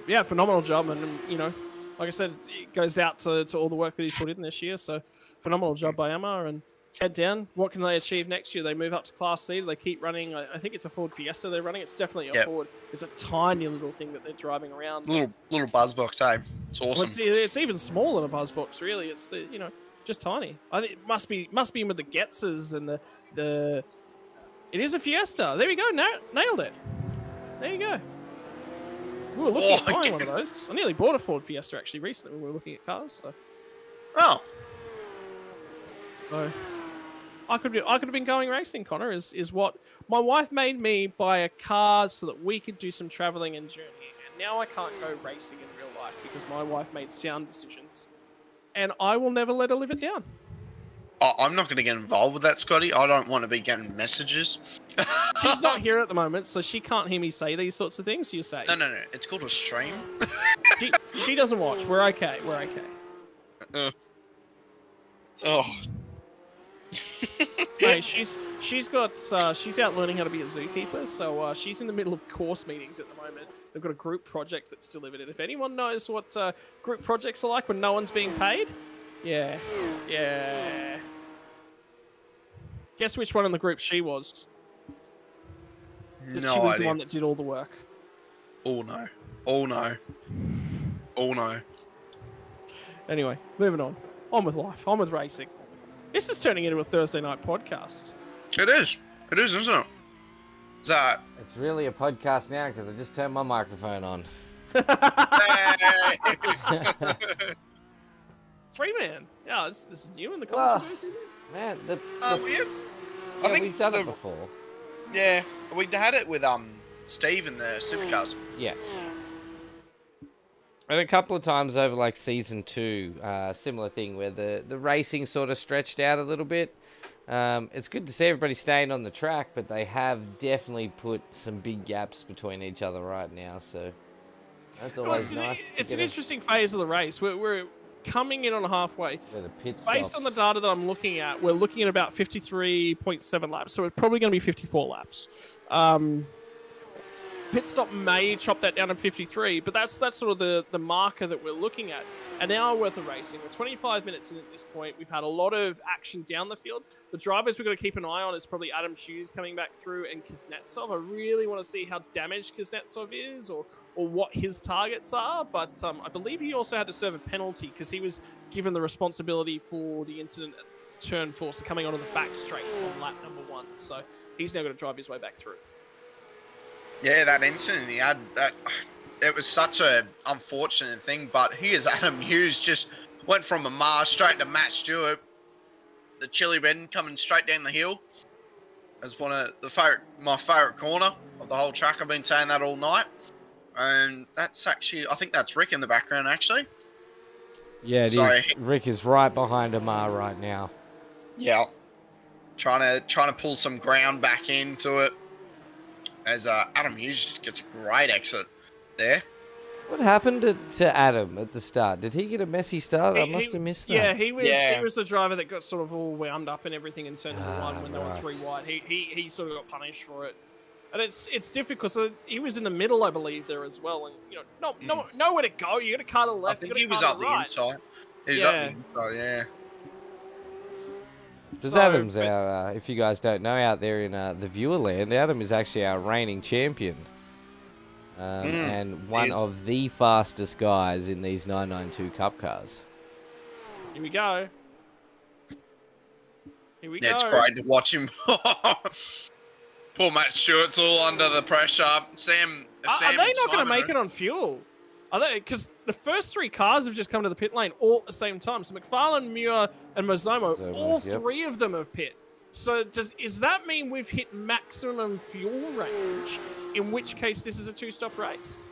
Yeah, phenomenal job. And, you know, like I said, it goes out to all the work that he's put in this year. So phenomenal job by Amar. And head down. What can they achieve next year? They move up to Class C. Do they keep running? I think it's a Ford Fiesta they're running. It's definitely a Ford. It's a tiny little thing that they're driving around. Little buzz box, eh? It's awesome. Well, it's even smaller than a buzz box, really. It's the, you know, just tiny. I think it must be in with the Getzes and the. It is a Fiesta. There we go. Nailed it. There you go. We were looking at buying one of those. I nearly bought a Ford Fiesta actually recently when we were looking at cars. So. Oh. So. I could have been going racing, Connor, is what my wife made me buy a car so that we could do some traveling and journeying. And now I can't go racing in real life because my wife made sound decisions. And I will never let her live it down. I'm not going to get involved with that, Scotty. I don't want to be getting messages. She's not here at the moment, so she can't hear me say these sorts of things. You say no. It's called a stream. she doesn't watch. We're okay. Oh. Hey, she's out learning how to be a zookeeper, so she's in the middle of course meetings at the moment. They've got a group project that's delivered it. If anyone knows what group projects are like when no one's being paid, yeah. Guess which one in the group she was? No she was idea. the one that did all the work. Oh no. Anyway, moving on. On with life. On with racing. This is turning into a Thursday night podcast. It is, isn't it? It's really a podcast now because I just turned my microphone on. Three-man. Yeah, this is you in the Well, comments. man, I think we've done it before. Yeah, we had it with Steve in the Supercars. Yeah. And a couple of times over like season 2, similar thing where the racing sort of stretched out a little bit. It's good to see everybody staying on the track, but they have definitely put some big gaps between each other right now. So that's always nice. It's an interesting phase of the race. We're coming in on halfway. The pit Based on the data that I'm looking at, we're looking at about 53.7 laps. So it's probably going to be 54 laps. Pit stop may chop that down to 53, but that's sort of the marker that we're looking at. An hour worth of racing. We're 25 minutes in at this point. We've had a lot of action down the field. The drivers we've got to keep an eye on is probably Adam Hughes coming back through and Kuznetsov. I really want to see how damaged Kuznetsov is or what his targets are, but I believe he also had to serve a penalty because he was given the responsibility for the incident at turn 4, so coming onto the back straight on lap number 1. So he's now got to drive his way back through. Yeah, that incident he had, it was such an unfortunate thing, but here's Adam Hughes just went from Amar straight to Matt Stewart. The chili Ben coming straight down the hill. As one of my favourite corner of the whole track. I've been saying that all night. And that's actually, I think that's Rick in the background actually. Yeah, it is. Rick is right behind Amar right now. Yeah. Trying to pull some ground back into it. As Adam Hughes just gets a great exit there. What happened to Adam at the start? Did he get a messy start? I must have missed that. Yeah, he was the driver that got sort of all wound up and everything in turn number 1 when they were 3 wide. He sort of got punished for it. And it's difficult. So he was in the middle, I believe, there as well. And you know, nowhere to go. You got to car to the left. I think he was up the inside. He was up the inside, yeah. Because Adam's our, if you guys don't know, out there in the viewer land, Adam is actually our reigning champion. And one of the fastest guys in these 992 Cup cars. Here we go. It's great to watch him. Poor Matt Stewart's all under the pressure. Sam are they not going to make it on fuel? Are they? Because the first 3 cars have just come to the pit lane all at the same time. So McFarlane, Muir, and Mozomo, all 3 of them have pit. So does that mean we've hit maximum fuel range? In which case, this is a 2-stop race.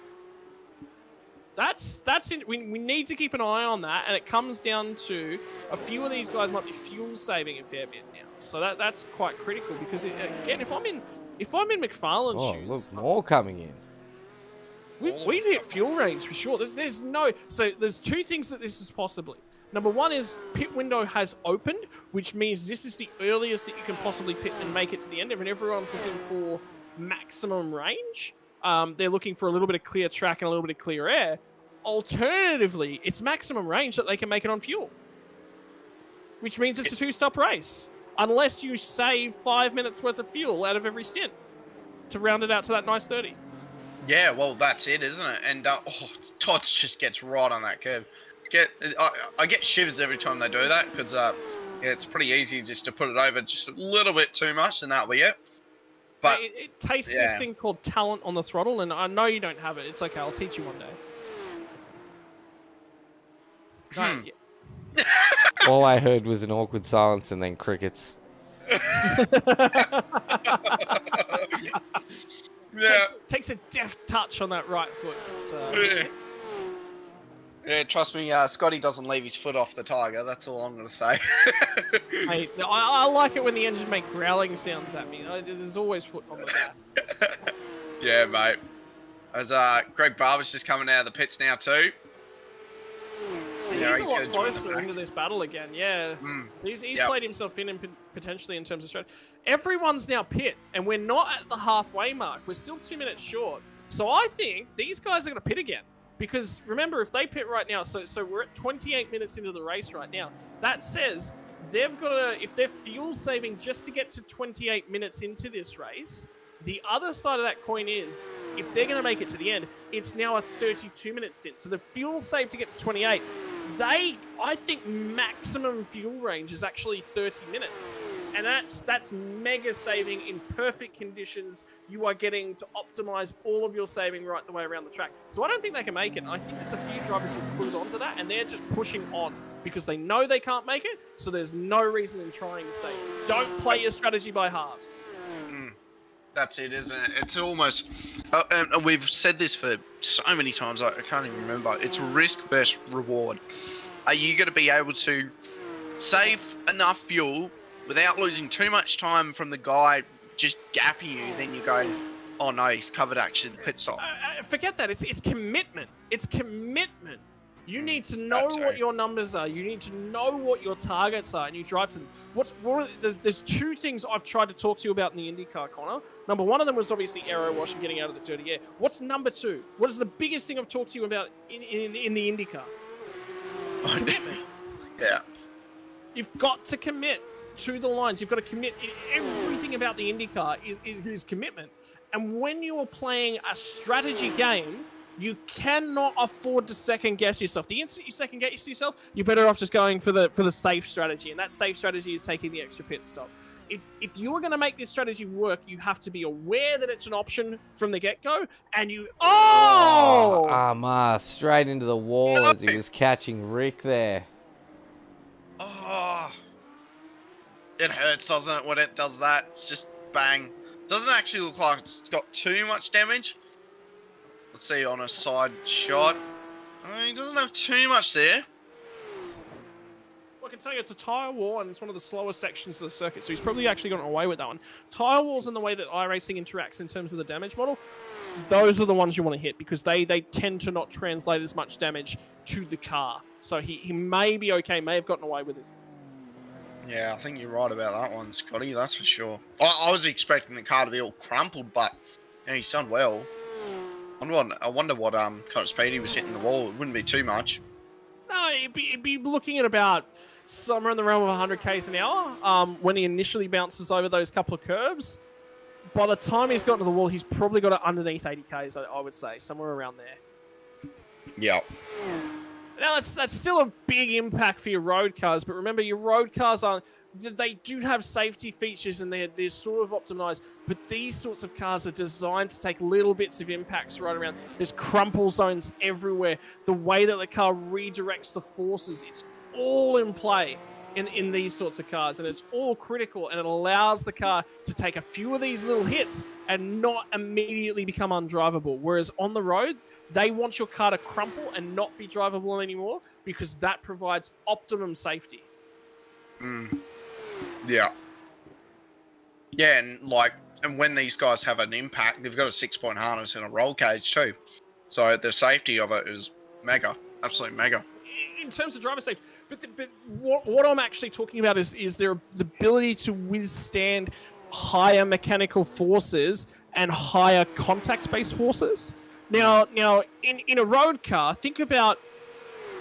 That's it. We need to keep an eye on that, and it comes down to a few of these guys might be fuel saving a fair bit now. So that's quite critical because again, if I'm in McFarlane's shoes, look, more coming in. We've hit fuel range for sure. There's 2 things that this is possibly. Number one is pit window has opened, which means this is the earliest that you can possibly pit and make it to the end. And everyone's looking for maximum range. They're looking for a little bit of clear track and a little bit of clear air. Alternatively, it's maximum range that they can make it on fuel, which means it's a 2-stop race. Unless you save 5 minutes worth of fuel out of every stint to round it out to that nice 30. Yeah, well, that's it, isn't it? And Tots just gets right on that curve. I get shivers every time they do that because it's pretty easy just to put it over just a little bit too much, and that'll be it. But it tastes this thing called talent on the throttle, and I know you don't have it. It's okay. I'll teach you one day. All I heard was an awkward silence and then crickets. Takes a deft touch on that right foot. Yeah, trust me, Scotty doesn't leave his foot off the Tiger. That's all I'm going to say. Mate, I like it when the engine make growling sounds at me. There's always foot on the gas. Yeah, mate. As Greg Barber's just coming out of the pits now too. So he's a lot closer into this battle again, yeah. He's played himself in potentially in terms of strategy. Everyone's now pit, and we're not at the halfway mark. We're still 2 minutes short. So I think these guys are going to pit again. Because remember, if they pit right now, so we're at 28 minutes into the race right now. That says they've got to, if they're fuel saving just to get to 28 minutes into this race, the other side of that coin is, if they're going to make it to the end, it's now a 32-minute stint. So the fuel save to get to 28, I think maximum fuel range is actually 30 minutes. And that's mega saving in perfect conditions. You are getting to optimize all of your saving right the way around the track. So I don't think they can make it. I think there's a few drivers who put onto that, and they're just pushing on because they know they can't make it. So there's no reason in trying to save. Don't play your strategy by halves. That's it, isn't it? It's almost, and we've said this for so many times, I can't even remember. It's risk versus reward. Are you going to be able to save enough fuel without losing too much time from the guy just gapping you? Then you go, oh no, he's covered actually the pit stop. Forget that. It's commitment. It's commitment. You need to know what your numbers are. You need to know what your targets are, and you drive to them. There's 2 things I've tried to talk to you about in the IndyCar, Connor. Number one of them was obviously aero wash and getting out of the dirty air. What's number 2? What is the biggest thing I've talked to you about in the IndyCar? Commitment. Yeah. You've got to commit to the lines. You've got to commit. Everything about the IndyCar is commitment. And when you are playing a strategy game, you cannot afford to second guess yourself. The instant you second guess yourself, you're better off just going for the safe strategy, and that safe strategy is taking the extra pit stop. If you are going to make this strategy work, you have to be aware that it's an option from the get-go, and you straight into the wall as he was catching Rick there. Oh, it hurts, doesn't it, when it does that? It's just bang. Doesn't actually look like it's got too much damage. Let's see on a side shot. He doesn't have too much there. Well, I can tell you it's a tyre wall, and it's one of the slowest sections of the circuit, so he's probably actually gotten away with that one. Tyre walls and the way that iRacing interacts in terms of the damage model, those are the ones you want to hit because they tend to not translate as much damage to the car. So he may be okay, may have gotten away with this. Yeah, I think you're right about that one, Scotty, that's for sure. I was expecting the car to be all crumpled, but he's done well. I wonder what kind of speed he was hitting the wall. It wouldn't be too much. No, it'd be looking at about somewhere in the realm of 100 k's an hour when he initially bounces over those couple of curbs. By the time he's gotten to the wall, he's probably got it underneath 80 k's, I would say, somewhere around there. Yeah. Now, that's still a big impact for your road cars, but remember, your road cars they do have safety features and they're sort of optimized, but these sorts of cars are designed to take little bits of impacts right around. There's crumple zones everywhere. The way that the car redirects the forces, it's all in play. in these sorts of cars, and it's all critical, and it allows the car to take a few of these little hits and not immediately become undrivable. Whereas on the road, they want your car to crumple and not be drivable anymore because that provides optimum safety. Yeah. Yeah, and when these guys have an impact, they've got a 6-point harness and a roll cage too. So the safety of it is mega, absolutely mega. In terms of driver safety, but what I'm actually talking about is the ability to withstand higher mechanical forces and higher contact-based forces. Now, in a road car, think about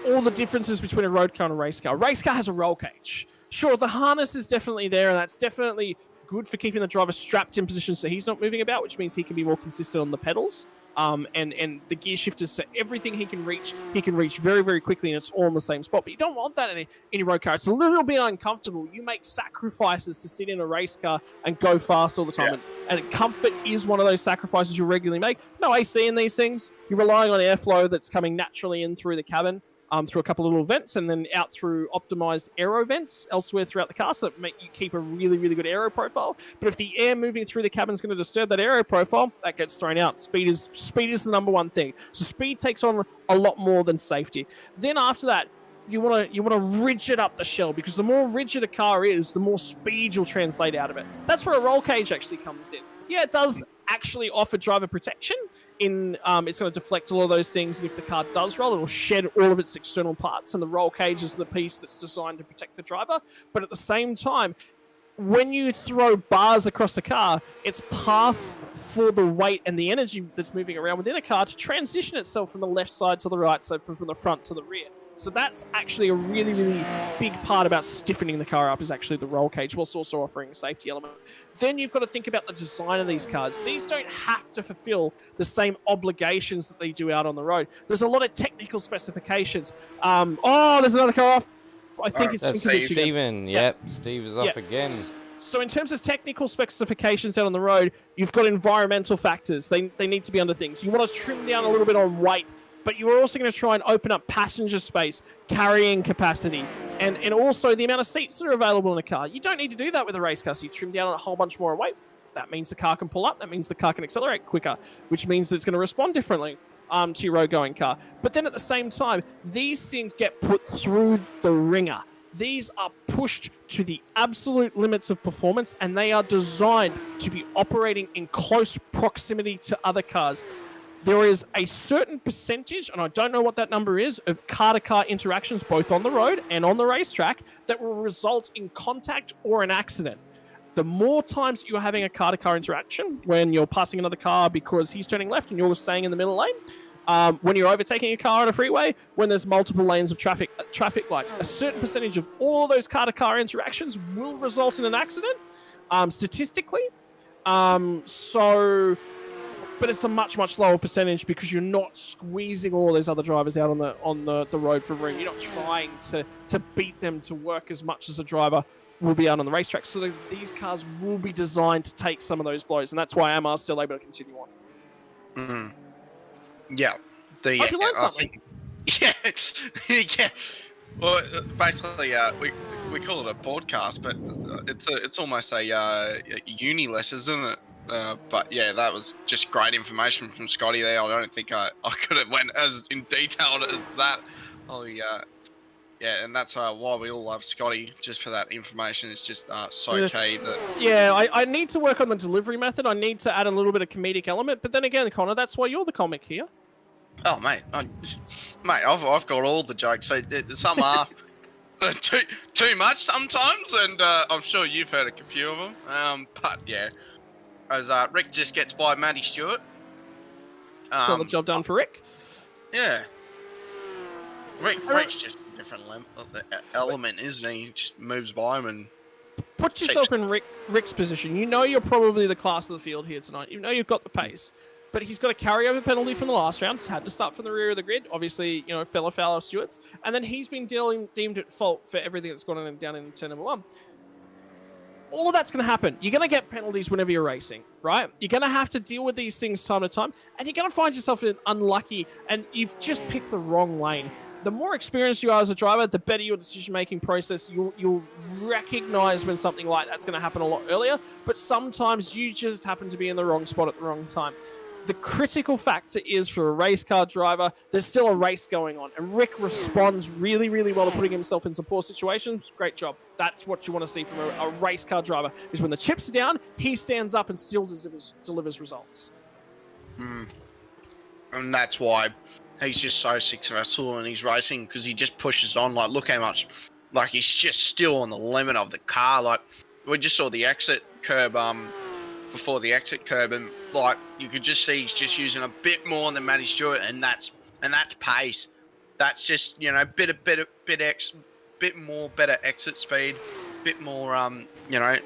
all the differences between a road car and a race car. A race car has a roll cage. Sure, the harness is definitely there, and that's definitely good for keeping the driver strapped in position so he's not moving about, which means he can be more consistent on the pedals. And the gear shifters, so everything he can reach very, very quickly, and it's all in the same spot. But you don't want that in a road car. It's a little bit uncomfortable. You make sacrifices to sit in a race car and go fast all the time. Yeah. And comfort is one of those sacrifices you regularly make. No AC in these things. You're relying on airflow that's coming naturally in through the cabin, through a couple of little vents, and then out through optimized aero vents elsewhere throughout the car, so that make you keep a really, really good aero profile. But if the air moving through the cabin is going to disturb that aero profile, that gets thrown out. Speed is the number one thing. So speed takes on a lot more than safety. Then after that, you want to rigid up the shell, because the more rigid a car is, the more speed you'll translate out of it. That's where a roll cage actually comes in. Yeah, it does actually offer driver protection. It's going to deflect a lot of those things, and if the car does roll, it'll shed all of its external parts, and the roll cage is the piece that's designed to protect the driver. But at the same time, when you throw bars across the car, it's path for the weight and the energy that's moving around within a car to transition itself from the left side to the right, so from the front to the rear. So that's actually a really, really big part about stiffening the car up, is actually the roll cage, whilst also offering a safety element. Then you've got to think about the design of these cars. These don't have to fulfill the same obligations that they do out on the road. There's a lot of technical specifications. There's another car off. I think it's Steven. Yep, Steve is off again. So in terms of technical specifications out on the road, you've got environmental factors. They need to be under things. You want to trim down a little bit on weight, but you're also going to try and open up passenger space, carrying capacity, and also the amount of seats that are available in a car. You don't need to do that with a race car, so you trim down a whole bunch more weight. That means the car can pull up. That means the car can accelerate quicker, which means that it's going to respond differently to your road-going car. But then at the same time, these things get put through the ringer. These are pushed to the absolute limits of performance, and they are designed to be operating in close proximity to other cars. There is a certain percentage, and I don't know what that number is, of car-to-car interactions, both on the road and on the racetrack, that will result in contact or an accident. The more times you're having a car-to-car interaction, when you're passing another car because he's turning left and you're staying in the middle lane, when you're overtaking a car on a freeway, when there's multiple lanes of traffic lights, a certain percentage of all those car-to-car interactions will result in an accident, statistically. But it's a much, much lower percentage, because you're not squeezing all those other drivers out on the road for room. You're not trying to beat them to work as much as a driver will be out on the racetrack. So these cars will be designed to take some of those blows, and that's why AMR's still able to continue on. Mm. Yeah. Hope you learned something. Yeah. Well, basically, we call it a podcast, but it's almost a uni lesson, isn't it? But yeah, that was just great information from Scotty there. I don't think I could have went as in detail as that. Yeah, and that's why we all love Scotty, just for that information. It's just so key. I need to work on the delivery method. I need to add a little bit of comedic element. But then again, Connor, that's why you're the comic here. Oh, mate. I've got all the jokes. So some are too much sometimes, and I'm sure you've heard a few of them. But yeah, as Rick just gets by Matty Stewart. So the job done for Rick. Yeah. Rick's just a different element, isn't he? He just moves by him and... Put yourself in Rick's position. You know you're probably the class of the field here tonight. You know you've got the pace. But he's got a carryover penalty from the last round. He's had to start from the rear of the grid. Obviously, fellow foul of Stewart's. And then he's been deemed at fault for everything that's gone on down in turn number 1. All of that's going to happen. You're going to get penalties whenever you're racing, right? You're going to have to deal with these things time to time. And you're going to find yourself unlucky, and you've just picked the wrong lane. the more experienced you are as a driver, the better your decision-making process. You'll recognize when something like that's going to happen a lot earlier, but sometimes you just happen to be in the wrong spot at the wrong time. The critical factor is for a race car driver, there's still a race going on, and Rick responds really, really well to putting himself in some poor situations. Great job. That's what you want to see from a race car driver, is when the chips are down, he stands up and still delivers results. And that's why he's just so successful in his racing, because he just pushes on. Like, look how much, like, he's just still on the limit of the car. Like, we just saw the exit curb before the exit curb, and like you could just see he's just using a bit more than Matty Stewart, and that's pace. That's just, you know, bit more better exit speed, bit more you know,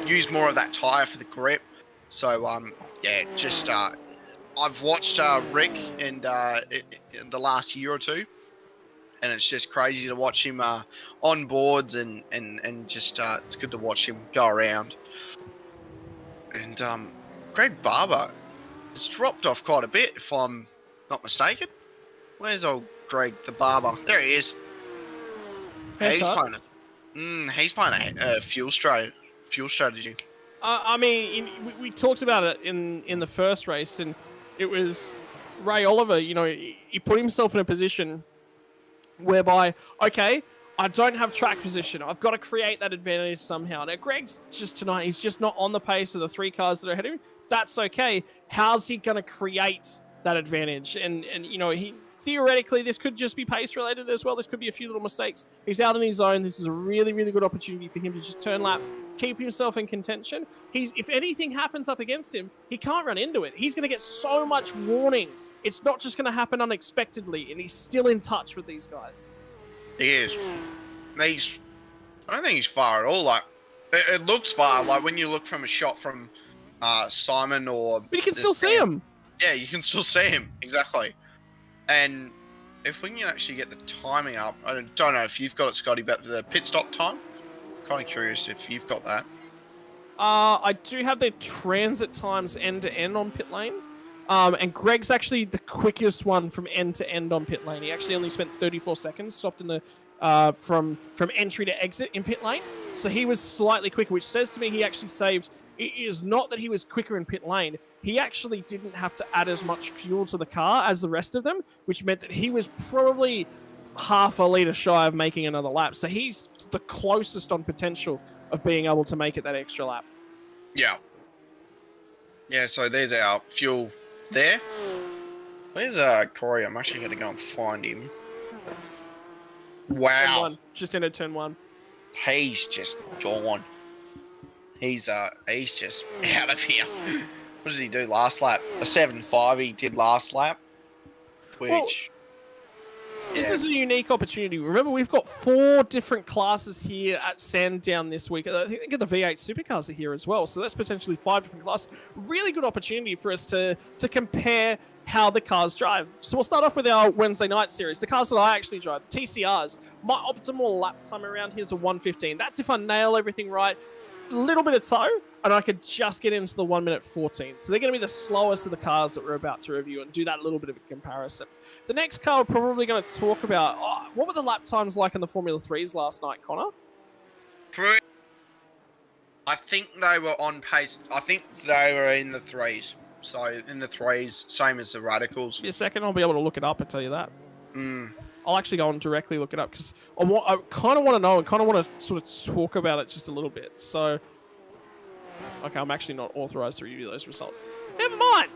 use more of that tire for the grip. So yeah, just I've watched Rick in the last year or two, and it's just crazy to watch him on boards, and just it's good to watch him go around. And Greg Barber has dropped off quite a bit, if I'm not mistaken. Where's old Greg the Barber? There he is. He's playing a fuel strategy. I mean, we talked about it in the first race, and it was Ray Oliver. You know, he put himself in a position whereby, okay, I don't have track position. I've got to create that advantage somehow. Now, Greg's just tonight, he's just not on the pace of the three cars that are ahead of him. That's okay. How's he going to create that advantage? And you know, theoretically, this could just be pace related as well. This could be a few little mistakes. He's out in his zone. This is a really, really good opportunity for him to just turn laps, keep himself in contention. If anything happens up against him, he can't run into it. He's going to get so much warning. It's not just going to happen unexpectedly, and he's still in touch with these guys. He is. I don't think he's far at all. Like, it looks far. Like when you look from a shot from Simon or. But you can still see him. Yeah, you can still see him, exactly. And if we can actually get the timing up, I don't know if you've got it, Scotty, but the pit stop time. Kind of curious if you've got that. I do have their transit times end to end on pit lane. And Greg's actually the quickest one from end to end on pit lane. He actually only spent 34 seconds, stopped in the from entry to exit in pit lane. So he was slightly quicker, which says to me he actually saved. It is not that he was quicker in pit lane. He actually didn't have to add as much fuel to the car as the rest of them, which meant that he was probably half a litre shy of making another lap. So he's the closest on potential of being able to make it that extra lap. Yeah. Yeah, so there's our fuel there. Where's Corey? I'm actually going to go and find him. Wow. Turn one. Just entered turn one. He's just gone. He's just out of here. What did he do last lap? A 7.5 he did last lap. Which... Well, this is a unique opportunity. Remember, we've got 4 different classes here at Sandown this week. I think the V8 Supercars are here as well. So that's potentially 5 different classes. Really good opportunity for us to compare how the cars drive. So we'll start off with our Wednesday night series. The cars that I actually drive, the TCRs. My optimal lap time around here is a 1:15. That's if I nail everything right. A little bit of toe, and I could just get into the 1:14. So they're going to be the slowest of the cars that we're about to review and do that little bit of a comparison. The next car we're probably going to talk about, what were the lap times like in the Formula 3s last night, Connor? I think they were on pace. I think they were in the 3s. So in the 3s, same as the Radicals. Give me a second, I'll be able to look it up and tell you that. I'll actually go and directly look it up because I kind of want to know and kind of want to sort of talk about it just a little bit. So, okay, I'm actually not authorized to review those results. Never mind.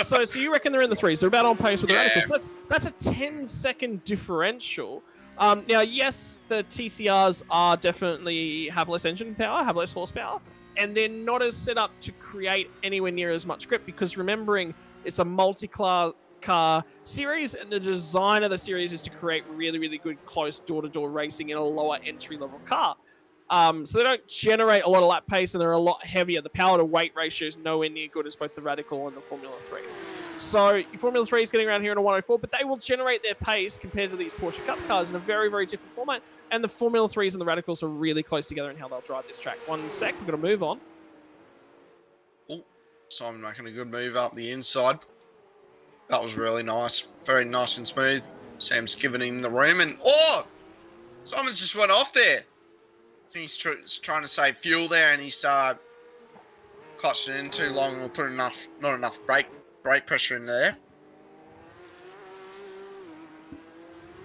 So you reckon they're in the 3s? They're about on pace with the Radicals. So that's a 10-second differential. Now, yes, the TCRs are definitely have less engine power, have less horsepower, and they're not as set up to create anywhere near as much grip because remembering it's a multi-class car series, and the design of the series is to create really, really good close door-to-door racing in a lower entry-level car. So they don't generate a lot of lap pace, and they're a lot heavier. The power-to-weight ratio is nowhere near good as both the Radical and the Formula 3. So your Formula 3 is getting around here in a 104, but they will generate their pace compared to these Porsche Cup cars in a very, very different format, and the Formula 3s and the Radicals are really close together in how they'll drive this track. One sec, we're going to move on. Oh, Simon making a good move up the inside. That was really nice. Very nice and smooth. Sam's giving him the room, and Simon's just went off there. I think he's trying to save fuel there, and he's clutched it in too long, and we'll put not enough brake pressure in there.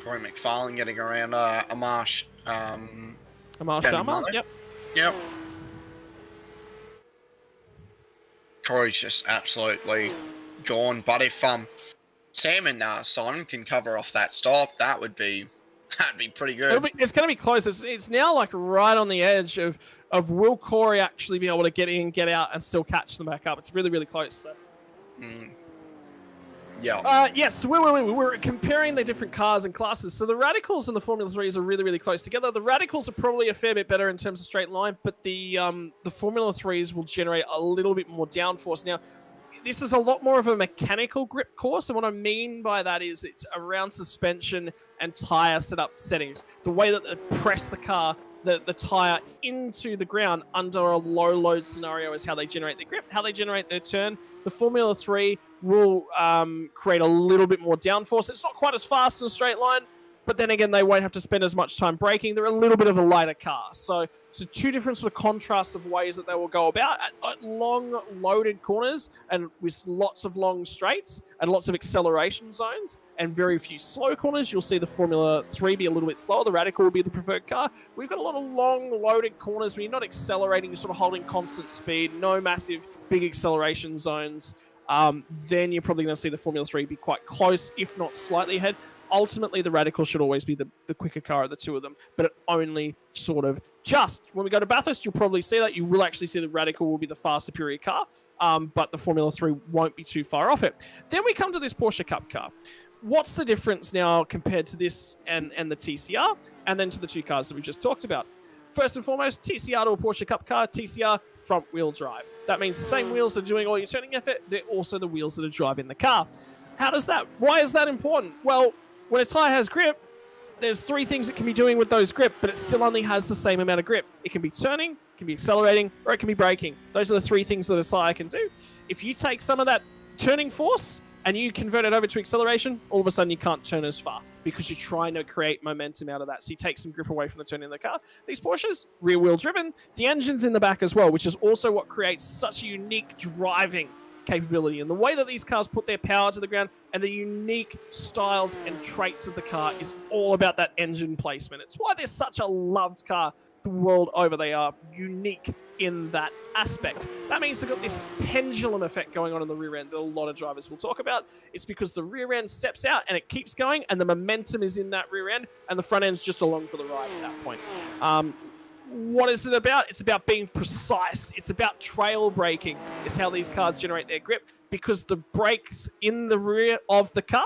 Corey McFarlane getting around Amash. Amash Sharma, Yep. Corey's just absolutely gone. But if Sam and Simon can cover off that stop, that'd be pretty good. It's going to be close. It's now like right on the edge of will Corey actually be able to get in, get out, and still catch them back up. It's really, really close. So. Yeah. Yes, we're comparing the different cars and classes. So the Radicals and the Formula 3s are really, really close together. The Radicals are probably a fair bit better in terms of straight line, but the Formula 3s will generate a little bit more downforce. Now, this is a lot more of a mechanical grip course, and what I mean by that is it's around suspension and tyre settings. The way that they press the car, the tyre into the ground under a low load scenario is how they generate their grip, how they generate their turn. The Formula 3 will create a little bit more downforce. It's not quite as fast in a straight line, but then again, they won't have to spend as much time braking. They're a little bit of a lighter car. So two different sort of contrasts of ways that they will go about at long loaded corners and with lots of long straights and lots of acceleration zones and very few slow corners. You'll see the Formula 3 be a little bit slower. The Radical will be the preferred car. We've got a lot of long loaded corners where you're not accelerating, you're sort of holding constant speed, no massive big acceleration zones. Then you're probably going to see the Formula 3 be quite close, if not slightly ahead. Ultimately, the Radical should always be the quicker car of the two of them, but it only sort of just. When we go to Bathurst, you'll probably see that. You will actually see the Radical will be the far superior car, but the Formula 3 won't be too far off it. Then we come to this Porsche Cup car. What's the difference now compared to this and the TCR, and then to the two cars that we just talked about? First and foremost, TCR to a Porsche Cup car, TCR front-wheel drive. That means the same wheels that are doing all your turning effort, they're also the wheels that are driving the car. Why is that important? Well, when a tyre has grip, there's three things it can be doing with those grip, but it still only has the same amount of grip. It can be turning, it can be accelerating, or it can be braking. Those are the three things that a tyre can do. If you take some of that turning force and you convert it over to acceleration, all of a sudden you can't turn as far because you're trying to create momentum out of that. So you take some grip away from the turning of the car. These Porsches, rear-wheel driven, the engine's in the back as well, which is also what creates such a unique driving capability. And the way that these cars put their power to the ground and the unique styles and traits of the car is all about that engine placement. It's why they're such a loved car the world over. They are unique in that aspect. That means they've got this pendulum effect going on in the rear end that a lot of drivers will talk about. It's because the rear end steps out and it keeps going and the momentum is in that rear end and the front end's just along for the ride at that point. What is it about? It's about being precise. It's about trail braking. It's how these cars generate their grip, because the brakes in the rear of the car,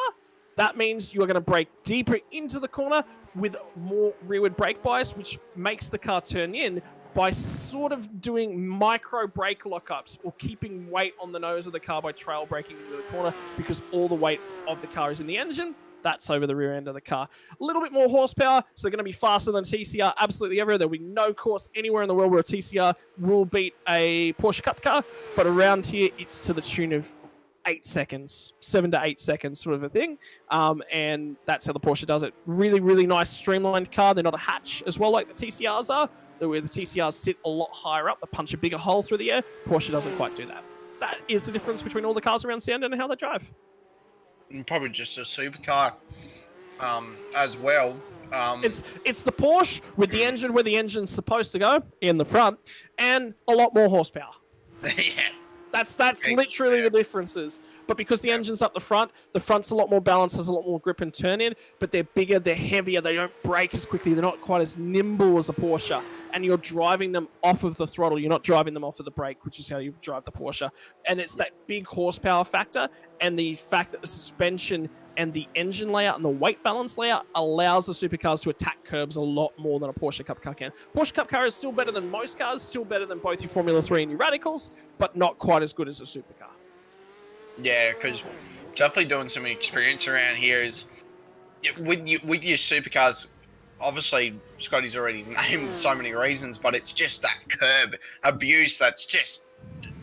that means you are going to brake deeper into the corner with more rearward brake bias, which makes the car turn in by sort of doing micro brake lockups or keeping weight on the nose of the car by trail braking into the corner, because all the weight of the car is in the engine. That's over the rear end of the car. A little bit more horsepower, so they're going to be faster than a TCR absolutely everywhere. There'll be no course anywhere in the world where a TCR will beat a Porsche Cup car, but around here, it's to the tune of 8 seconds, 7 to 8 seconds sort of a thing, and that's how the Porsche does it. Really, really nice streamlined car. They're not a hatch as well like the TCRs are, where the TCRs sit a lot higher up. They punch a bigger hole through the air. Porsche doesn't quite do that. That is the difference between all the cars around Sandown and how they drive. And probably just a supercar as well. It's the Porsche with the engine where the engine's supposed to go in the front, and a lot more horsepower. Yeah. That's literally the differences. But because the engine's up the front's a lot more balanced, has a lot more grip and turn in, but they're bigger, they're heavier, they don't brake as quickly, they're not quite as nimble as a Porsche, and you're driving them off of the throttle, you're not driving them off of the brake, which is how you drive the Porsche. And it's that big horsepower factor, and the fact that the suspension and the engine layout and the weight balance layout allows the supercars to attack curbs a lot more than a Porsche Cup car can. Porsche Cup car is still better than most cars, still better than both your Formula 3 and your Radicals, but not quite as good as a supercar. Yeah, because definitely doing some experience around here is with your supercars. Obviously, Scotty's already named so many reasons, but it's just that curb abuse that's just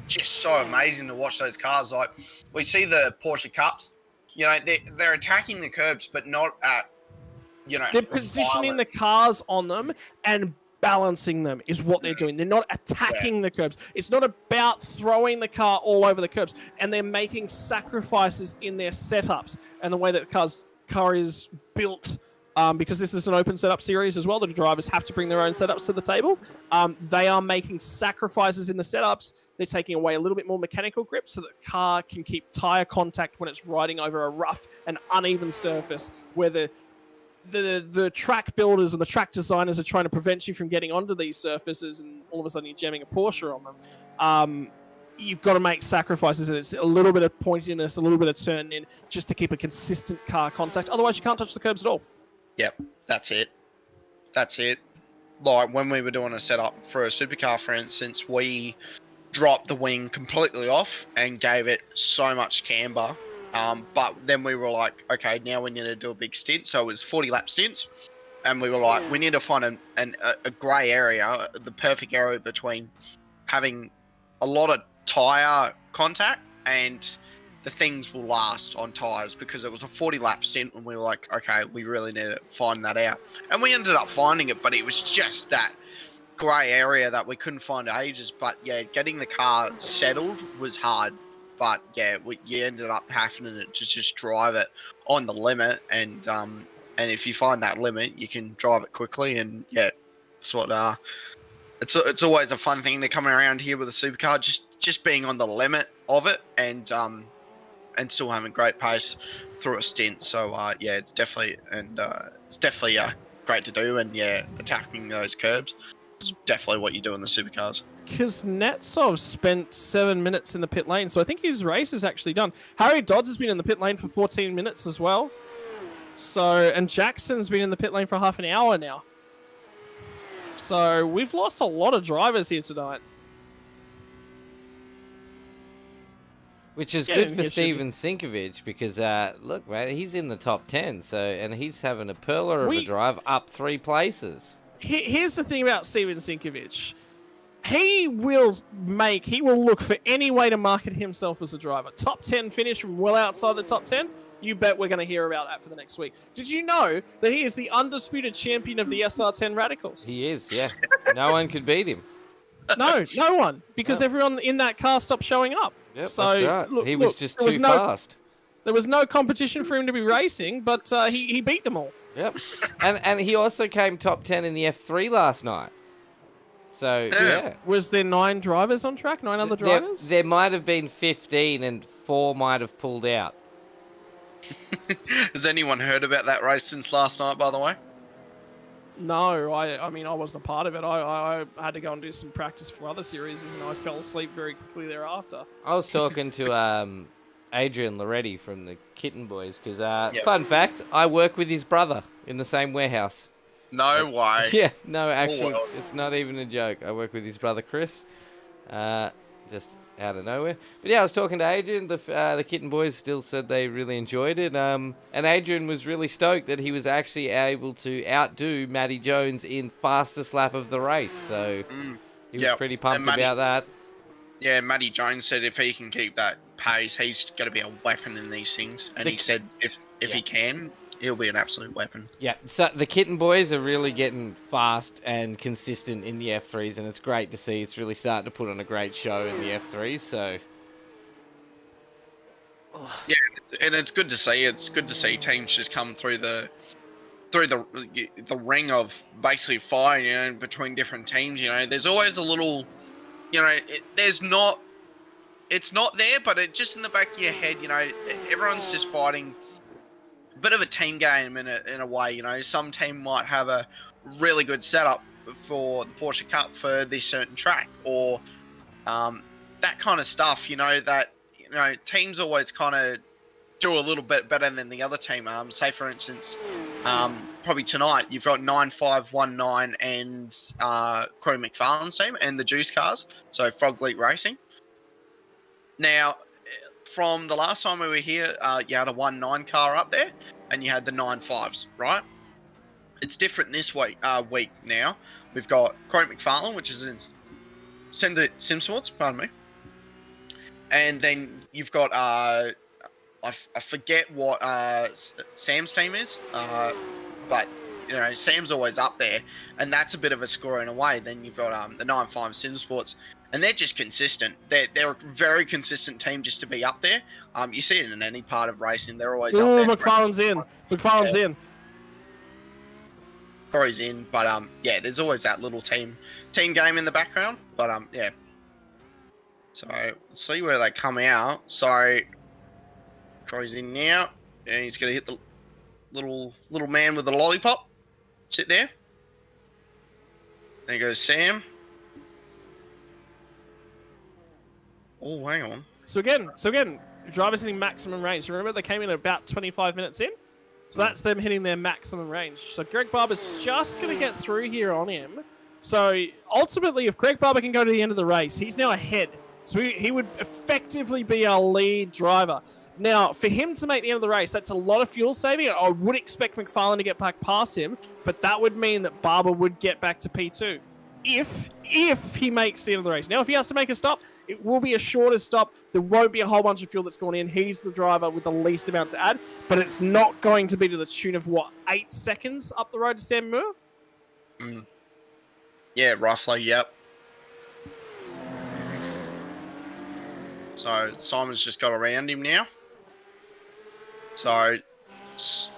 so amazing to watch those cars. Like, we see the Porsche Cups, You know, they're attacking the curbs, but not at, you know, They're positioning the cars on them and balancing them is what they're doing. They're not attacking the curbs. It's not about throwing the car all over the curbs. And they're making sacrifices in their setups and the way that the car is built. Because this is an open setup series as well, the drivers have to bring their own setups to the table. They are making sacrifices in the setups. They're taking away a little bit more mechanical grip so that the car can keep tire contact when it's riding over a rough and uneven surface where the track builders and the track designers are trying to prevent you from getting onto these surfaces, and all of a sudden you're jamming a Porsche on them. You've got to make sacrifices, and it's a little bit of pointiness, a little bit of turn in, just to keep a consistent car contact. Otherwise, you can't touch the curbs at all. Yep, that's it. That's it. Like when we were doing a setup for a supercar, for instance, we dropped the wing completely off and gave it so much camber. But then we were like, okay, now we need to do a big stint. So it was 40 lap stints. And we were like, we need to find a grey area, the perfect area between having a lot of tyre contact and the things will last on tyres, because it was a 40 lap stint and we were like, okay, we really need to find that out. And we ended up finding it, but it was just that grey area that we couldn't find ages. But yeah, getting the car settled was hard. But yeah, you ended up having to just drive it on the limit, and if you find that limit, you can drive it quickly. And yeah, it's what it's always a fun thing to come around here with a supercar, just being on the limit of it, and still having great pace through a stint. So yeah, it's definitely great to do, and yeah, attacking those curbs is definitely what you do in the supercars. Because Netsov spent 7 minutes in the pit lane, so I think his race is actually done. Harry Dodds has been in the pit lane for 14 minutes as well. So, and Jackson's been in the pit lane for half an hour now. So we've lost a lot of drivers here tonight. Which is good for Steven Sinkovich, because look, man, he's in the top 10, so, and he's having a perler of a drive up 3 places. Here's the thing about Steven Sinkovich. He will look for any way to market himself as a driver. Top 10 finish from well outside the top 10. You bet we're going to hear about that for the next week. Did you know that he is the undisputed champion of the SR8 Radicals? He is, yeah. No one could beat him. No one, because everyone in that car stopped showing up. Yep, so that's right. He was just too fast. There was no competition for him to be racing, but he beat them all. Yep. And he also came top 10 in the F3 last night. So, yeah. Was there 9 drivers on track? 9 other drivers? There might have been 15 and 4 might have pulled out. Has anyone heard about that race since last night, by the way? No, I mean, I wasn't a part of it. I had to go and do some practice for other series, and I fell asleep very quickly thereafter. I was talking to Adrian Loretti from the Kitten Boys, because, fun fact, I work with his brother in the same warehouse. No way. Yeah, no, actually, it's not even a joke. I work with his brother Chris, just out of nowhere. But yeah, I was talking to Adrian. The Kitten Boys still said they really enjoyed it. And Adrian was really stoked that he was actually able to outdo Matty Jones in fastest lap of the race. So he was pretty pumped about that. Yeah, Matty Jones said if he can keep that pace, he's going to be a weapon in these things. And he said if he can, he'll be an absolute weapon. Yeah, so the Kitten Boys are really getting fast and consistent in the F3s, and it's great to see. It's really starting to put on a great show in the F3s, so... Yeah, and it's good to see. It's good to see teams just come through the ring of basically fire, you know, between different teams. You know, there's always a little, you know, it's not there, but it just in the back of your head, you know, everyone's just fighting. Bit of a team game in a way, you know. Some team might have a really good setup for the Porsche Cup for this certain track, or that kind of stuff, you know, that, you know, teams always kind of do a little bit better than the other team. Say for instance, probably tonight you've got 9519 and Corey McFarlane's team and the Juice Cars, so Frog League Racing. Now, from the last time we were here, you had a 1.9 car up there, and you had the 9.5s, right? It's different this week. Now we've got Corey McFarlane, which is in Simsports, pardon me, and then you've got I forget what Sam's team is, but Sam's always up there, and that's a bit of a score in a way. Then you've got the 9-5 Sim Sports, and they're just consistent. They're a very consistent team just to be up there. You see it in any part of racing. They're always up there. McFarlane's in. McFarlane's in. Corey's in, but yeah, there's always that little team game in the background. But yeah. So let's see where they come out. So Corey's in now, and he's gonna hit the little man with the lollipop. Sit there. There goes Sam. Oh, hang on. So again, drivers hitting maximum range. Remember, they came in about 25 minutes in. So that's them hitting their maximum range. So Greg Barber's just going to get through here on him. So ultimately, if Greg Barber can go to the end of the race, he's now ahead. So he would effectively be our lead driver. Now, for him to make the end of the race, that's a lot of fuel saving. I would expect McFarlane to get back past him, but that would mean that Barber would get back to P2 if he makes the end of the race. Now, if he has to make a stop, it will be a shorter stop. There won't be a whole bunch of fuel that's gone in. He's the driver with the least amount to add, but it's not going to be to the tune of, 8 seconds up the road to Sam Moore? Yeah, roughly, yep. So Simon's just got around him now. So,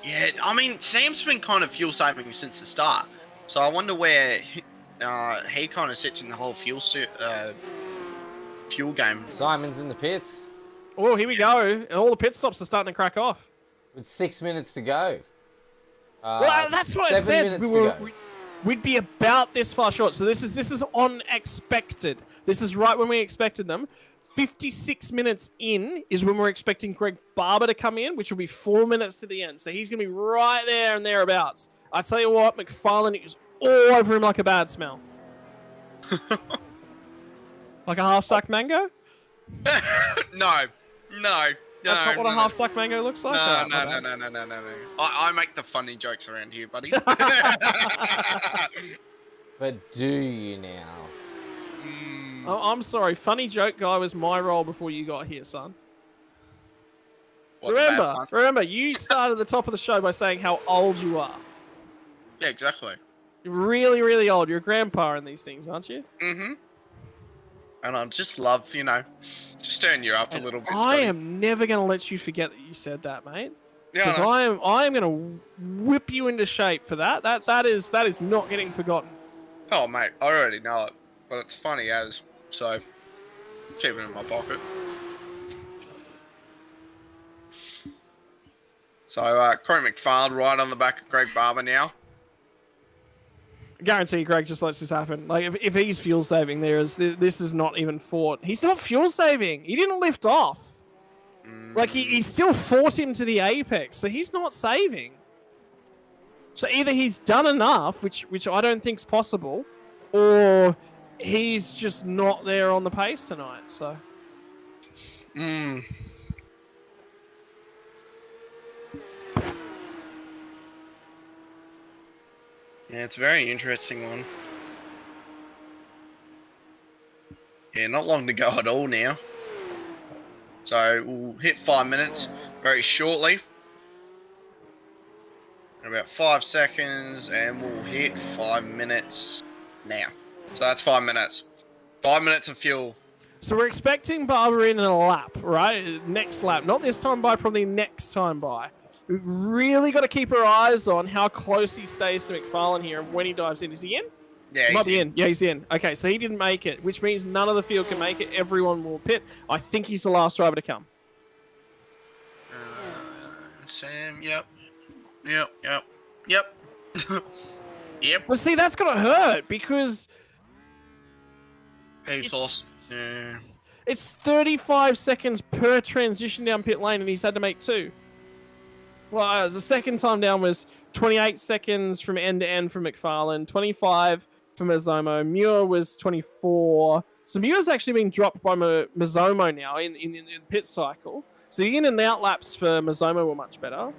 yeah, I mean, Sam's been kind of fuel saving since the start. So I wonder where he kind of sits in the whole fuel game. Simon's in the pits. Oh, here we go. All the pit stops are starting to crack off. With 6 minutes to go. Well, that's what I 7 said. minutes to go. We'd be about this far short. So this is unexpected. This is right when we expected them. 56 minutes in is when we're expecting Greg Barber to come in, which will be 4 minutes to the end. So he's going to be right there and thereabouts. I tell you what, McFarlane is all over him like a bad smell. Like a half-sucked mango? No. That's not what a half-sucked mango looks like? No. I make the funny jokes around here, buddy. But do you now? Oh, I'm sorry. Funny joke guy was my role before you got here, son. What, Remember, you started at the top of the show by saying how old you are. Yeah, exactly. You're really, really old. You're a grandpa in these things, aren't you? Mm-hmm. And I just love, just stirring you up a little bit. I am never going to let you forget that you said that, mate. Yeah, Because I am going to whip you into shape for that. That is not getting forgotten. Oh, mate, I already know it, but it's funny as, so keep it in my pocket. So, Corey McFarlane right on the back of Greg Barber now. I guarantee Greg just lets this happen. Like, if he's fuel saving, this is not even fought. He's not fuel saving. He didn't lift off. Like, he still fought him to the apex, so he's not saving. So either he's done enough, which I don't think's possible, or he's just not there on the pace tonight, so. Yeah, it's a very interesting one. Yeah, not long to go at all now. So we'll hit 5 minutes very shortly. In about 5 seconds, and we'll hit 5 minutes now. So that's 5 minutes. 5 minutes of fuel. So we're expecting Barber in a lap, right? Next lap. Not this time by, probably next time by. We've really got to keep our eyes on how close he stays to McFarlane here and when he dives in. Is he in? Yeah, he might be in. Yeah, he's in. Okay, so he didn't make it, which means none of the field can make it. Everyone will pit. I think he's the last driver to come. Sam, yep. Yep. Well, see, that's going to hurt because He's lost. Yeah. it's 35 seconds per transition down pit lane, and he's had to make 2. Well, the second time down was 28 seconds from end to end from McFarlane, 25 from Mazomo. Muir was 24. So Muir's actually been dropped by Mazomo now in the pit cycle. So the in and out laps for Mazomo were much better.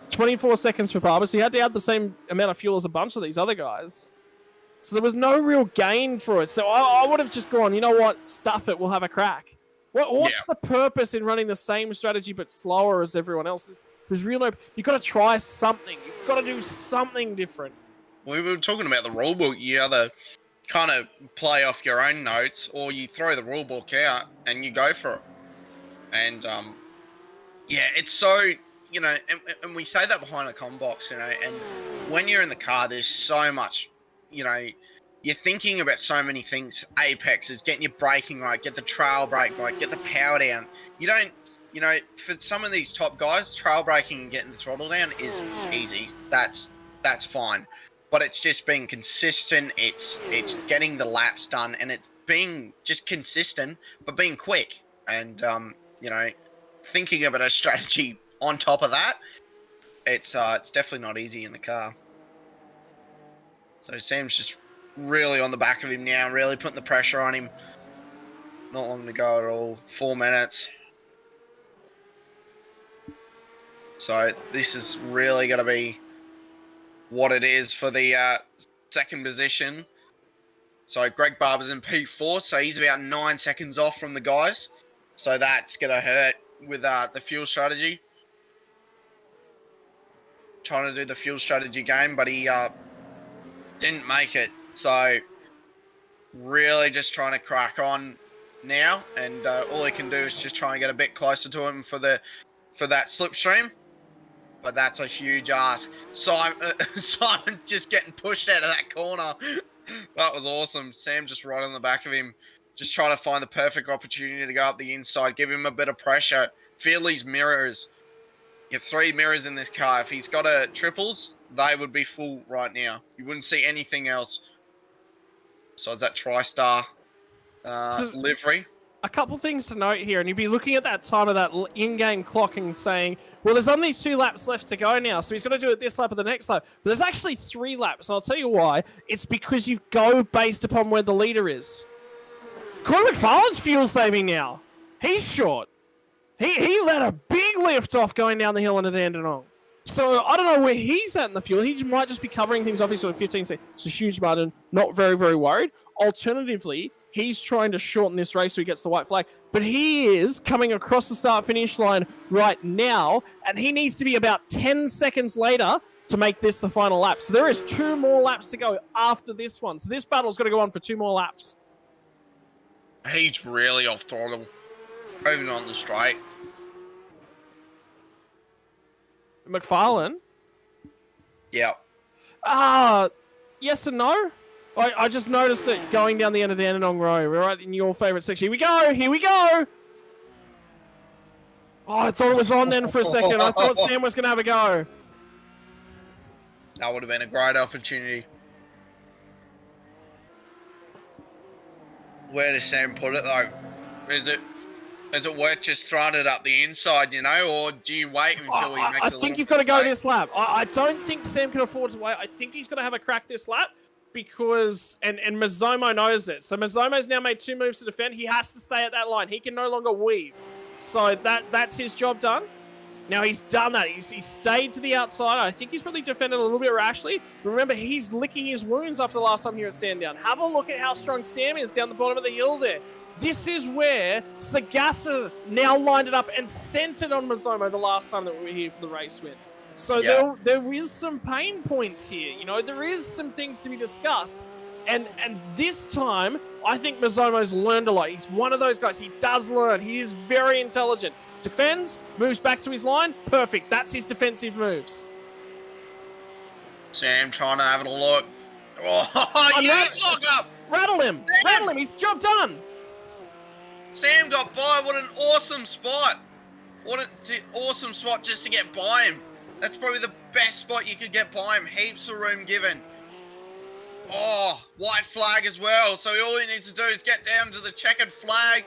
24 seconds for Barber. So he had to add the same amount of fuel as a bunch of these other guys. So there was no real gain for it. So I would have just gone, you know what? Stuff it. We'll have a crack. What's the purpose in running the same strategy but slower as everyone else? There's real no. You got to try something. You've got to do something different. We were talking about the rulebook. You either kind of play off your own notes, or you throw the rulebook out and you go for it. And yeah, it's so, you know, and we say that behind a comm box, you know, and when you're in the car, there's so much, you know, you're thinking about so many things. Apexes, getting your braking right, get the trail brake right, get the power down. You don't, you know, for some of these top guys, trail braking and getting the throttle down is easy. That's fine. But it's just being consistent. It's getting the laps done, and it's being just consistent, but being quick. And you know, thinking about a strategy on top of that, it's definitely not easy in the car. So Sam's just really on the back of him now, really putting the pressure on him. Not long to go at all. 4 minutes. So this is really going to be what it is for the second position. So Greg Barber's in P4, so he's about 9 seconds off from the guys. So that's going to hurt with the fuel strategy. Trying to do the fuel strategy game, but he didn't make it. So really just trying to crack on now, and all he can do is just try and get a bit closer to him for that slipstream. But that's a huge ask. Simon just getting pushed out of that corner. That was awesome. Sam just right on the back of him, just trying to find the perfect opportunity to go up the inside, give him a bit of pressure, feel his mirrors. You have 3 mirrors in this car. If he's got a triples, they would be full right now. You wouldn't see anything else besides that TriStar livery. A couple things to note here, and you'd be looking at that time of that in-game clock and saying, well, there's only 2 laps left to go now, so he's got to do it this lap or the next lap. But there's actually 3 laps, and I'll tell you why. It's because you go based upon where the leader is. Corey McFarlane's fuel saving now. He's short. He let a big lift off going down the hill into Dandenong. So I don't know where he's at in the fuel. He might just be covering things off. He's doing 15 seconds. It's a huge margin. Not very, very worried. Alternatively, he's trying to shorten this race so he gets the white flag. But he is coming across the start-finish line right now, and he needs to be about 10 seconds later to make this the final lap. So there is 2 more laps to go after this one. So this battle's got to go on for 2 more laps. He's really off throttle. Moving on the straight. McFarlane? Yep. Yes and no. I just noticed it going down the end of Dandenong Road. We're right in your favourite section. Here we go. Here we go. Oh, I thought it was on then for a second. I thought Sam was going to have a go. That would have been a great opportunity. Where does Sam put it though? Is it worth just throwing it up the inside, you know, or do you wait until he makes I think you've got to go this lap. I don't think Sam can afford to wait. I think he's going to have a crack this lap because, and Mazomo knows it. So Mazomo's now made 2 moves to defend. He has to stay at that line. He can no longer weave. So that's his job done. Now he's done that. He's stayed to the outside. I think he's probably defended a little bit rashly. Remember, he's licking his wounds after the last time here at Sandown. Have a look at how strong Sam is down the bottom of the hill there. This is where Sagasa now lined it up and centered on Mazomo the last time that we were here for the race win. So yeah, there is some pain points here. You know, there is some things to be discussed. And this time, I think Mazomo's learned a lot. He's one of those guys. He does learn. He is very intelligent. Defends, moves back to his line. Perfect. That's his defensive moves. Sam trying to have a look. Oh, huge lock up. Rattle him. Sam. Rattle him. He's job done. Sam got by. What an awesome spot. What an awesome spot just to get by him. That's probably the best spot you could get by him. Heaps of room given. Oh, white flag as well. So all he needs to do is get down to the checkered flag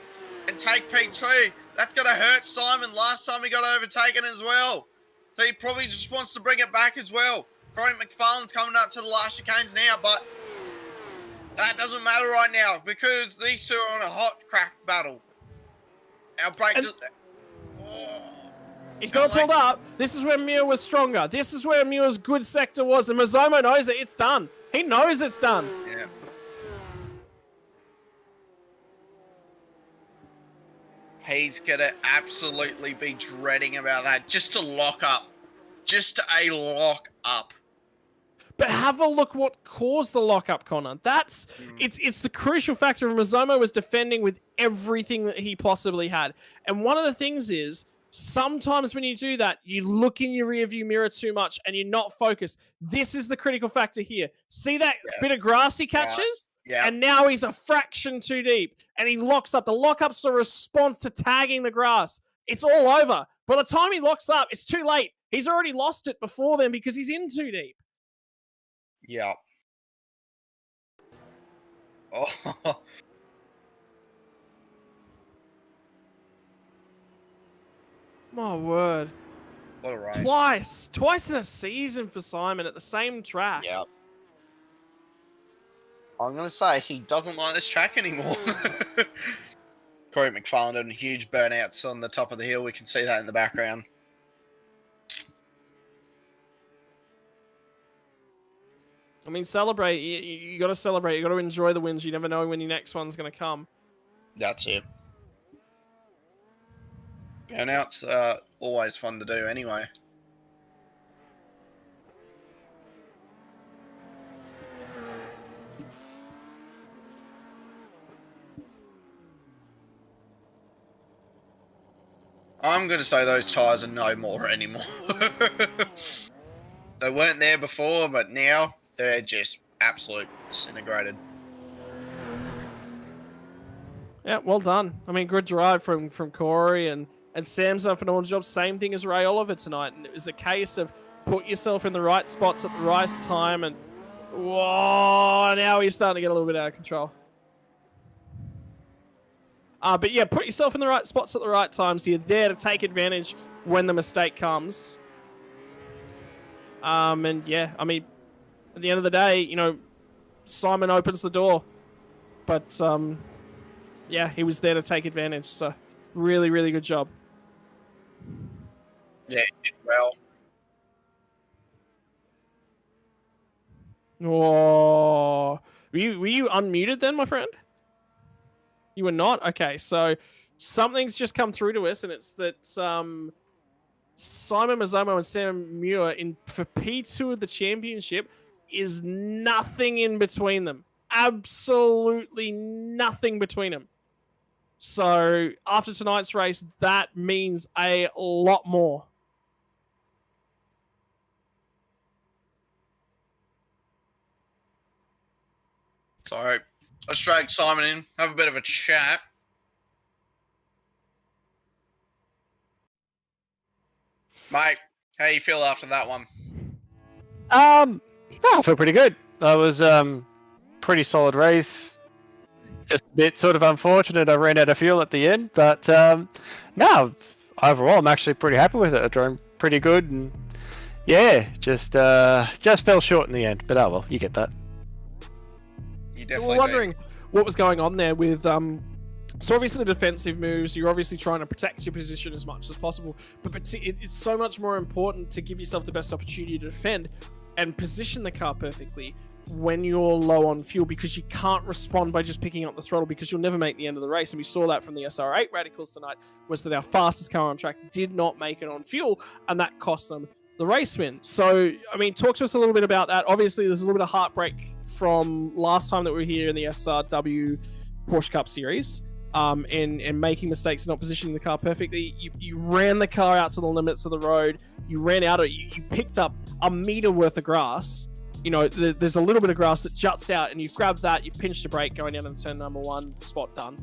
and take P2. That's going to hurt Simon. Last time he got overtaken as well. So he probably just wants to bring it back as well. Corey McFarlane's coming up to the last chicanes now, but that doesn't matter right now because these two are on a hot crack battle. Our break... He's got it pulled up. This is where Muir was stronger. This is where Muir's good sector was, and Mazomo knows it. It's done. He knows it's done. Yeah. He's going to absolutely be dreading about that. Just to lock up. Just a lock up. But have a look what caused the lockup, Connor. That's it's the crucial factor. Mazomo was defending with everything that he possibly had. And one of the things is sometimes when you do that, you look in your rearview mirror too much and you're not focused. This is the critical factor here. See that bit of grass he catches? Yeah. And now he's a fraction too deep. And he locks up. The lockup's a response to tagging the grass. It's all over. By the time he locks up, it's too late. He's already lost it before then because he's in too deep. Yeah. Oh. My word. What a race. Twice in a season for Simon at the same track. Yeah. I'm going to say he doesn't like this track anymore. Corey McFarland and huge burnouts on the top of the hill. We can see that in the background. I mean, celebrate. You got to celebrate. You got to enjoy the wins. You never know when your next one's going to come. That's it. Burnouts are always fun to do anyway. I'm going to say those tyres are no more anymore. They weren't there before, but now they're just absolute disintegrated. Yeah, well done. I mean, good drive from Corey and Sam's done a phenomenal job. Same thing as Ray Oliver tonight. And it was a case of put yourself in the right spots at the right time. And whoa, now he's starting to get a little bit out of control. But yeah, put yourself in the right spots at the right time so you're there to take advantage when the mistake comes. And yeah, I mean, at the end of the day, you know, Simon opens the door. But yeah, he was there to take advantage. So really, really good job. Yeah, he did well. Oh, were you unmuted then, my friend? You were not? Okay, so something's just come through to us, and it's that Simon Mazomo and Sam Muir for P2 of the championship is nothing in between them. Absolutely nothing between them. So after tonight's race, that means a lot more. So let's drag Simon in, have a bit of a chat. Mate, how you feel after that one? No, I feel pretty good. That was pretty solid race. Just a bit sort of unfortunate I ran out of fuel at the end, but no, overall I'm actually pretty happy with it. I drove pretty good, and yeah, just fell short in the end. But oh well, you get that. You So definitely we're wondering what was going on there with so obviously the defensive moves, you're obviously trying to protect your position as much as possible, but it's so much more important to give yourself the best opportunity to defend and position the car perfectly when you're low on fuel, because you can't respond by just picking up the throttle, because you'll never make the end of the race. And we saw that from the SR8 Radicals tonight, was that our fastest car on track did not make it on fuel, and that cost them the race win. So, I mean, talk to us a little bit about that. Obviously, there's a little bit of heartbreak from last time that we were here in the SRW Porsche Cup Series, and making mistakes and not positioning the car perfectly. You ran the car out to the limits of the road. You ran out of you picked up a meter worth of grass. You know, there's a little bit of grass that juts out, and you've grabbed that, you've pinched a brake going down into turn number 1, spot done.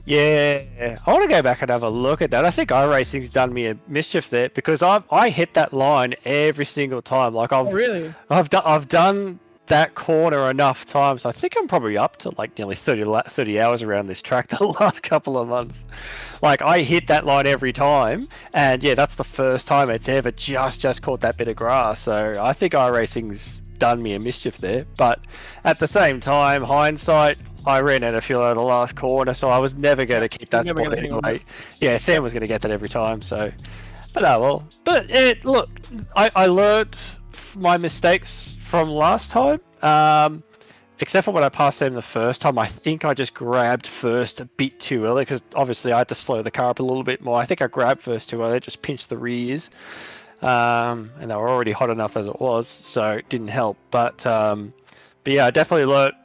Yeah, I want to go back and have a look at that. I think iRacing's done me a mischief there, because I hit that line every single time. Like Really? I've done that corner enough times. I think I'm probably up to like nearly 30 hours around this track the last couple of months. Like I hit that line every time, and yeah, that's the first time it's ever just caught that bit of grass. So I think iRacing's done me a mischief there. But at the same time, hindsight, I ran out of fuel at the last corner, so I was never going to keep that spot anyway. Yeah, Sam was going to get that every time. So, but oh well. But look, I learned my mistakes from last time. except for when I passed them the first time, I think I just grabbed first a bit too early because obviously I had to slow the car up a little bit more. I think I grabbed first too early, just pinched the rears, and they were already hot enough as it was, so it didn't help. But yeah, I definitely learnt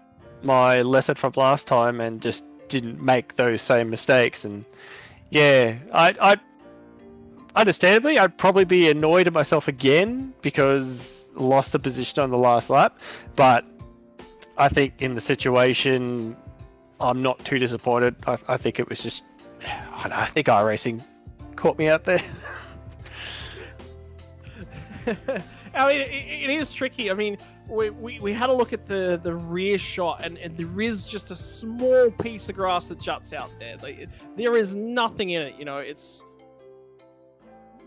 my lesson from last time and just didn't make those same mistakes. And yeah, I understandably, I'd probably be annoyed at myself again because I lost the position on the last lap. But I think in the situation, I'm not too disappointed. I think it was just, I don't know, I think iRacing caught me out there. I mean, it is tricky. I mean, we had a look at the rear shot, and there is just a small piece of grass that juts out there. Like, there is nothing in it, you know.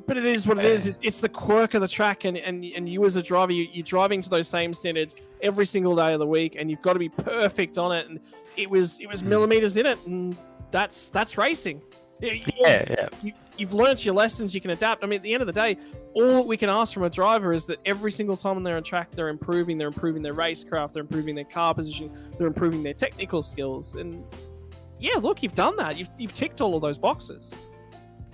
But it is what it is. It's the quirk of the track, and you as a driver, you're driving to those same standards every single day of the week, and you've got to be perfect on it. And it was millimeters in it, and that's racing. You've learnt your lessons. You can adapt. I mean, at the end of the day, all that we can ask from a driver is that every single time when they're on track, they're improving their racecraft, they're improving their car position, they're improving their technical skills. And yeah, look, you've done that. You've ticked all of those boxes.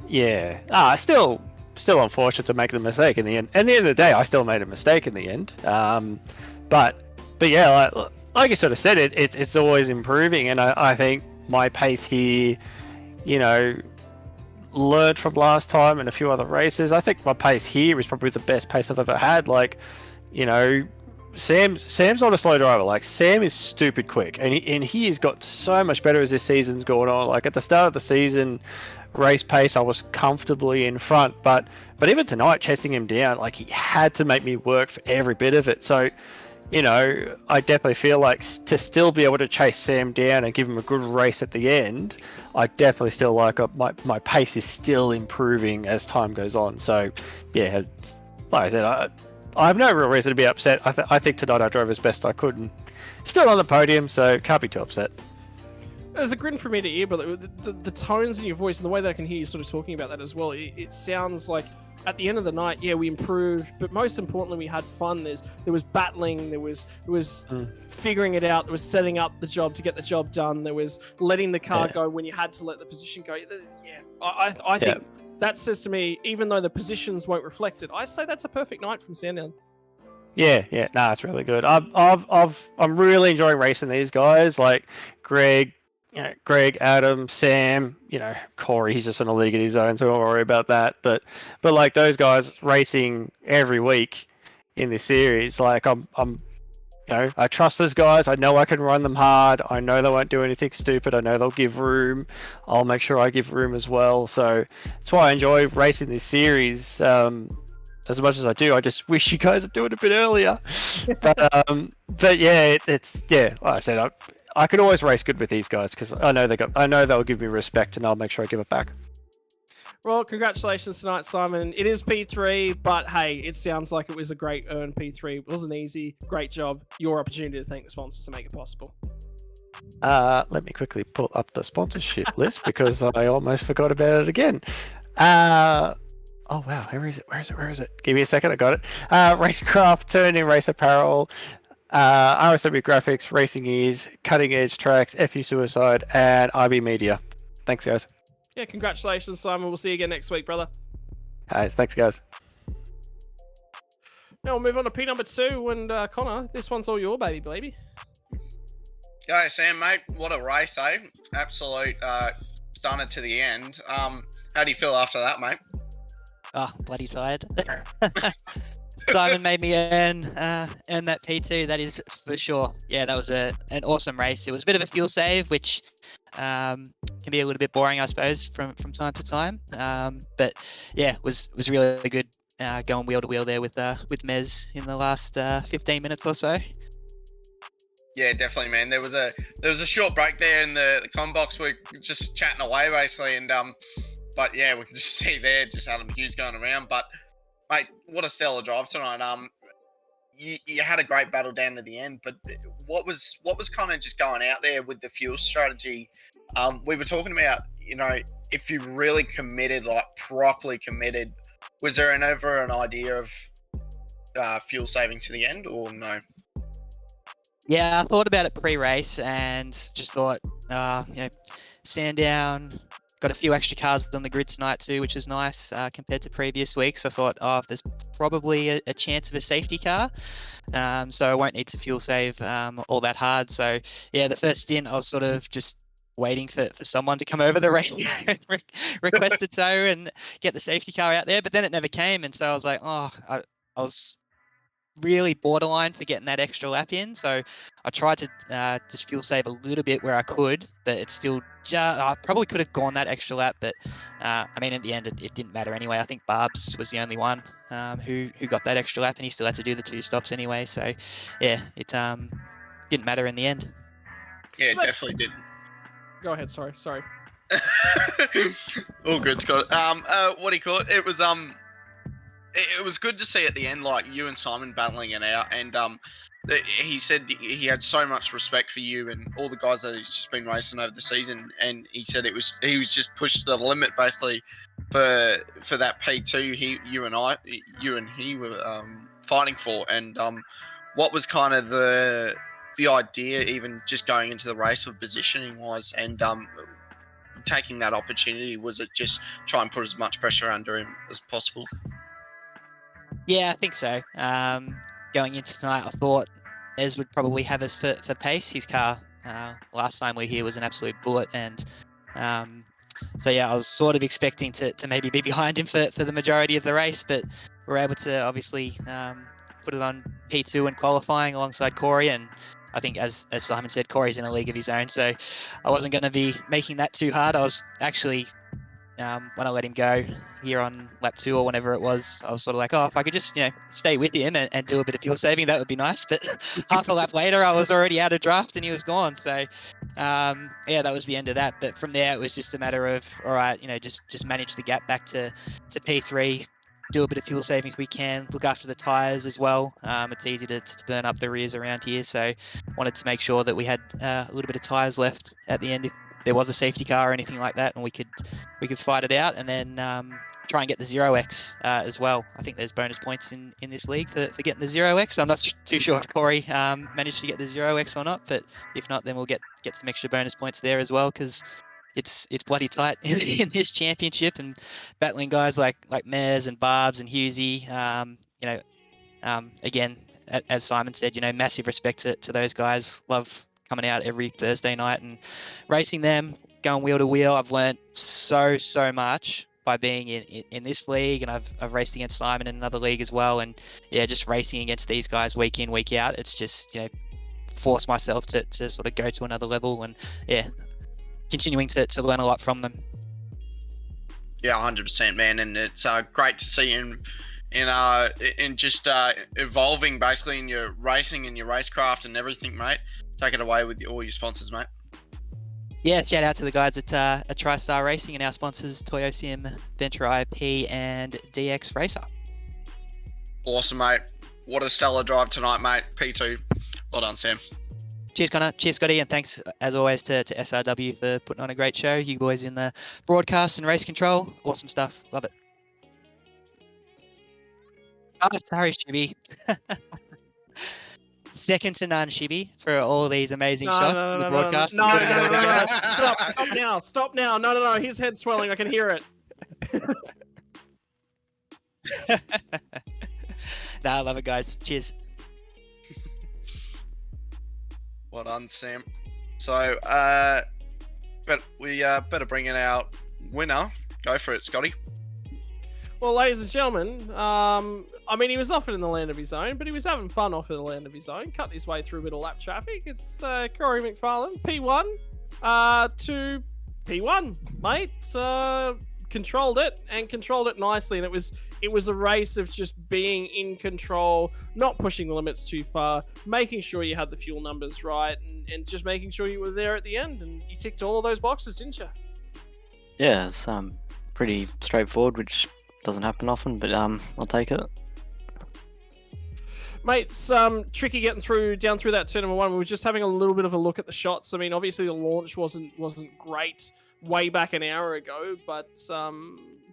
Yeah. Still unfortunate to make the mistake in the end. At the end of the day, I still made a mistake in the end. But yeah, like you sort of said, it's always improving, and I think my pace here, you know, learned from last time and a few other races. I think my pace here is probably the best pace I've ever had. Like, you know, Sam's not a slow driver. Like, Sam is stupid quick, and he has got so much better as this season's going on. Like, at the start of the season, race pace, I was comfortably in front, but even tonight, chasing him down, like, he had to make me work for every bit of it. So, you know, I definitely feel like to still be able to chase Sam down and give him a good race at the end, I definitely still like my pace is still improving as time goes on. So, yeah, like I said, I have no real reason to be upset. I think tonight I drove as best I could and still on the podium, so can't be too upset. There's a grin from ear to ear, but the tones in your voice and the way that I can hear you sort of talking about that as well, it sounds like at the end of the night, yeah, we improved, but most importantly, we had fun. There was battling, there was figuring it out, there was setting up the job to get the job done, there was letting the car go when you had to let the position go. Yeah, I think that says to me, even though the positions won't reflect it, I say that's a perfect night from Sandown. Yeah, nah, it's really good. I'm really enjoying racing these guys, like Greg, Adam, Sam, you know, Corey, he's just in a league of his own, so I won't worry about that. But like those guys racing every week in this series, like I'm you know, I trust those guys. I know I can run them hard. I know they won't do anything stupid. I know they'll give room. I'll make sure I give room as well. So that's why I enjoy racing this series. As much as I do, I just wish you guys would do it a bit earlier. But yeah, like I said, I can always race good with these guys because I know they'll give me respect, and I'll make sure I give it back. Well, congratulations tonight, Simon. It is P3, but hey, it sounds like it was a great earned P3. It wasn't easy. Great job. Your opportunity to thank the sponsors to make it possible. Let me quickly pull up the sponsorship list because I almost forgot about it again. Oh wow, where is it? Give me a second, I got it. Racecraft, Turn-In Race Apparel, RSW Graphics, Racing Ears, Cutting Edge Tracks, FU Suicide, and IB Media. Thanks, guys. Yeah, congratulations, Simon. We'll see you again next week, brother. Hey, thanks, guys. Now we'll move on to P number 2, and Connor, this one's all your baby. Go, Sam, mate. What a race, eh? Absolute stunner to the end. How do you feel after that, mate? Oh, bloody tired. Simon made me earn that P2, that is for sure. Yeah, that was an awesome race. It was a bit of a fuel save, which can be a little bit boring, I suppose, from time to time. But yeah, was really good going wheel to wheel there with Mez in the last 15 minutes or so. Yeah, definitely, man. There was a short break there in the comm box. We're just chatting away basically, and but yeah, we can just see there just Adam Hughes going around. But mate, what a stellar drive tonight. You had a great battle down to the end, but what was kind of just going out there with the fuel strategy? We were talking about, you know, if you really committed, like properly committed, was there ever an idea of fuel saving to the end, or no? Yeah, I thought about it pre-race and just thought, Sandown, got a few extra cars on the grid tonight too, which is nice compared to previous weeks. I thought, there's probably a chance of a safety car, so I won't need to fuel save all that hard. So yeah, the first stint I was sort of just waiting for someone to come over the radio and request a tow and get the safety car out there, but then it never came, and so I was like, I was really borderline for getting that extra lap in, so I tried to just fuel save a little bit where I could, but it's still I probably could have gone that extra lap, but I mean, at the end it didn't matter anyway. I think Barb's was the only one who got that extra lap, and he still had to do the 2 stops anyway, so yeah, it didn't matter in the end. Yeah, it definitely didn't. Go ahead. Sorry. All good, Scott. What do you call it? It was good to see at the end, like you and Simon battling it out, and he said he had so much respect for you and all the guys that he's just been racing over the season, and he said he was just pushed to the limit basically for that P2 you and he were fighting for, and what was kind of the idea even just going into the race of positioning wise, and taking that opportunity, was it just try and put as much pressure under him as possible? Yeah, I think so. Going into tonight, I thought Ez would probably have us for pace. His car last time we were here was an absolute bullet, and so yeah, I was sort of expecting to maybe be behind him for the majority of the race, but we're able to obviously put it on P2 in qualifying alongside Corey, and I think as Simon said, Corey's in a league of his own, so I wasn't going to be making that too hard. I was actually, when I let him go here on lap 2 or whenever it was, I was sort of like, if I could just, stay with him and do a bit of fuel saving, that would be nice. But half a lap later, I was already out of draft and he was gone. So, yeah, that was the end of that. But from there, it was just a matter of, all right, just manage the gap back to P3, do a bit of fuel saving if we can, look after the tyres as well. It's easy to burn up the rears around here. So wanted to make sure that we had a little bit of tyres left at the end if there was a safety car or anything like that, and we could fight it out, and then try and get the 0x as well. I think there's bonus points in this league for getting the 0x. I'm not too sure if Corey managed to get the 0x or not, but if not, then we'll get some extra bonus points there as well, because it's bloody tight in this championship, and battling guys like Mez and Barbs and Husey. Again, as Simon said, massive respect to those guys. Love coming out every Thursday night and racing them, going wheel to wheel. I've learned so much by being in this league, and I've raced against Simon in another league as well, and yeah, just racing against these guys week in, week out, it's just force myself to sort of go to another level, and yeah, continuing to learn a lot from them. Yeah, 100%, man, and it's great to see you in just evolving basically in your racing and your racecraft and everything, mate. Take it away with all your sponsors, mate. Yeah, shout out to the guys at TriStar Racing and our sponsors, Toyosium, Venture IP, and DX Racer. Awesome, mate. What a stellar drive tonight, mate. P2. Well done, Sam. Cheers, Connor. Cheers, Scotty. And thanks, as always, to SRW for putting on a great show. You boys in the broadcast and race control. Awesome stuff. Love it. Oh, sorry, Shibby. Second to none, Shibby, for all these amazing shots in the broadcast. No. Stop now. No. His head's swelling. I can hear it. I love it, guys. Cheers. Well done, Sam. So, but we better bring in our winner. Go for it, Scotty. Well, ladies and gentlemen, I mean, he was off it in the land of his own, but he was having fun off in the land of his own. Cut his way through a bit of lap traffic. It's Corey McFarlane, P1 to P1, mate. Controlled it nicely, and it was a race of just being in control, not pushing the limits too far, making sure you had the fuel numbers right, and just making sure you were there at the end, and you ticked all of those boxes, didn't you? Yeah, it's pretty straightforward, which doesn't happen often, but I'll take it. Mate, it's tricky getting down through that turn number 1. We were just having a little bit of a look at the shots. I mean, obviously the launch wasn't great way back an hour ago, but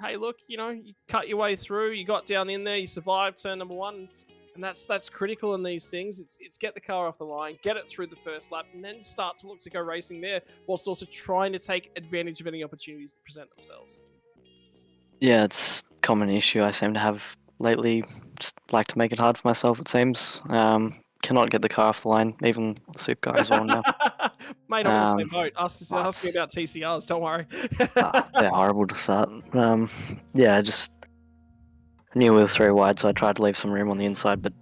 hey, look, you cut your way through. You got down in there. You survived turn number 1. And that's critical in these things. It's get the car off the line, get it through the first lap, and then start to look to go racing there, whilst also trying to take advantage of any opportunities that present themselves. Yeah, it's a common issue I seem to have lately. Just like to make it hard for myself, it seems. Cannot get the car off the line, even Supercars as well now. Mate, I'm in the same boat. Ask me about TCRs, don't worry. They're horrible to start. Yeah, just new wheels 3 wide, so I tried to leave some room on the inside, but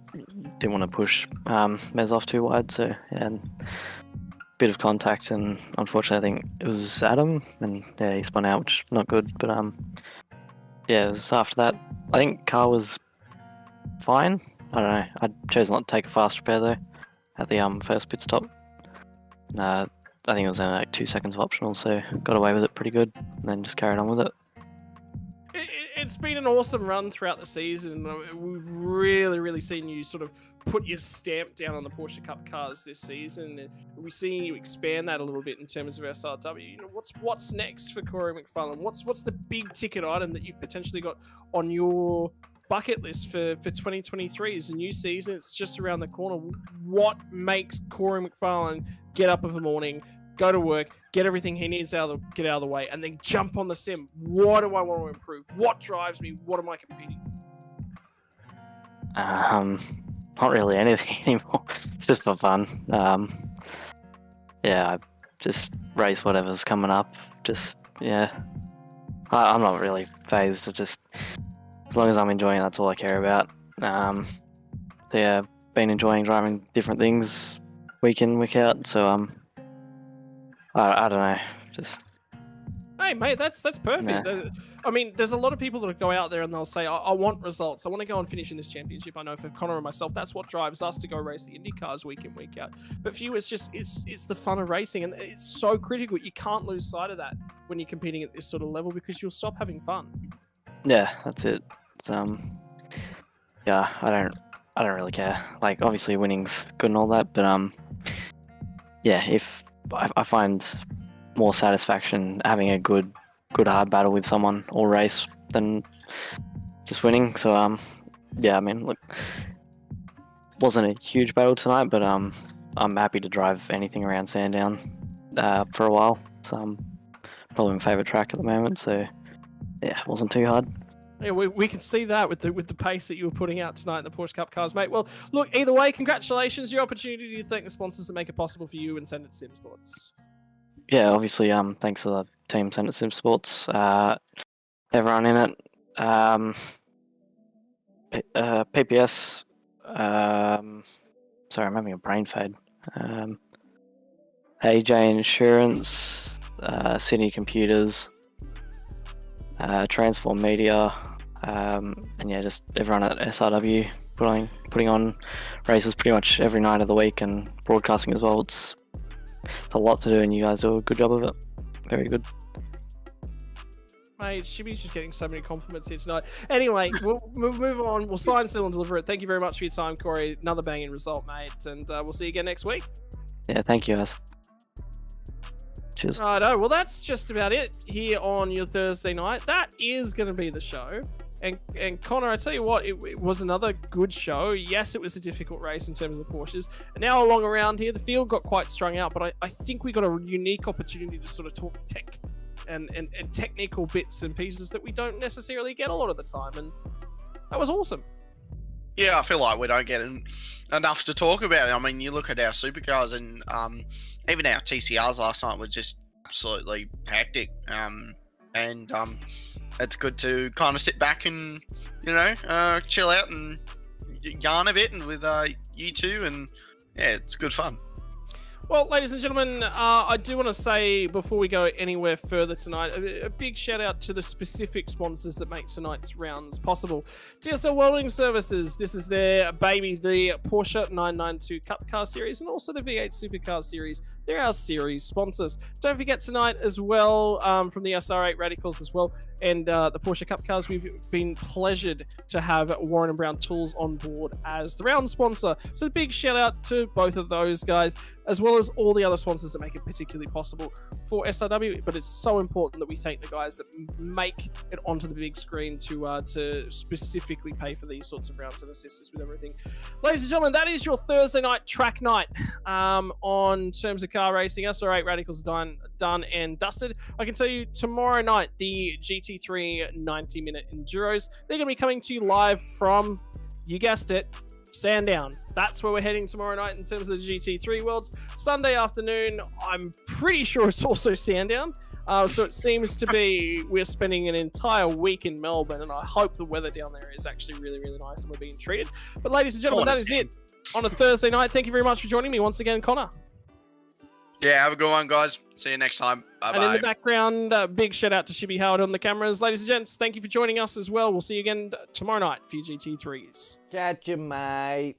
didn't want to push Mez off too wide, so yeah, bit of contact, and unfortunately I think it was Adam, and yeah, he spun out, which is not good, but yeah, it was after that. I think car was fine. I don't know, I chose not to take a fast repair though at the first pit stop. I think it was only like 2 seconds of optional, so got away with it pretty good, and then just carried on with it. It's been an awesome run throughout the season. We've really seen you sort of put your stamp down on the Porsche Cup cars this season, and we're seeing you expand that a little bit in terms of SRW. You know, what's next for Corey McFarlane? What's the big ticket item that you've potentially got on your bucket list for 2023? Is a new season, it's just around the corner. What makes Corey McFarlane get up in the morning, go to work, get everything he needs get out of the way, and then jump on the sim? What do I want to improve? What drives me? What am I competing for? Not really anything anymore. It's just for fun. Yeah, I just race whatever's coming up. Just, yeah. I'm not really phased. It's just, as long as I'm enjoying it, that's all I care about. Yeah, been enjoying driving different things week in, week out, so I don't know, just... Hey, mate, that's perfect. Yeah. I mean, there's a lot of people that go out there and they'll say, I want results. I want to go and finish in this championship. I know for Connor and myself, that's what drives us to go race the Indy cars week in, week out. But for you, it's just, it's the fun of racing, and it's so critical. You can't lose sight of that when you're competing at this sort of level, because you'll stop having fun. Yeah, that's it. It's, yeah, I don't really care. Like, obviously winning's good and all that, but yeah, if I find more satisfaction having a good hard battle with someone or race than just winning. So yeah, I mean, look, wasn't a huge battle tonight, but I'm happy to drive anything around Sandown for a while. It's probably my favourite track at the moment, so yeah, it wasn't too hard. Yeah, we can see that with the pace that you were putting out tonight in the Porsche Cup cars, mate. Well, look, either way, congratulations. Your opportunity to thank the sponsors that make it possible for you and Send It Sim Sports. Yeah, obviously, thanks to the team Send It Sim Sports, everyone in it, PPS, sorry, I'm having a brain fade, AJ Insurance, Sydney Computers, Transform Media, and yeah, just everyone at SRW putting on races pretty much every night of the week, and broadcasting as well. It's a lot to do, and you guys do a good job of it. Very good. Mate, Shibby's just getting so many compliments here tonight. Anyway, we'll move on. We'll sign, seal, and deliver it. Thank you very much for your time, Corey. Another banging result, mate. And we'll see you again next week. Yeah, thank you, guys. Cheers. Righto. Well, that's just about it here on your Thursday night. That is going to be the show. And Connor, I tell you what, it was another good show. Yes, it was a difficult race in terms of the Porsches. And now along around here, the field got quite strung out, but I think we got a unique opportunity to sort of talk tech and technical bits and pieces that we don't necessarily get a lot of the time. And that was awesome. Yeah, I feel like we don't get enough to talk about. I mean, you look at our Supercars, and even our TCRs last night were just absolutely hectic. And it's good to kind of sit back and, you know, chill out and yarn a bit and with you two, and yeah, it's good fun. Well, ladies and gentlemen, I do want to say before we go anywhere further tonight, a big shout out to the specific sponsors that make tonight's rounds possible. DSL Welding Services, this is their baby, the Porsche 992 Cup Car Series, and also the V8 Supercar Series. They're our series sponsors. Don't forget tonight as well, from the SR8 Radicals as well, and the Porsche Cup Cars, we've been pleasured to have Warren and Brown Tools on board as the round sponsor. So a big shout out to both of those guys. as well as all the other sponsors that make it particularly possible for SRW. But it's so important that we thank the guys that make it onto the big screen to specifically pay for these sorts of rounds and assist us with everything. Ladies and gentlemen, that is your Thursday night track night on terms of car racing. SR8 Radicals done and dusted. I can tell you tomorrow night, the GT3 90-minute Enduros, they're going to be coming to you live from, you guessed it, Sandown. That's where we're heading tomorrow night in terms of the GT3 Worlds. Sunday afternoon, I'm pretty sure it's also Sandown. So it seems to be we're spending an entire week in Melbourne, and I hope the weather down there is actually really, really nice and we're being treated. But ladies and gentlemen, that is it on a Thursday night. Thank you very much for joining me once again, Connor. Yeah, have a good one, guys. See you next time. Bye-bye. And in the background, big shout out to Shibby Howard on the cameras. Ladies and gents, thank you for joining us as well. We'll see you again tomorrow night for your GT3s. Catch you, mate.